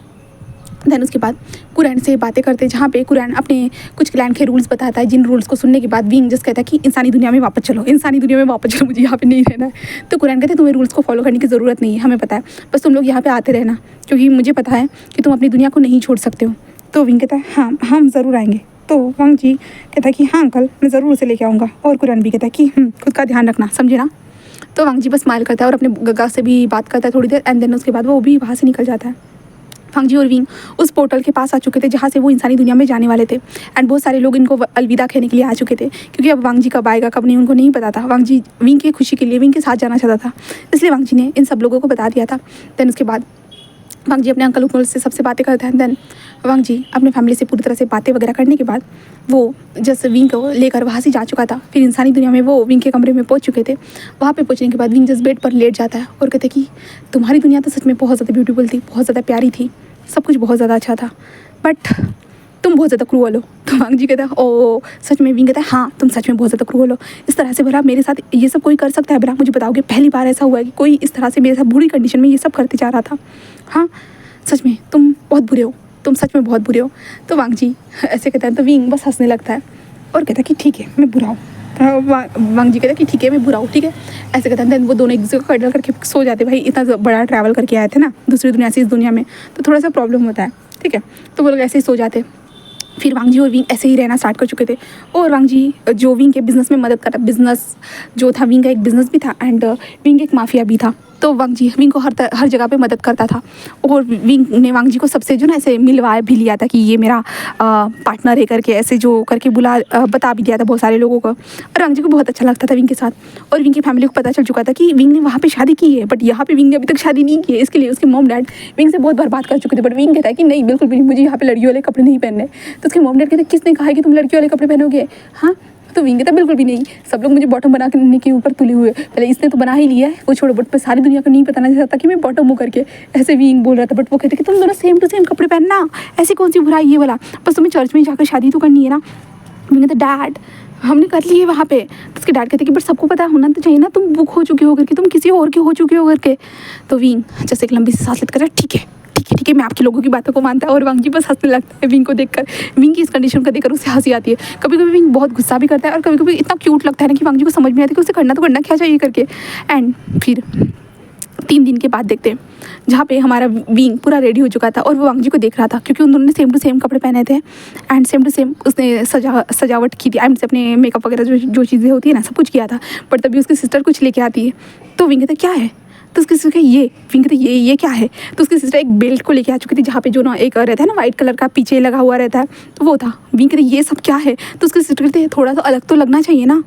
देन उसके बाद कुरैन से बातें करते, जहाँ पे कुरैन अपने कुछ क्लैन के रूल्स बताता है, जिन रूल्स को सुनने के बाद विंग जस्ट कहता है कि इंसानी दुनिया में वापस चलो, इंसानी दुनिया में वापस चलो, मुझे यहाँ पे नहीं रहना है। तो कुरैन कहते हैं तुम्हें रूल्स को फॉलो करने की ज़रूरत नहीं है, हमें पता है, बस तुम लोग यहाँ पे आते रहना, क्योंकि मुझे पता है कि तुम अपनी दुनिया को नहीं छोड़ सकते हो। तो विंग कहता है हाँ हम ज़रूर आएंगे। तो वांग जी कहता है कि हाँ अंकल, मैं ज़रूर उसे लेके आऊँगा। और कुरैन भी कहता है कि खुद का ध्यान रखना, समझे ना। तो वांग जी बस स्माइल करता है और अपने गगा से भी बात करता है थोड़ी देर। एंड देन उसके बाद वो भी वहाँ से निकल जाता है। वांग जी और विंग उस पोर्टल के पास आ चुके थे जहाँ से वो इंसानी दुनिया में जाने वाले थे। एंड बहुत सारे लोग इनको अलविदा कहने के लिए आ चुके थे, क्योंकि अब वांग जी कब आएगा कब नहीं उनको नहीं पता था। वांग जी विंग की खुशी के लिए विंग के साथ जाना चाहता था, इसलिए वांग जी ने इन सब लोगों को बता दिया था। देन उसके बाद वांग जी अपने अंकल उंकल से सबसे बातें करते हैं। देन वांग जी अपने फैमिली से पूरी तरह से बातें वगैरह करने के बाद वो जस्ट विंग को लेकर वहाँ से जा चुका था। फिर इंसानी दुनिया में वो विंग के कमरे में पहुँच चुके थे। वहाँ पे पहुँचने के बाद विंग जस्ट बेड पर लेट जाता है और कहते कि तुम्हारी दुनिया तो सच में बहुत ज़्यादा ब्यूटीफुल थी, बहुत ज़्यादा प्यारी थी, सब कुछ बहुत ज़्यादा अच्छा था, बट तुम बहुत ज़्यादा क्रूअल हो। तो वांग जी कहता है ओ सच में। विंग कहता है हाँ तुम सच में बहुत ज़्यादा क्रूअल हो, इस तरह से भला मेरे साथ ये सब कोई कर सकता है। भला मुझे बताओगे, पहली बार ऐसा हुआ है कि कोई इस तरह से मेरे साथ बुरी कंडीशन में ये सब करते जा रहा था। हाँ सच में तुम बहुत बुरे हो, तुम सच में बहुत बुरे हो। तो वांग जी ऐसे कहता है। तो विंग बस हंसने लगता है और कहता है कि ठीक है मैं बुरा हूँ। वांग जी कहता है कि ठीक है मैं बुरा हूँ, ठीक है ऐसे कहता है। देन वो दोनों एक दूसरे को कडल करके सो जाते। भाई इतना बड़ा ट्रैवल करके आए थे ना दूसरी दुनिया से इस दुनिया में, तो थोड़ा सा प्रॉब्लम होता है, ठीक है। तो वो लोग ऐसे ही सो जाते। फिर वांग जी और विंग ऐसे ही रहना स्टार्ट कर चुके थे। और वांग जी जो विंग के बिज़नेस में मदद करता, बिज़नेस जो था विंग का एक बिज़नेस भी था एंड विंग एक माफिया भी था। तो वांग जी विंग को हर जगह पे मदद करता था और विंग ने वांग जी को सबसे जो ना ऐसे मिलवा भी लिया था कि ये मेरा पार्टनर है करके, ऐसे जो करके बता भी दिया था बहुत सारे लोगों को। और वांग जी को बहुत अच्छा लगता था विंग के साथ। और विंग की फैमिली को पता चल चुका था कि विंग ने वहाँ पे शादी की है, बट यहाँ पे विंग ने अभी तक शादी नहीं की है। इसके लिए उसके मॉम डैड विंग से बहुत बार बात कर चुके थे, बट विंग कहता है कि नहीं बिल्कुल भी नहीं, मुझे यहाँ पे लड़कियों वाले कपड़े नहीं पहनने। तो उसके मॉम डैड कहते किसने कहा है कि तुम लड़कियों वाले कपड़े पहनोगे? हाँ, तो विंग कहता बिल्कुल भी नहीं, सब लोग मुझे बॉटम बना के ऊपर तुले हुए, पहले इसने तो बना ही लिया है, वो छोड़ो, बट पर सारी दुनिया को नहीं पता चाहता कि मैं बॉटम हूँ करके, ऐसे विंग बोल रहा था। बट वो कहते कि तुम दोनों सेम टू सेम कपड़े पहनना, ऐसी कौन सी बुराई ये वाला, बस तुम्हें चर्च में जाकर शादी तो करनी है ना। विंग कहता डैड हमने कर ली है वहाँ पे। तो उसके डैड कहते कि बट सबको पता होना तो चाहिए ना, तुम बुक हो चुके हो करके, तुम किसी और के हो चुके हो करके। तो विंग जैसे एक लंबी सी सांस लेकर ठीक है ठीक है मैं आपके लोगों की बातों को मानता है। और वांग जी बस हंसने लगता है विंग को देखकर, विंग की इस कंडीशन को देखकर उसे हंसी आती है। कभी कभी विंग बहुत गुस्सा भी करता है और कभी कभी इतना क्यूट लगता है ना कि वांग जी को समझ में आता है कि उसे करना तो करना क्या चाहिए करके। एंड फिर 3 दिन के बाद देखते हैं जहाँ पे हमारा विंग पूरा रेडी हो चुका था और वो वांग जी को देख रहा था क्योंकि उन दोनों ने सेम टू सेम कपड़े पहने थे एंड सेम टू सेम उसने सजावट की थी एंड से अपने मेकअप वगैरह जो चीज़ें होती है ना सब कुछ किया था। बट तभी उसकी सिस्टर कुछ लेके आती है तो विंग कहता क्या है, तो उसकी सिस्टर ये विंग कहते ये क्या है। तो उसकी सिस्टर एक बेल्ट को लेके आ चुकी थी जहाँ पे जो ना एक रहता है ना वाइट कलर का पीछे लगा हुआ रहता है, तो वो था। विंग कहते ये सब क्या है, तो उसकी सिस्टर कहते थोड़ा तो अलग तो लगना चाहिए ना।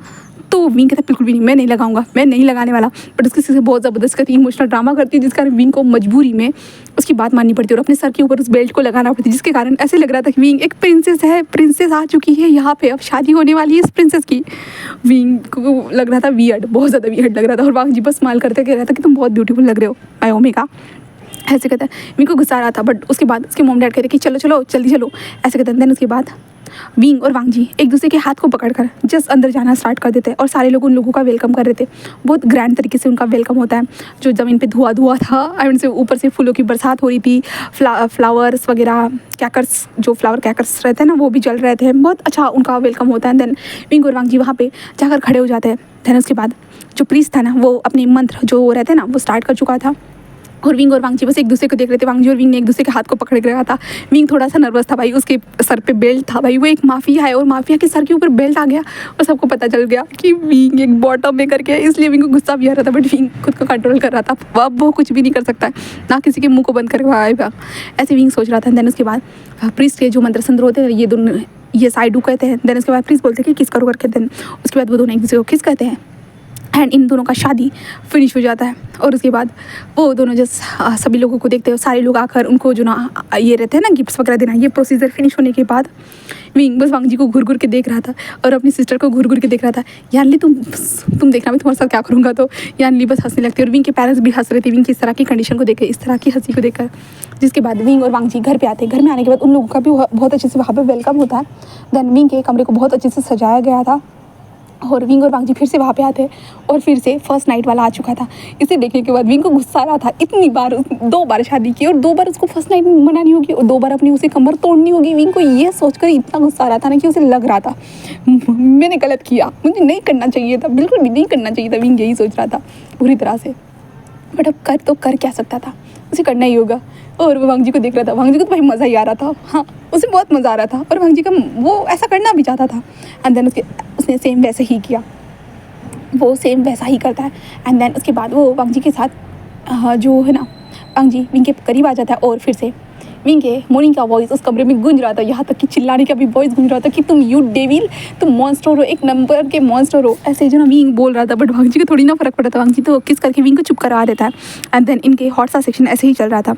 तो विंग कहता बिल्कुल भी नहीं, मैं नहीं लगाऊंगा, मैं नहीं लगाने वाला। बट उसकी सिस्टर बहुत ज़बरदस्त करती है, इमोशनल ड्रामा करती है, जिस कारण विंग को मजबूरी में उसकी बात माननी पड़ती है और अपने सर के ऊपर उस बेल्ट को लगाना पड़ती है, जिसके कारण ऐसे लग रहा था कि विंग एक प्रिंसेस है, प्रिंसेस आ चुकी है यहाँ पे, अब शादी होने वाली है इस प्रिंसेस की। विंग को लग रहा था वियर्ड, बहुत ज़्यादा वियर्ड लग रहा था। और वांग जी बस स्माइल करते कह रहा था कि तुम बहुत ब्यूटीफुल लग रहे हो आयोमी का, ऐसे कहता है। विंग को गुस्सा आ रहा था बट उसके बाद उसके मॉम डैड कहते कि चलो चलो जल्दी चलो, ऐसे कहते हैं। देन उसके बाद विंग और वांग जी एक दूसरे के हाथ को पकड़कर जस्ट अंदर जाना स्टार्ट कर देते हैं और सारे लोग उन लोगों का वेलकम कर रहे थे। बहुत ग्रैंड तरीके से उनका वेलकम होता है, जो ज़मीन पे धुआं धुआं था एंड से ऊपर से फूलों की बरसात हो रही थी, फ्लावर्स वगैरह कैकर्स, जो फ्लावर कैकर्स रहते हैं ना वो भी जल रहे थे। बहुत अच्छा उनका वेलकम होता है। देन विंग और वांग जी वहाँ पे जाकर खड़े हो जाते हैं। देन उसके बाद जो प्रीस्ट था ना वो अपने मंत्र जो रहते हैं ना वो स्टार्ट कर चुका था और विंग और वांग जी बस एक दूसरे को देख रहे थे। वांग जी और विंग ने एक दूसरे के हाथ को पकड़ के रखा था। विंग थोड़ा सा नर्वस था भाई, उसके सर पे बेल्ट था भाई, वो एक माफिया है और माफिया के सर के ऊपर बेल्ट आ गया और सबको पता चल गया कि विंग एक बॉटम में करके, इसलिए विंग को गुस्सा भी आ रहा था। बट विंग खुद को कंट्रोल कर रहा था, अब वो कुछ भी नहीं कर सकता है, ना किसी के मुंह को बंद करके आएगा, ऐसे विंग सोच रहा था। देन उसके बाद प्रीस्ट के जो मंत्र संत्र होते हैं ये दोनों ये साइडू कहते हैं। देन उसके बाद प्रीस्ट बोलते हैं कि किस करो करके। देन उसके बाद वो दोनों एक दूसरे को किस कहते हैं एंड इन दोनों का शादी फिनिश हो जाता है। और उसके बाद वो दोनों जस्ट सभी लोगों को देखते हैं, सारे लोग आकर उनको जो ना ये रहते हैं ना गिफ्ट्स वगैरह देना। ये प्रोसीजर फिनिश होने के बाद विंग बस वांग जी को घूर घूर के देख रहा था और अपनी सिस्टर को घूर घूर के देख रहा था। यानली तुम देखना मैं तुम्हारे साथ क्या करूँगा। तो यानली बस हंसने लगती है और विंग के पेरेंट्स भी हंस रहे थे विंग की इस तरह की कंडीशन को देख, इस तरह की हंसी को देखकर। जिसके बाद विंग और वांग जी घर पे आते हैं। घर में आने के बाद उन लोगों का भी बहुत अच्छे से वहाँ पर वेलकम होता है। देन विंग के कमरे को बहुत अच्छे से सजाया गया था और विंग और वांग जी फिर से वहाँ पे आते हैं और फिर से फर्स्ट नाइट वाला आ चुका था। इसे देखने के बाद विंग को गुस्सा आ रहा था, इतनी बार 2 बार शादी की और 2 बार उसको फर्स्ट नाइट मनानी होगी और 2 बार अपनी उसे कमर तोड़नी होगी। विंग को ये सोचकर इतना गुस्सा आ रहा था ना कि उसे लग रहा था मैंने गलत किया, मुझे नहीं करना चाहिए था, बिल्कुल भी नहीं करना चाहिए था। विंग यही सोच रहा था पूरी तरह से, बट अब कर क्या सकता था, उसे करना ही होगा। और वो वांग जी को देख रहा था, वांग जी को तो भाई मज़ा ही आ रहा था, हाँ उसे बहुत मज़ा आ रहा था और वांग जी का वो ऐसा करना भी चाहता था। एंड देन उसने सेम वैसे ही किया, वो सेम वैसा ही करता है। एंड देन उसके बाद वो वांग जी के साथ जो है ना वांग जी विंग के करीब आ जाता है और फिर से विंग के मॉर्निंग का वॉइस उस कमरे में गूंज रहा था, यहाँ तक कि चिल्लाने का भी वॉइस गूंज रहा था कि तुम यू डेविल, तुम मॉन्स्टर हो, एक नंबर के मॉन्स्टर हो, ऐसे जो ना विंग बोल रहा था। बट वांग जी को थोड़ी ना फर्क पड़ा था, वांग जी तो किस करके विंग को चुप करवा देता है। एंड देन इनके हॉट सा सेक्शन ऐसे ही चल रहा था।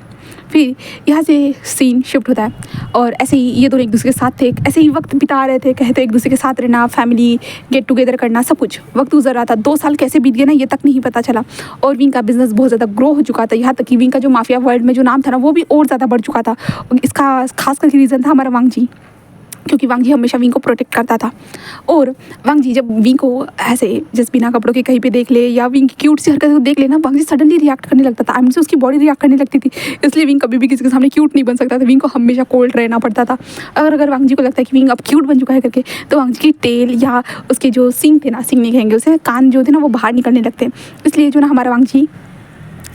फिर यहाँ से सीन शिफ्ट होता है और ऐसे ही ये दोनों एक दूसरे के साथ थे, ऐसे ही वक्त बिता रहे थे, कहते एक दूसरे के साथ रहना, फैमिली गेट टुगेदर करना, सब कुछ वक्त गुजर रहा था। 2 साल कैसे बीत गए ना ये तक नहीं पता चला। और विंग का बिजनेस बहुत ज़्यादा ग्रो हो चुका था, यहाँ तक कि विंग का जो माफिया वर्ल्ड में जो नाम था ना वो भी और ज़्यादा बढ़ चुका था। इसका खास करके रीज़न था हमारा वांग जी, क्योंकि वांग जी हमेशा विंग को प्रोटेक्ट करता था। और वांग जी जब विंग को ऐसे जस्ट बिना कपड़ों के कहीं पे देख ले या विंग की क्यूट सी हरकत को देख लेना, वांग जी सडनली रिएक्ट करने लगता था, से उसकी बॉडी रिएक्ट करने लगती थी। इसलिए विंग कभी भी किसी के सामने क्यूट नहीं बन सकता था, विंग को हमेशा कोल्ड रहना पड़ता था। अगर वांग जी को लगता है कि विंग अब क्यूट बन चुका है करके, तो वांग जी की टेल या उसके जो सींग थे ना, सींग नहीं कहेंगे उसे, कान जो थे ना वो बाहर निकलने लगते। इसलिए जो ना हमारा वांग जी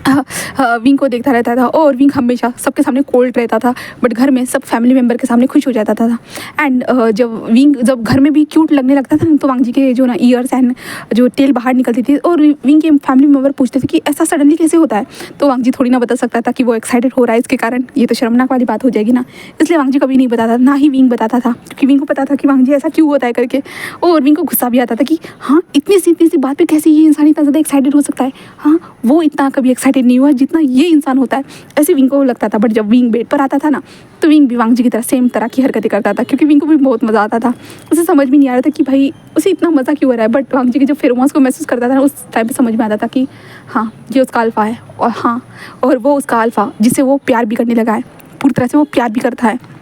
विंग को देखता रहता था और विंग हमेशा सबके सामने कोल्ड रहता था, बट घर में सब फैमिली मेम्बर के सामने खुश हो जाता था। एंड जब घर में भी क्यूट लगने लगता था ना, तो वांग जी के जो ना ईयर्स एंड जो टेल बाहर निकलती थी और विंग के फैमिली मेम्बर पूछते थे कि ऐसा सडनली कैसे होता है, तो वांग जी थोड़ी ना बता सकता था कि वो एक्साइटेड हो रहा है इसके कारण, ये तो शर्मनाक वाली बात हो जाएगी ना। इसलिए वांग जी कभी नहीं बताता, ना ही विंग बताता था, क्योंकि विंग को पता था कि वांग जी ऐसा क्यों होता है करके। और विंग को गुस्सा भी आता था कि हाँ, इतनी सी बात पे कैसे ये इंसान इतना ज़्यादा एक्साइटेड हो सकता है, हाँ वो इतना कभी एक्साइटेड नहीं हुआ जितना ये इंसान होता है, ऐसे विंग को लगता था। बट जब विंग बेड पर आता था ना, तो विंग भी वांग जी की तरह सेम तरह की हरकतें करता था, क्योंकि विंग को भी बहुत मज़ा आता था। उसे समझ में नहीं आ रहा था कि भाई उसे इतना मज़ा क्यों हो रहा है, बट वांग जी के जब फेरोमोन्स को महसूस करता था ना, उस टाइम पे समझ में आता था कि हाँ ये उसका अल्फा है, और हाँ और वो उसका अल्फा जिससे वो प्यार भी करने लगा है, पूरी तरह से वो प्यार भी करता है।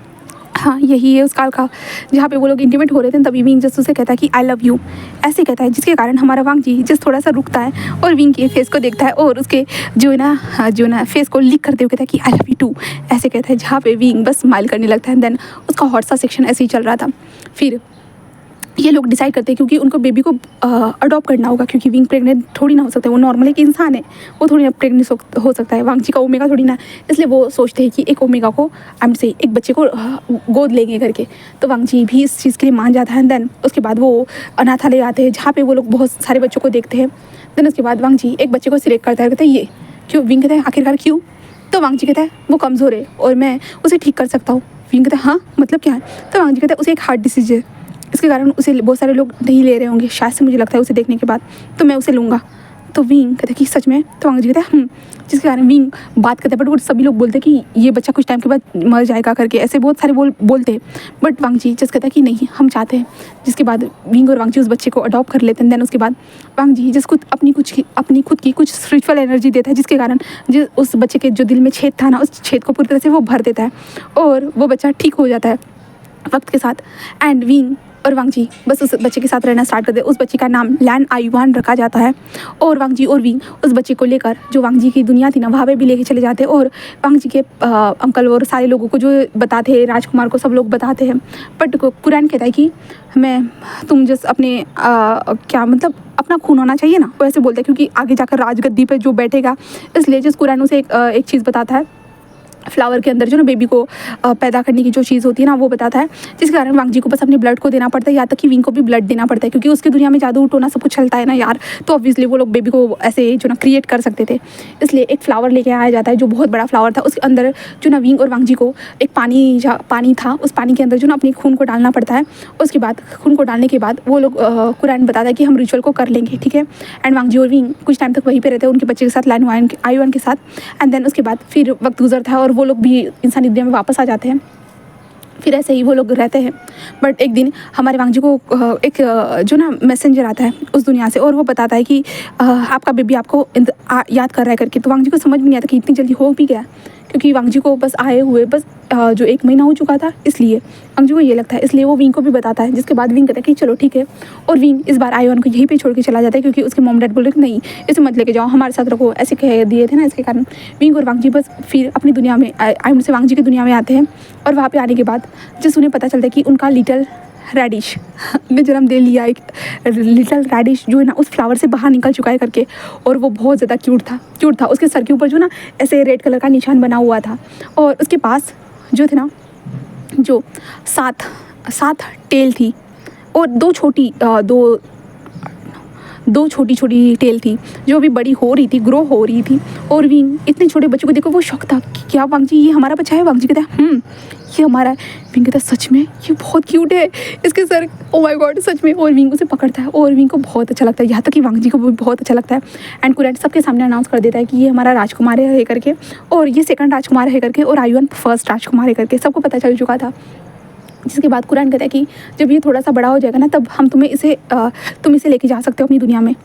हाँ यही है उसका अल्फा। जहाँ पे वो लोग इंटीमेट हो रहे थे तभी विंग जस्ट उसे कहता है कि आई लव यू, ऐसे कहता है, जिसके कारण हमारा वांग जी जस्ट थोड़ा सा रुकता है और विंग के फेस को देखता है और उसके जो है ना फेस को लिख करते हुए कहता है कि आई लव यू टू, ऐसे कहता है। जहाँ पे विंग बस स्माइल करने लगता है। देन उसका हॉट सा सेक्शन ऐसे ही चल रहा था। फिर ये लोग डिसाइड करते हैं, क्योंकि उनको बेबी को अडॉप्ट करना होगा, क्योंकि विंग प्रेग्नेंट थोड़ी ना हो सकता है, वो नॉर्मल एक इंसान है, वो थोड़ी ना प्रेग्नेंट हो सकता है, वांग जी का ओमेगा थोड़ी ना। इसलिए वो सोचते हैं कि एक ओमेगा को से एक बच्चे को गोद लेंगे करके। तो वांग जी भी इस चीज़ के लिए मान जाता है। देन उसके बाद वो अनाथालय आते हैं, जहाँ पे वो लोग बहुत सारे बच्चों को देखते हैं। देन उसके बाद वांग जी एक बच्चे को सिलेक्ट करता है, कहते हैं ये क्यों। विंग कहता है आखिरकार क्यों। तो वांग जी कहता है वो कमज़ोर है और मैं उसे ठीक कर सकता हूँ। विंग कहता है हाँ मतलब क्या है। तो वांग जी कहता है उसे एक हार्ट डिसीज है, इसके कारण उसे बहुत सारे लोग नहीं ले रहे होंगे, शायद से मुझे लगता है उसे देखने के बाद, तो मैं उसे लूँगा। तो विंग कहता है कि सच में। तो वांग जी कहता है जिसके कारण विंग बात करता है, बट वो सभी लोग बोलते हैं कि ये बच्चा कुछ टाइम के बाद मर जाएगा करके, ऐसे बहुत सारे बोलते हैं। बट वांग जी जस्ट कहता है कि नहीं हम चाहते हैं। जिसके बाद विंग और वांग जी उस बच्चे को अडॉप्ट कर लेते हैं। देन उसके बाद वांग जी जस्ट अपनी खुद की कुछ स्पिरिचुअल एनर्जी देता है, जिसके कारण उस बच्चे के जो दिल में छेद था ना, उस छेद को पूरी तरह से वो भर देता है और वो बच्चा ठीक हो जाता है वक्त के साथ। एंड विंग और वांग जी बस उस बच्चे के साथ रहना स्टार्ट कर दे। उस बच्चे का नाम लैन आयुआन रखा जाता है और वांग जी और विंग उस बच्चे को लेकर जो वांग जी की दुनिया थी ना, वहाँ पे भी लेके चले जाते हैं। और वांग जी के अंकल और सारे लोगों को जो बताते हैं, राजकुमार को सब लोग बताते हैं। बट कुरान कहता है कि तुम जस्ट अपने क्या मतलब अपना खून होना चाहिए ना, वो ऐसे बोलते हैं, क्योंकि आगे जाकर राजगद्दी पर जो बैठेगा, इसलिए जिस कुरान उसे एक चीज़ बताता है, फ्लावर के अंदर जो ना बेबी को पैदा करने की जो चीज़ होती है ना, वो बताता है। जिसके कारण वांग जी को बस अपने ब्लड को देना पड़ता है, या तक कि विंग को भी ब्लड देना पड़ता है, क्योंकि उसकी दुनिया में जादू टोना सब कुछ चलता है ना यार। तो ऑब्वियसली वो लोग बेबी को ऐसे जो ना क्रिएट कर सकते थे। इसलिए एक फ्लावर लेके आया जाता है जो बहुत बड़ा फ्लावर था। उसके अंदर जो ना विंग और वांग जी को एक पानी था, उस पानी के अंदर जो ना अपने खून को डालना पड़ता है। उसके बाद खून को डालने के बाद वो लोग कुरान बताता है कि हम रिचुअल को कर लेंगे, ठीक है। एंड वांग जी और विंग कुछ टाइम तक वहीं पर रहते हैं उनके बच्चे के साथ, लैन आयुआन के साथ। एंड देन उसके बाद फिर वक्त गुजरता है और वो लोग भी इंसानी दुनिया में वापस आ जाते हैं। फिर ऐसे ही वो लोग रहते हैं। बट एक दिन हमारे वांग जी को एक जो ना मैसेंजर आता है उस दुनिया से, और वो बताता है कि आपका बेबी आपको याद कर रहा है करके। तो वांग जी को समझ में नहीं आता कि इतनी जल्दी हो भी गया, क्योंकि वांग जी को बस आए हुए बस जो 1 महीना हो चुका था, इसलिए वांग जी को ये लगता है। इसलिए वो विंग को भी बताता है, जिसके बाद विंग कहता है कि चलो ठीक है। और विंग इस बार आयुआन को यहीं पे छोड़ के चला जाता है, क्योंकि उसके मॉम डैड बोल रहे कि नहीं इसे मत लेके जाओ, हमारे साथ रखो, ऐसे कह दिए थे ना। इसके कारण विंग और वांग जी बस फिर अपनी दुनिया में आयुआन से वांग जी की दुनिया में आते हैं। और वहाँ पर आने के बाद जिस उन्हें पता चलता है कि उनका लिटिल रेडिश ने जन्म दे लिया, एक लिटिल रेडिश जो है ना उस फ्लावर से बाहर निकल चुका है करके। और वो बहुत ज़्यादा क्यूट था। उसके सर के ऊपर जो ना ऐसे रेड कलर का निशान बना हुआ था, और उसके पास जो थे ना जो सात टेल थी, और दो छोटी छोटी टेल थी जो अभी बड़ी हो रही थी, ग्रो हो रही थी। और विंग इतने छोटे बच्चे को देखो वो शौक था कि क्या वांग जी ये हमारा बच्चा है। वांग जी कहता है ये हमारा है। विंग कहता है सच में ये बहुत क्यूट है, इसके सर ओ माय गॉड सच में। और विंग उसे पकड़ता है और विंग को बहुत अच्छा लगता है, यहाँ तक कि वांग जी को भी बहुत अच्छा लगता है। एंड कुरान सबके सामने अनाउंस कर देता है कि ये हमारा राजकुमार है करके, और ये सेकंड राजकुमार है करके, और आयुआन फर्स्ट राजकुमार है करके, सबको पता चल चुका था। जिसके बाद कुरान कहता है कि जब ये थोड़ा सा बड़ा हो जाएगा ना, तब हम तुम इसे लेके जा सकते हो अपनी दुनिया में।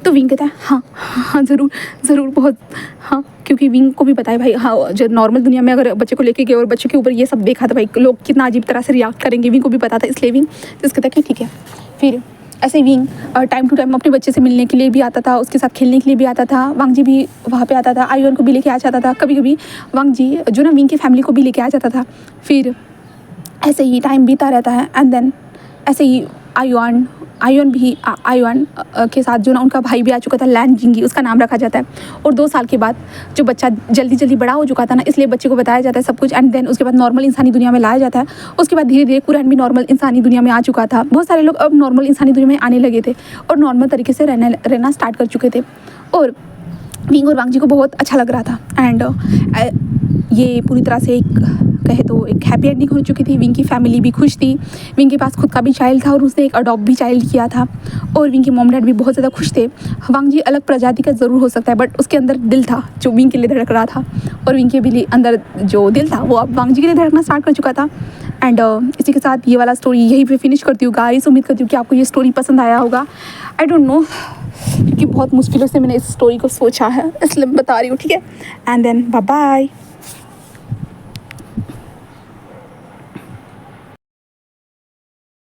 तो विंग कहता है हाँ ज़रूर बहुत हाँ, क्योंकि विंग को भी पता है भाई हाँ, जो नॉर्मल दुनिया में अगर बच्चे को लेके गए और बच्चे के ऊपर ये सब देखा था भाई लोग कितना अजीब तरह से रिएक्ट करेंगे, विंग को भी पता था। इसलिए विंग जिस कहता है कि ठीक है। फिर ऐसे विंग टाइम टू टाइम अपने बच्चे से मिलने के लिए भी आता था, उसके साथ खेलने के लिए भी आता था। वांग जी भी वहाँ पे आता था, आयुआन को भी लेके आ जाता था। कभी कभी वांग जी जो ना विंग की फैमिली को भी लेके आ जाता था। फिर ऐसे ही टाइम बीता रहता है। एंड देन ऐसे ही आयुआन आयुन भी आयुन के साथ जो ना उनका भाई भी आ चुका था, लैन जिंगी उसका नाम रखा जाता है। और 2 साल के बाद जो बच्चा जल्दी जल्दी बड़ा हो चुका था ना, इसलिए बच्चे को बताया जाता है सब कुछ, एंड देन उसके बाद नॉर्मल इंसानी दुनिया में लाया जाता है। उसके बाद धीरे धीरे कुरैन भी नॉर्मल इंसानी दुनिया में आ चुका था। बहुत सारे लोग अब नॉर्मल इंसानी दुनिया में आने लगे थे और नॉर्मल तरीके से रहना स्टार्ट कर चुके थे। और विंग और वांग जी को बहुत अच्छा लग रहा था। एंड ये पूरी तरह से कहे तो एक हैप्पी एंडिंग हो चुकी थी। विंग की फैमिली भी खुश थी। विंग के पास खुद का भी चाइल्ड था और उसने एक अडॉप्ट भी चाइल्ड किया था। और विंग के मॉम डैड भी बहुत ज़्यादा खुश थे। वांग जी अलग प्रजाति का ज़रूर हो सकता है, बट उसके अंदर दिल था जो विंग के लिए धड़क रहा था, और विंग के भी अंदर जो दिल था वो अब वांग जी के लिए धड़कना स्टार्ट कर चुका था। एंड इसी के साथ ये वाला स्टोरी यहीं पे फिनिश करती हूँ गाइस। उम्मीद करती हूँ कि आपको ये स्टोरी पसंद आया होगा। आई डोंट नो, क्योंकि बहुत मुश्किलों से मैंने इस स्टोरी को सोचा है, इसलिए बता रही हूँ, ठीक है। And then bye bye.